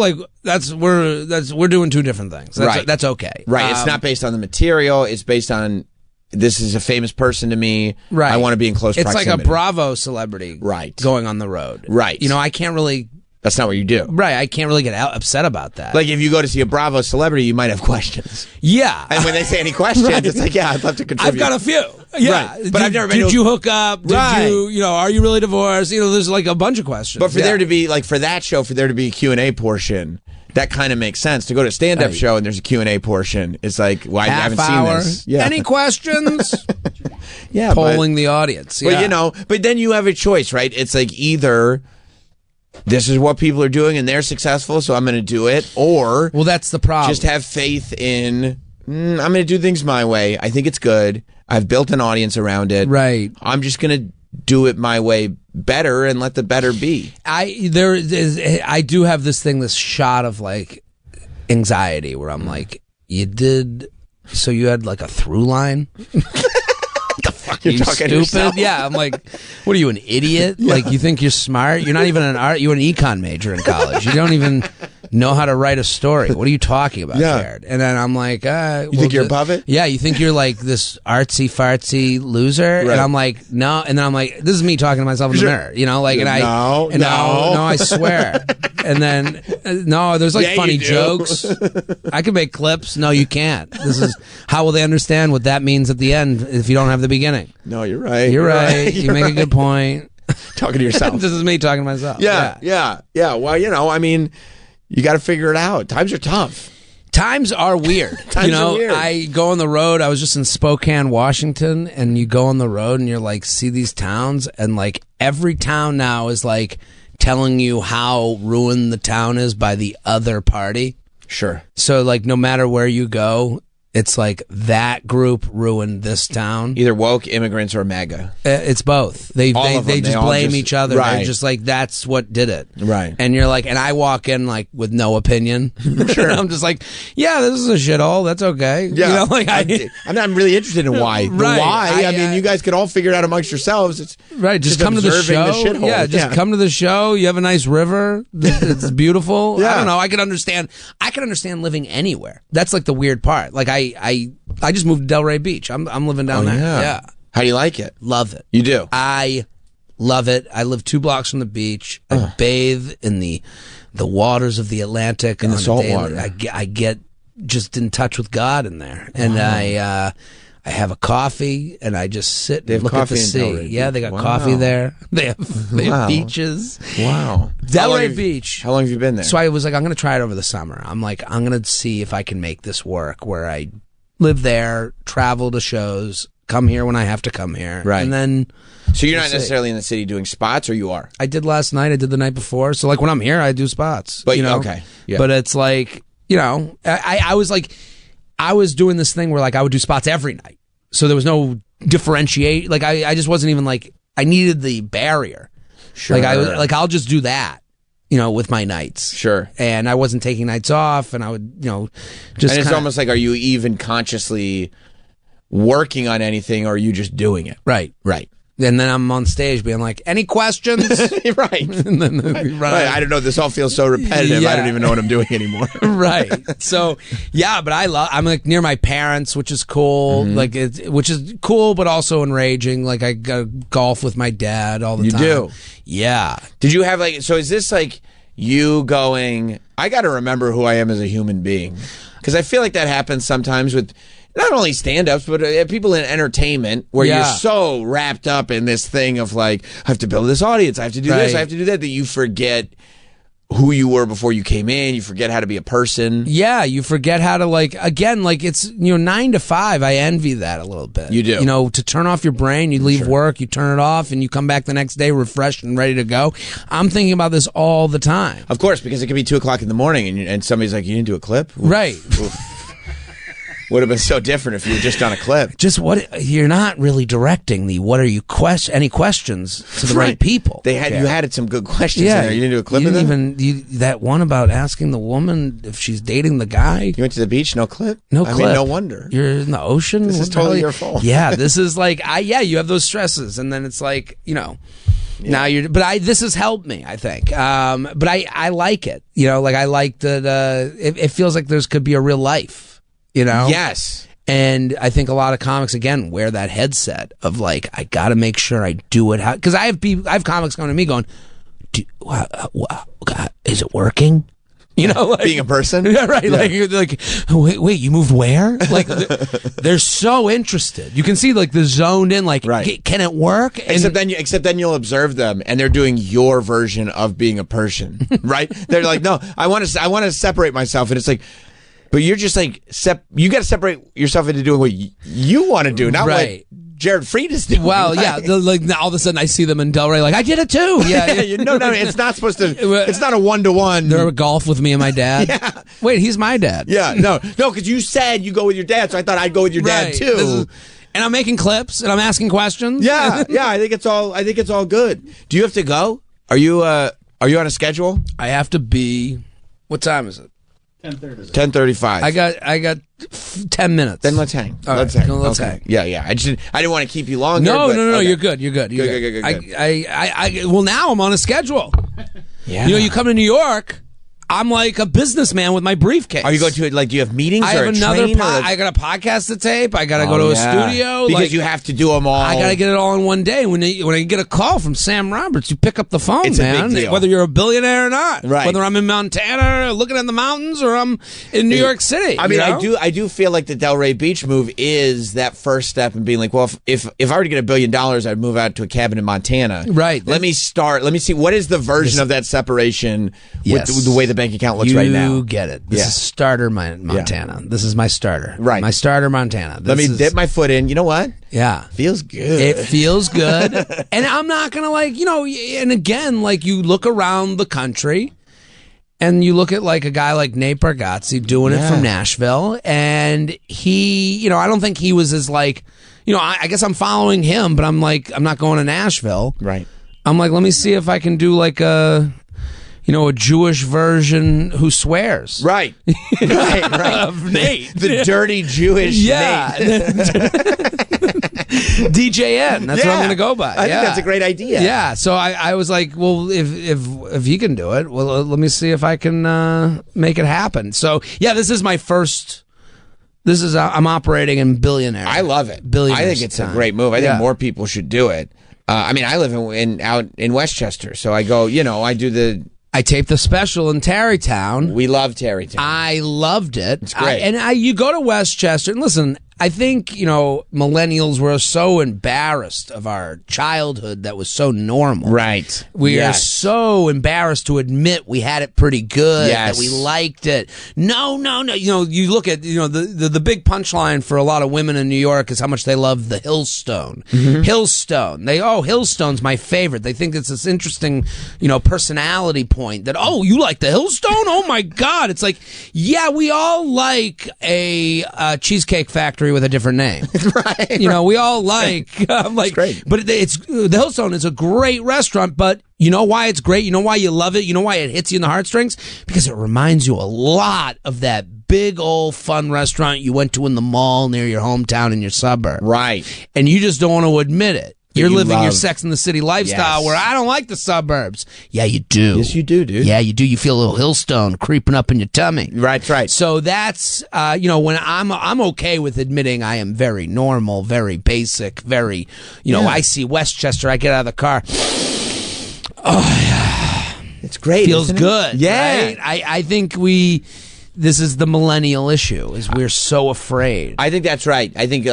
we're doing two different things. That's okay. Right. It's not based on the material. It's based on, this is a famous person to me. Right. I want to be in close proximity. It's like a Bravo celebrity. Right. Going on the road. Right. I can't really. That's not what you do. Right. I can't really get upset about that. Like if you go to see a Bravo celebrity, you might have questions. Yeah. And when they say any questions, It's like, yeah, I'd love to contribute. I've got a few. Yeah. Right. But I've never been Did you hook up? Right. Are you really divorced? There's like a bunch of questions. But for there to be, like for that show, for there to be a Q&A portion, that kind of makes sense. To go to a stand-up show and there's a Q&A portion, it's like, well, I haven't seen this. Yeah. Any questions? Yeah. Polling the audience. Yeah. But then you have a choice, right? It's like either this is what people are doing and they're successful, so I'm going to do it, or that's the problem. Just have faith in, I'm going to do things my way. I think it's good. I've built an audience around it. Right. I'm just going to do it my way better and let the better be. I do have this shot of like anxiety where I'm like, so you had like a through line? You're stupid. Yourself. Yeah, I'm like, what are you, an idiot? Yeah. Like, you think you're smart? You're not even you're an econ major in college. You don't even know how to write a story. What are you talking about, Jared? And then I'm like, you think you're above it? Yeah, you think you're like this artsy fartsy loser? Right. And I'm like, no. And then I'm like, this is me talking to myself in the mirror, No, I swear. And then there's like funny jokes. I can make clips. No, you can't. This is how will they understand what that means at the end if you don't have the beginning? No, you're right. You're right. You make a good point. Talking to yourself. This is me talking to myself. Yeah. Well, I mean, you got to figure it out. Times are tough. Times are weird. Times are weird. I go on the road. I was just in Spokane, Washington, and you go on the road and you're like, see these towns, and like every town now is like telling you how ruined the town is by the other party. Sure. So like no matter where you go, it's like that group ruined this town. Either woke immigrants or MAGA. It's both. They just blame each other. Right. They're just like, that's what did it. Right. And you're like, and I walk in like with no opinion. Sure. I'm just like, yeah, this is a shithole. That's okay. Yeah. I'm really interested in why. Right. Why? I mean, you guys could all figure it out amongst yourselves. It's right. Just come to the show. Come to the show. You have a nice river. It's beautiful. Yeah. I don't know. I can understand living anywhere. That's like the weird part. Like I just moved to Delray Beach. I'm living down there. Yeah. How do you like it? Love it. You do? I Love it. I live 2 blocks from the beach. I bathe in the waters of the Atlantic. In the salt water. I get just in touch with God in there. And I have a coffee and I just sit and look at the sea. Yeah, they got coffee there. They have beaches. Wow. Delray Beach. How long have you been there? So I was like, I'm going to try it over the summer. I'm going to see if I can make this work where I live there, travel to shows, come here when I have to come here. Right. And then... So you're not necessarily in the city doing spots, or you are? I did last night. I did the night before. So like when I'm here, I do spots. But okay. Yeah. But it's like, I was like, I was doing this thing where like I would do spots every night. So there was no differentiate. Like I just wasn't even like, I needed the barrier. Sure. I'll just do that, with my nights. Sure. And I wasn't taking nights off, and I would, just. And it's almost like, are you even consciously working on anything, or are you just doing it? Right. And then I'm on stage being like, any questions? Right. And then, right. I don't know. This all feels so repetitive. Yeah. I don't even know what I'm doing anymore. Right. So, yeah, but I'm like near my parents, which is cool. Which is cool, but also enraging. Like I go golf with my dad all the time. You do? Yeah. Did you have so is this like you going, I got to remember who I am as a human being? Because I feel like that happens sometimes with not only stand-ups, but people in entertainment where you're so wrapped up in this thing of like, I have to build this audience, I have to do this, I have to do that you forget who you were before you came in, you forget how to be a person. Yeah, you forget how to it's, 9 to 5, I envy that a little bit. You do. To turn off your brain, you leave work, you turn it off, and you come back the next day refreshed and ready to go. I'm thinking about this all the time. Of course, because it could be 2 o'clock in the morning and somebody's like, you didn't do a clip? Oof. Right. Oof. Would have been so different if you were just on a clip. Just you're not really directing any questions to the right people. You had some good questions in there. You didn't do a clip of them? That one about asking the woman if she's dating the guy. You went to the beach, no clip? No clip. I mean, no wonder. You're in the ocean. This is totally your fault. Yeah, this is like, you have those stresses, and then it's like, now this has helped me, I think. But I like it. I like that. It feels like could be a real life. Yes. And I think a lot of comics, again, wear that headset of like, I got to make sure I do it. Because I have comics coming to me going, is it working? Being a person? Yeah, right. Yeah. Like, wait, you moved where? Like, they're so interested. You can see like the zoned in, like, can it work? And except then you'll observe them and they're doing your version of being a person, right? They're like, no, I want to separate myself. And it's like, but you're just like, you got to separate yourself into doing what you want to do, not what Jared Fried is doing. Well, yeah, like now all of a sudden I see them in Delray, like I did it too. Yeah, no, it's not supposed to. It's not a 1-to-1. They're golf with me and my dad. Yeah. Wait, he's my dad. Yeah, no, because you said you go with your dad, so I thought I'd go with your dad too. And I'm making clips and I'm asking questions. Yeah, I think it's all good. Do you have to go? Are you on a schedule? I have to be. What time is it? 10:35. I got 10 minutes. Then let's hang. All let's right. hang. Let's hang. Yeah. I didn't want to keep you longer. No. Okay. You're good. Good. Well, now I'm on a schedule. Yeah. You come to New York, I'm like a businessman with my briefcase. Are you going to do you have meetings? I have I got a podcast to tape. I got to go to a studio because you have to do them all. I got to get it all in one day. When I get a call from Sam Roberts, you pick up the phone, it's man. A big deal. Whether you're a billionaire or not, right? Whether I'm in Montana looking at the mountains or I'm in New York City. I mean, I do feel like the Delray Beach move is that first step in being like, well, if I were to get $1 billion, I'd move out to a cabin in Montana. Right. Let me see what is the version of that separation with the way the bank account looks right now. You get it. This is starter Montana. This is my starter. Right. My starter Montana. Let me dip my foot in. You know what? Yeah. Feels good. It feels good. And I'm not going to and again, you look around the country and you look at a guy like Nate Bargatze doing it from Nashville. And he, I don't think he was as I guess I'm following him, but I'm not going to Nashville. Right. I'm like, let me see if I can do a Jewish version who swears. Right. right. Of Nate. The dirty Jewish Nate. DJN. That's what I'm going to go by. I think that's a great idea. Yeah. So I was like, well, if he can do it, well, let me see if I can make it happen. So, yeah, this is my first... I'm operating in billionaire. I love it. Billionaire. I think it's a great move. I think more people should do it. I mean, I live out in Westchester, so I go. I taped the special in Tarrytown. We love Tarrytown. I loved it. It's great. You go to Westchester, and listen, I think, millennials were so embarrassed of our childhood that was so normal. Right. We are so embarrassed to admit we had it pretty good, that we liked it. No. You look at, the big punchline for a lot of women in New York is how much they love the Hillstone. Mm-hmm. Hillstone. Hillstone's my favorite. They think it's this interesting, personality point that, you like the Hillstone? Oh my God. It's like, yeah, we all like a Cheesecake Factory with a different name. Right. We all like, great. But the Hillstone is a great restaurant, but you know why it's great? You know why you love it? You know why it hits you in the heartstrings? Because it reminds you a lot of that big old fun restaurant you went to in the mall near your hometown in your suburb. Right. And you just don't want to admit it. You're living your love. Sex in the City lifestyle where I don't like the suburbs. Yeah, you do. Yes, you do, dude. Yeah, you do. You feel a little Hillstone creeping up in your tummy. Right. So that's, when I'm okay with admitting I am very normal, very basic, very, I see Westchester, I get out of the car. Oh, yeah. It's great. Feels isn't it? good. Yeah. Right? I think this is the millennial issue, is we're so afraid. I think that's right. I think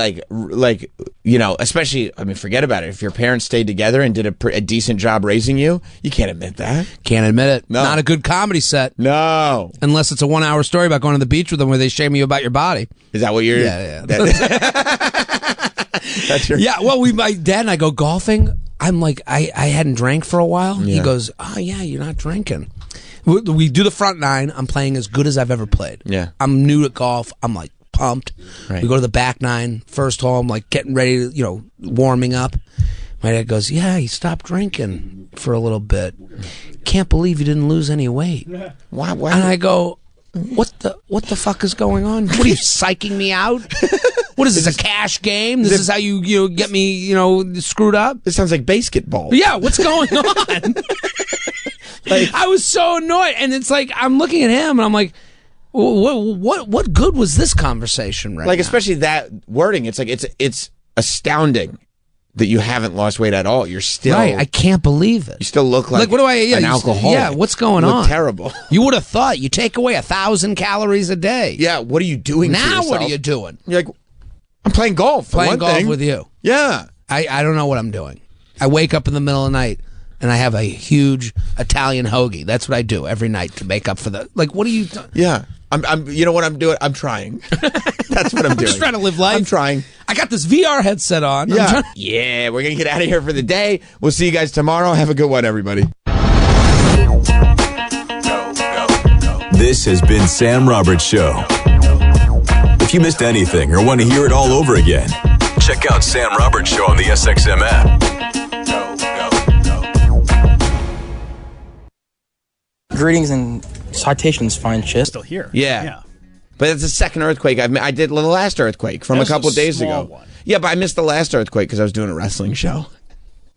especially, forget about it. If your parents stayed together and did a decent job raising you, you can't admit that. Can't admit it. No. Not a good comedy set. No. Unless it's a 1 hour story about going to the beach with them where they shame you about your body. Is that what you're... Yeah. That's your... Yeah, well, my dad and I go golfing. I'm like, I hadn't drank for a while. Yeah. He goes, oh, yeah, you're not drinking. We do the front nine. I'm playing as good as I've ever played. Yeah. I'm new to golf. I'm like pumped. Right. We go to the back nine. First hole, I'm like getting ready to, warming up. My dad goes, yeah, he stopped drinking for a little bit. Can't believe you didn't lose any weight. Why? And I go, what the fuck is going on? What are you psyching me out? What is this, a cash game? This is how you get me, screwed up? This sounds like basketball. Yeah, what's going on? I was so annoyed, and it's like I'm looking at him, and I'm like, what good was this conversation right now? Especially that wording. It's like it's astounding that you haven't lost weight at all. You're still right. I can't believe it. You still look like what do I? Yeah, an alcoholic. Yeah, what's going you on? Look terrible. You would have thought you take away 1,000 calories a day. Yeah. What are you doing to now? yourself? What are you doing? You're like, I'm playing golf. Playing golf with you. Yeah. I don't know what I'm doing. I wake up in the middle of the night and I have a huge Italian hoagie. That's what I do every night to make up for the. What are you? Yeah. I'm. You know what I'm doing? I'm trying. That's what I'm doing. Just trying to live life. I'm trying. I got this VR headset on. Yeah. Yeah. We're gonna get out of here for the day. We'll see you guys tomorrow. Have a good one, everybody. This has been Sam Roberts Show. If you missed anything or want to hear it all over again, check out Sam Roberts Show on the SXM app. Greetings and citations, fine shit. Still here. Yeah. But it's the second earthquake. I did the last earthquake from a couple of days ago. One. Yeah, but I missed the last earthquake because I was doing a wrestling show.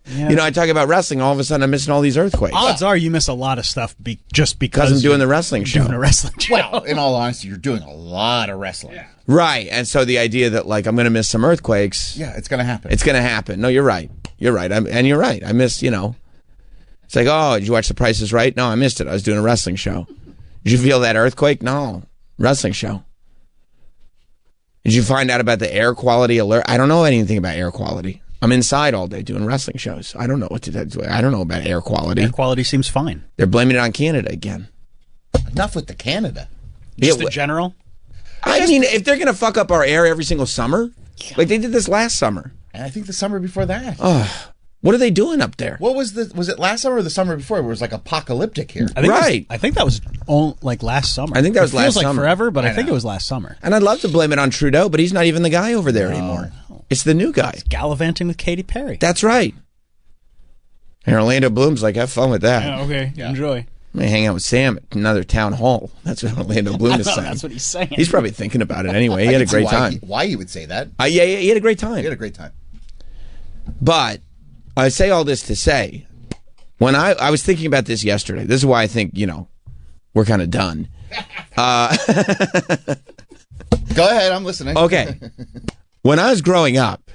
Yeah. I talk about wrestling. All of a sudden, I'm missing all these earthquakes. Odds are you miss a lot of stuff just because I'm doing the wrestling show. Doing a wrestling show. Well, in all honesty, you're doing a lot of wrestling. Yeah, right. And so the idea that I'm going to miss some earthquakes. Yeah, it's going to happen. It's going to happen. No, you're right. You're right. And you're right. I missed, It's like, oh, did you watch The Price is Right? No, I missed it. I was doing a wrestling show. Did you feel that earthquake? No. Wrestling show. Did you find out about the air quality alert? I don't know anything about air quality. I'm inside all day doing wrestling shows. I don't know what to do. I don't know about air quality. Air quality seems fine. They're blaming it on Canada again. Enough with the Canada. Just in general? I mean, if they're going to fuck up our air every single summer, like they did this last summer. And I think the summer before that. What are they doing up there? What was it last summer or the summer before? It was like apocalyptic here. I think that was last summer. I think that was last summer. Feels like forever, but I think it was last summer. And I'd love to blame it on Trudeau, but he's not even the guy over there anymore. It's the new guy. He's gallivanting with Katy Perry. That's right. And Orlando Bloom's like, have fun with that. Yeah, okay. Yeah. Enjoy. I'm going to hang out with Sam at another town hall. That's what Orlando Bloom is saying. That's what he's saying. He's probably thinking about it anyway. He had a great time. Why he would say that. Yeah, he had a great time. He had a great time. But I say all this to say, when I was thinking about this yesterday, this is why I think, we're kind of done. Go ahead, I'm listening. Okay. When I was growing up,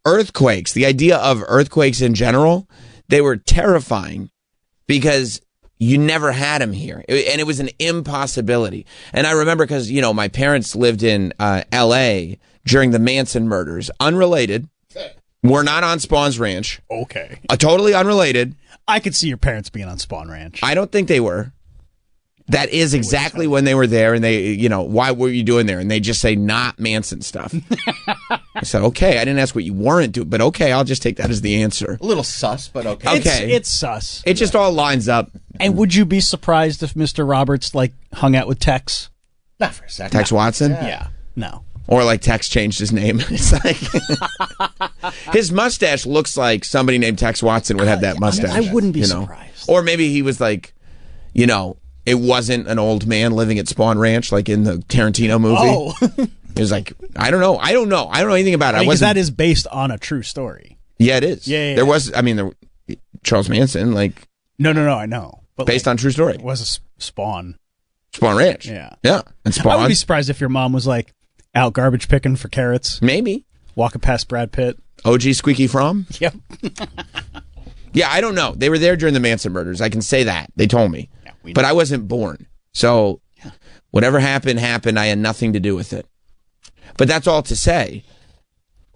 earthquakes, the idea of earthquakes in general, they were terrifying because you never had them here. And it was an impossibility. And I remember because, my parents lived in L.A. during the Manson murders. Unrelated. We're not on Spawn's Ranch. Okay. Totally unrelated. I could see your parents being on Spawn Ranch. I don't think they were. That is exactly when they were there, and they, why were you doing there? And they just say, not Manson stuff. I said, okay, I didn't ask what you weren't doing, but okay, I'll just take that as the answer. A little sus, but okay. Okay. It's sus. It just all lines up. And would you be surprised if Mr. Roberts, hung out with Tex? Not for a second. Tex Watson? Yeah. No. Or Tex changed his name. It's his mustache looks like somebody named Tex Watson would have that mustache. I wouldn't be surprised. Or maybe he was it wasn't an old man living at Spawn Ranch like in the Tarantino movie. Oh. It was I don't know. I don't know anything about it. Because that is based on a true story. Yeah, it is. Yeah. There was, Charles Manson, No, I know. But based on true story. It was a Spawn Ranch. Yeah. Yeah. And Spawn. I would be surprised if your mom was out garbage picking for carrots. Maybe. Walking past Brad Pitt. OG Squeaky Fromm? Yep. Yeah, I don't know. They were there during the Manson murders. I can say that. They told me. Yeah, but I wasn't born. So whatever happened. I had nothing to do with it. But that's all to say,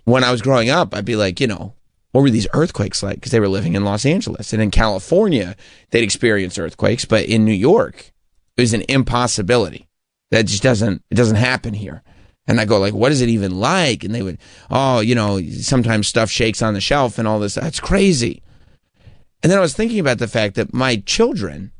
when I was growing up, I'd be like, what were these earthquakes like? Because they were living in Los Angeles. And in California, they'd experience earthquakes. But in New York, it was an impossibility. That just doesn't happen here. And I go what is it even like? And they would, sometimes stuff shakes on the shelf and all this. That's crazy. And then I was thinking about the fact that my children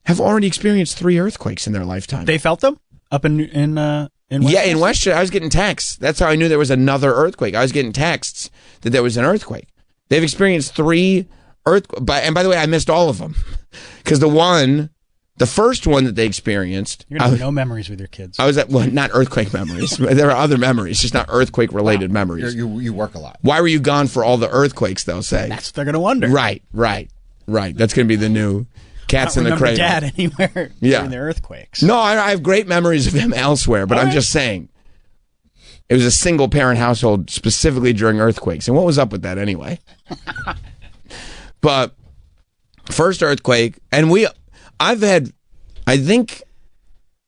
have already experienced 3 earthquakes in their lifetime. They felt them up in Westchester? Yeah, in Westchester. I was getting texts. That's how I knew there was another earthquake. I was getting texts that there was an earthquake. They've experienced 3 earthquakes. And by the way, I missed all of them. Because the first one that they experienced... You're going to have no memories with your kids. I was not earthquake memories. There are other memories, just not earthquake-related memories. You work a lot. Why were you gone for all the earthquakes, they'll say? That's what they're going to wonder. Right. That's going to be the new Cats in the Cradle. Dad anywhere during the earthquakes. No, I have great memories of him elsewhere, but I'm just saying. It was a single-parent household specifically during earthquakes. And what was up with that anyway? But first earthquake, and I've had, I think,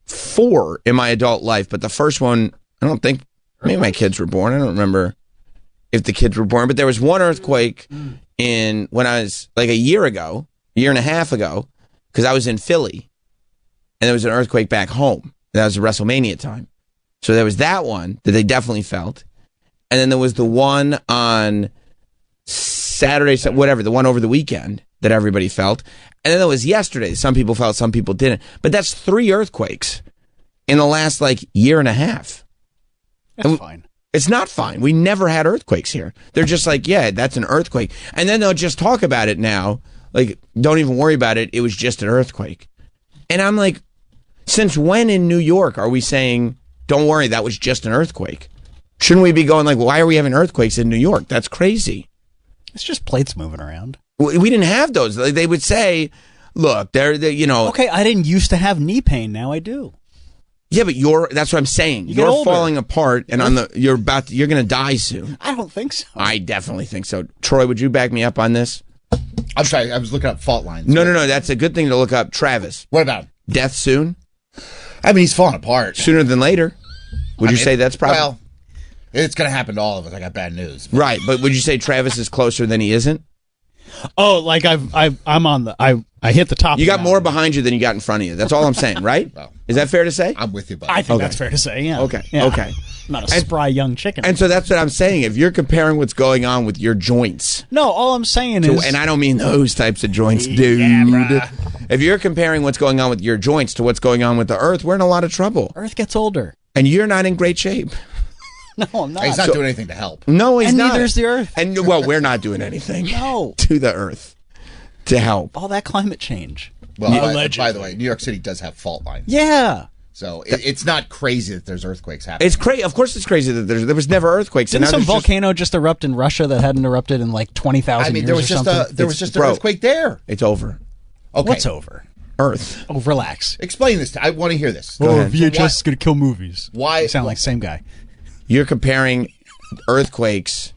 4 in my adult life, but the first one, I don't think, maybe my kids were born. I don't remember if the kids were born, but there was one earthquake when I was a year and a half ago, because I was in Philly, and there was an earthquake back home. That was WrestleMania time. So there was that one that they definitely felt. And then there was the one on Saturday, whatever, the one over the weekend that everybody felt. And then there was yesterday. Some people felt, some people didn't. But that's 3 earthquakes in the last year and a half. That's fine. It's not fine. We never had earthquakes here. They're just yeah, that's an earthquake. And then they'll just talk about it now. Don't even worry about it. It was just an earthquake. And I'm since when in New York are we saying, don't worry, that was just an earthquake? Shouldn't we be going why are we having earthquakes in New York? That's crazy. It's just plates moving around. We didn't have those. They would say, look, they're Okay, I didn't used to have knee pain. Now I do. Yeah, but that's what I'm saying. You're falling apart, and you're going to die soon. I don't think so. I definitely think so. Troy, would you back me up on this? I'm sorry, I was looking up fault lines. No. That's a good thing to look up. Travis. What about him? Death soon? I mean, he's falling apart. Sooner than later. Would you say that's probably? Well, it's going to happen to all of us. I got bad news. Right, but would you say Travis is closer than he isn't? Oh, I'm on the I hit the top. You got more behind you than you got in front of you. That's all I'm saying, right? Well, is that fair to say? I'm with you, buddy. I think that's fair to say. Yeah. Okay. Yeah. Okay. I'm not a spry young chicken. And so that's what I'm saying. If you're comparing what's going on with your joints, no, all I'm saying is, and I don't mean those types of joints, dude. Yeah, if you're comparing what's going on with your joints to what's going on with the Earth, we're in a lot of trouble. Earth gets older, and you're not in great shape. No, I'm not. He's not doing anything to help. No, he's and not. Neither's the Earth. And we're not doing anything. No, to the Earth to help. All that climate change. Well, by the way, New York City does have fault lines. Yeah. So it's not crazy that there's earthquakes happening. It's crazy. Of course, it's crazy that there was never earthquakes. Didn't some volcano just erupt in Russia that hadn't erupted in 20,000 years? I mean, there was just an earthquake there. It's over. Okay. What's over? Earth. Oh, relax. Explain this. I want to hear this. VHS is going to kill movies. Why? You sound like the same guy. You're comparing earthquakes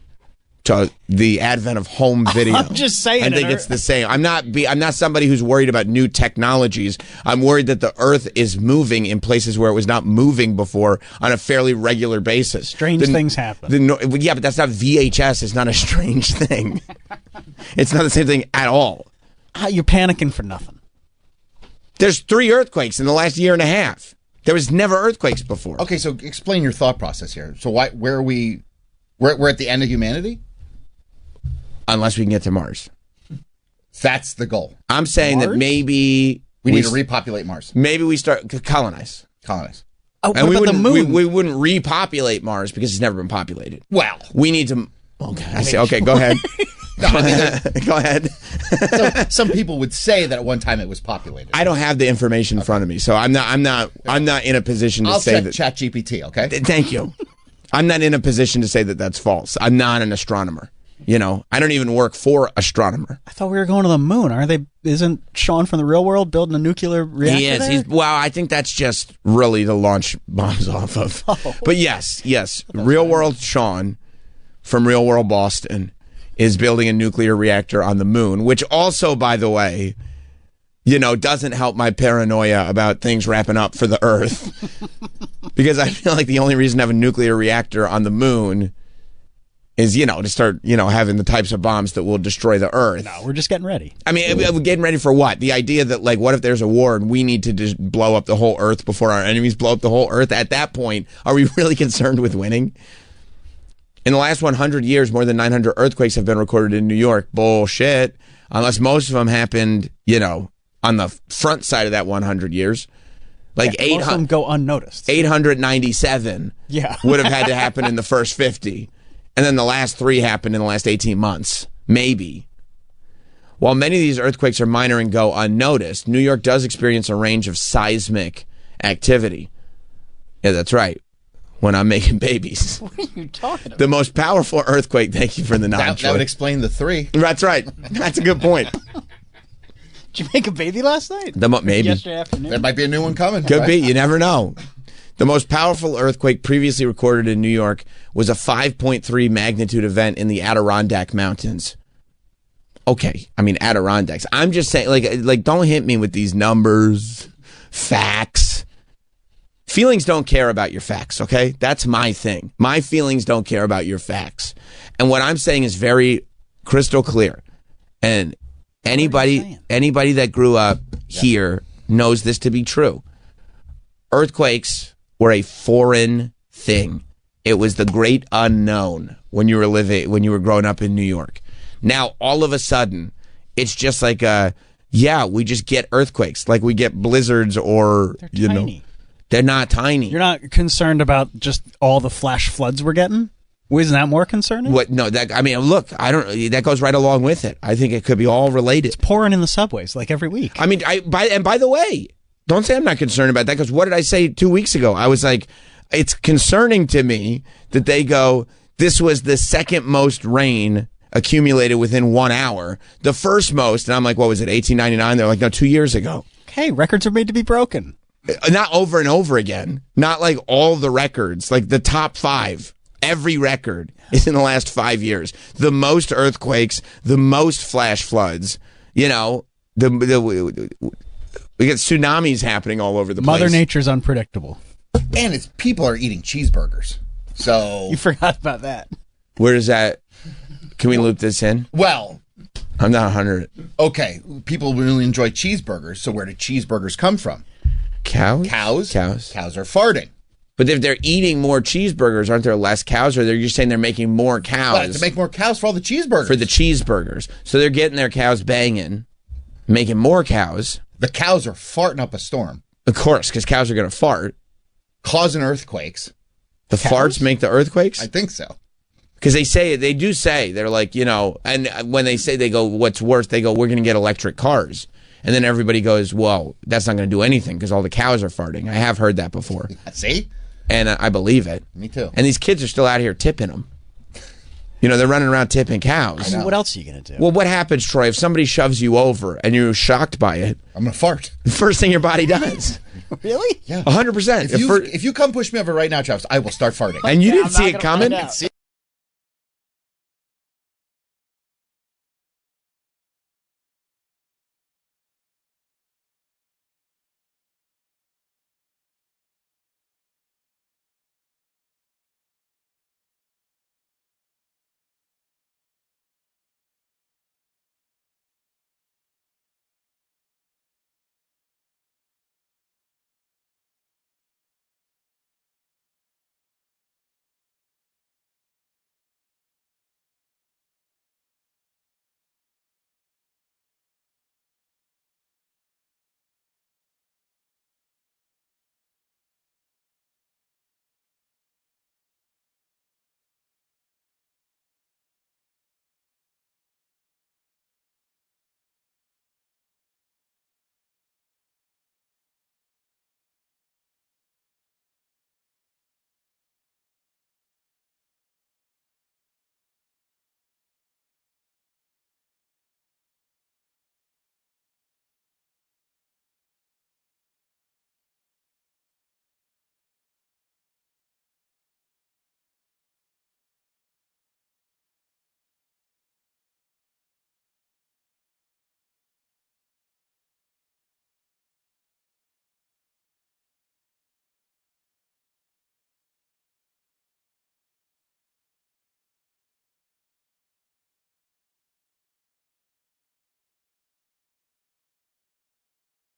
to the advent of home video. I'm just saying. I think it's the same. I'm not somebody who's worried about new technologies. I'm worried that the Earth is moving in places where it was not moving before on a fairly regular basis. Strange things happen. Yeah, but that's not VHS. It's not a strange thing. It's not the same thing at all. You're panicking for nothing. There's 3 earthquakes in the last year and a half. There was never earthquakes before. Okay, so explain your thought process here. So where are we? We're at the end of humanity? Unless we can get to Mars. That's the goal. I'm saying that maybe we need to repopulate Mars. Maybe we start colonize. Oh, and what about the moon? We wouldn't repopulate Mars because it's never been populated. Well, we need to. Okay, okay, go ahead. Go ahead. So, some people would say that at one time it was populated. I don't have the information in front of me, so I'm not in a position to say that. Chat GPT, okay? Thank you. I'm not in a position to say that that's false. I'm not an astronomer. You know, I don't even work for astronomer. I thought we were going to the moon. Aren't they? Isn't Sean from The Real World building a nuclear reactor? He is. There? Well, I think that's just really to launch bombs off of. Oh. But yes. Real World Sean from Real World Boston is building a nuclear reactor on the moon, which also, by the way, you know, doesn't help my paranoia about things wrapping up for the Earth. Because I feel like the only reason to have a nuclear reactor on the moon is, you know, to start, you know, having the types of bombs that will destroy the Earth. No, we're just getting ready. I mean, we're getting ready for what? The idea that, like, what if there's a war and we need to just blow up the whole Earth before our enemies blow up the whole Earth? At that point, are we really concerned with winning? In the last 100 years, more than 900 earthquakes have been recorded in New York. Bullshit. Unless most of them happened, you know, on the front side of that 100 years. Like most of them go unnoticed. 897 would have had to happen in the first 50. And then the last 3 happened in the last 18 months. Maybe. While many of these earthquakes are minor and go unnoticed, New York does experience a range of seismic activity. Yeah, that's right. When I'm making babies. What are you talking about? The most powerful earthquake, thank you for the nod. That would explain the 3. That's right. That's a good point. Did you make a baby last night? Maybe. Yesterday afternoon? There might be a new one coming. Could be. You never know. The most powerful earthquake previously recorded in New York was a 5.3 magnitude event in the Adirondack Mountains. Okay, I mean Adirondacks. I'm just saying, like, don't hit me with these numbers, facts. Feelings don't care about your facts, okay? That's my thing. My feelings don't care about your facts. And what I'm saying is very crystal clear. And anybody that grew up here knows this to be true. Earthquakes were a foreign thing. It was the great unknown when you were growing up in New York. Now, all of a sudden, it's just like we just get earthquakes, like we get blizzards or they're not tiny. You're not concerned about just all the flash floods we're getting? Isn't that more concerning? What? No, look, I don't. That goes right along with it. I think it could be all related. It's pouring in the subways like every week. I mean, by the way, don't say I'm not concerned about that, because what did I say 2 weeks ago? I was like, it's concerning to me that they go, this was the second most rain accumulated within 1 hour. The first most, and I'm like, what was it, 1899? They're like, no, 2 years ago. Okay, records are made to be broken. Not over and over again. Not like all the records, like the top 5. Every record is in the last 5 years. The most earthquakes, the most flash floods, you know, we get tsunamis happening all over the place. Mother Nature's unpredictable. And people are eating cheeseburgers. So you forgot about that. Where is that? Can we loop this in? Well, I'm not 100. Okay, people really enjoy cheeseburgers. So where do cheeseburgers come from? Cows? Cows are farting. But if they're eating more cheeseburgers, aren't there less cows? Or they're just saying they're making more cows? Well, to make more cows for all the cheeseburgers. For the cheeseburgers. So they're getting their cows banging, making more cows. The cows are farting up a storm. Of course, because cows are going to fart. Causing earthquakes. The farts make the earthquakes? I think so. Because they do say, they're like, you know, and when they say, they go, what's worse, they go, we're going to get electric cars. And then everybody goes, well, that's not going to do anything because all the cows are farting. I have heard that before. See? And I believe it. Me too. And these kids are still out here tipping them. You know, they're running around tipping cows. I mean, what else are you going to do? Well, what happens, Troy, if somebody shoves you over and you're shocked by it? I'm going to fart. The first thing your body does. Really? Yeah. 100%. If you come push me over right now, Travis, I will start farting. And you didn't see it coming?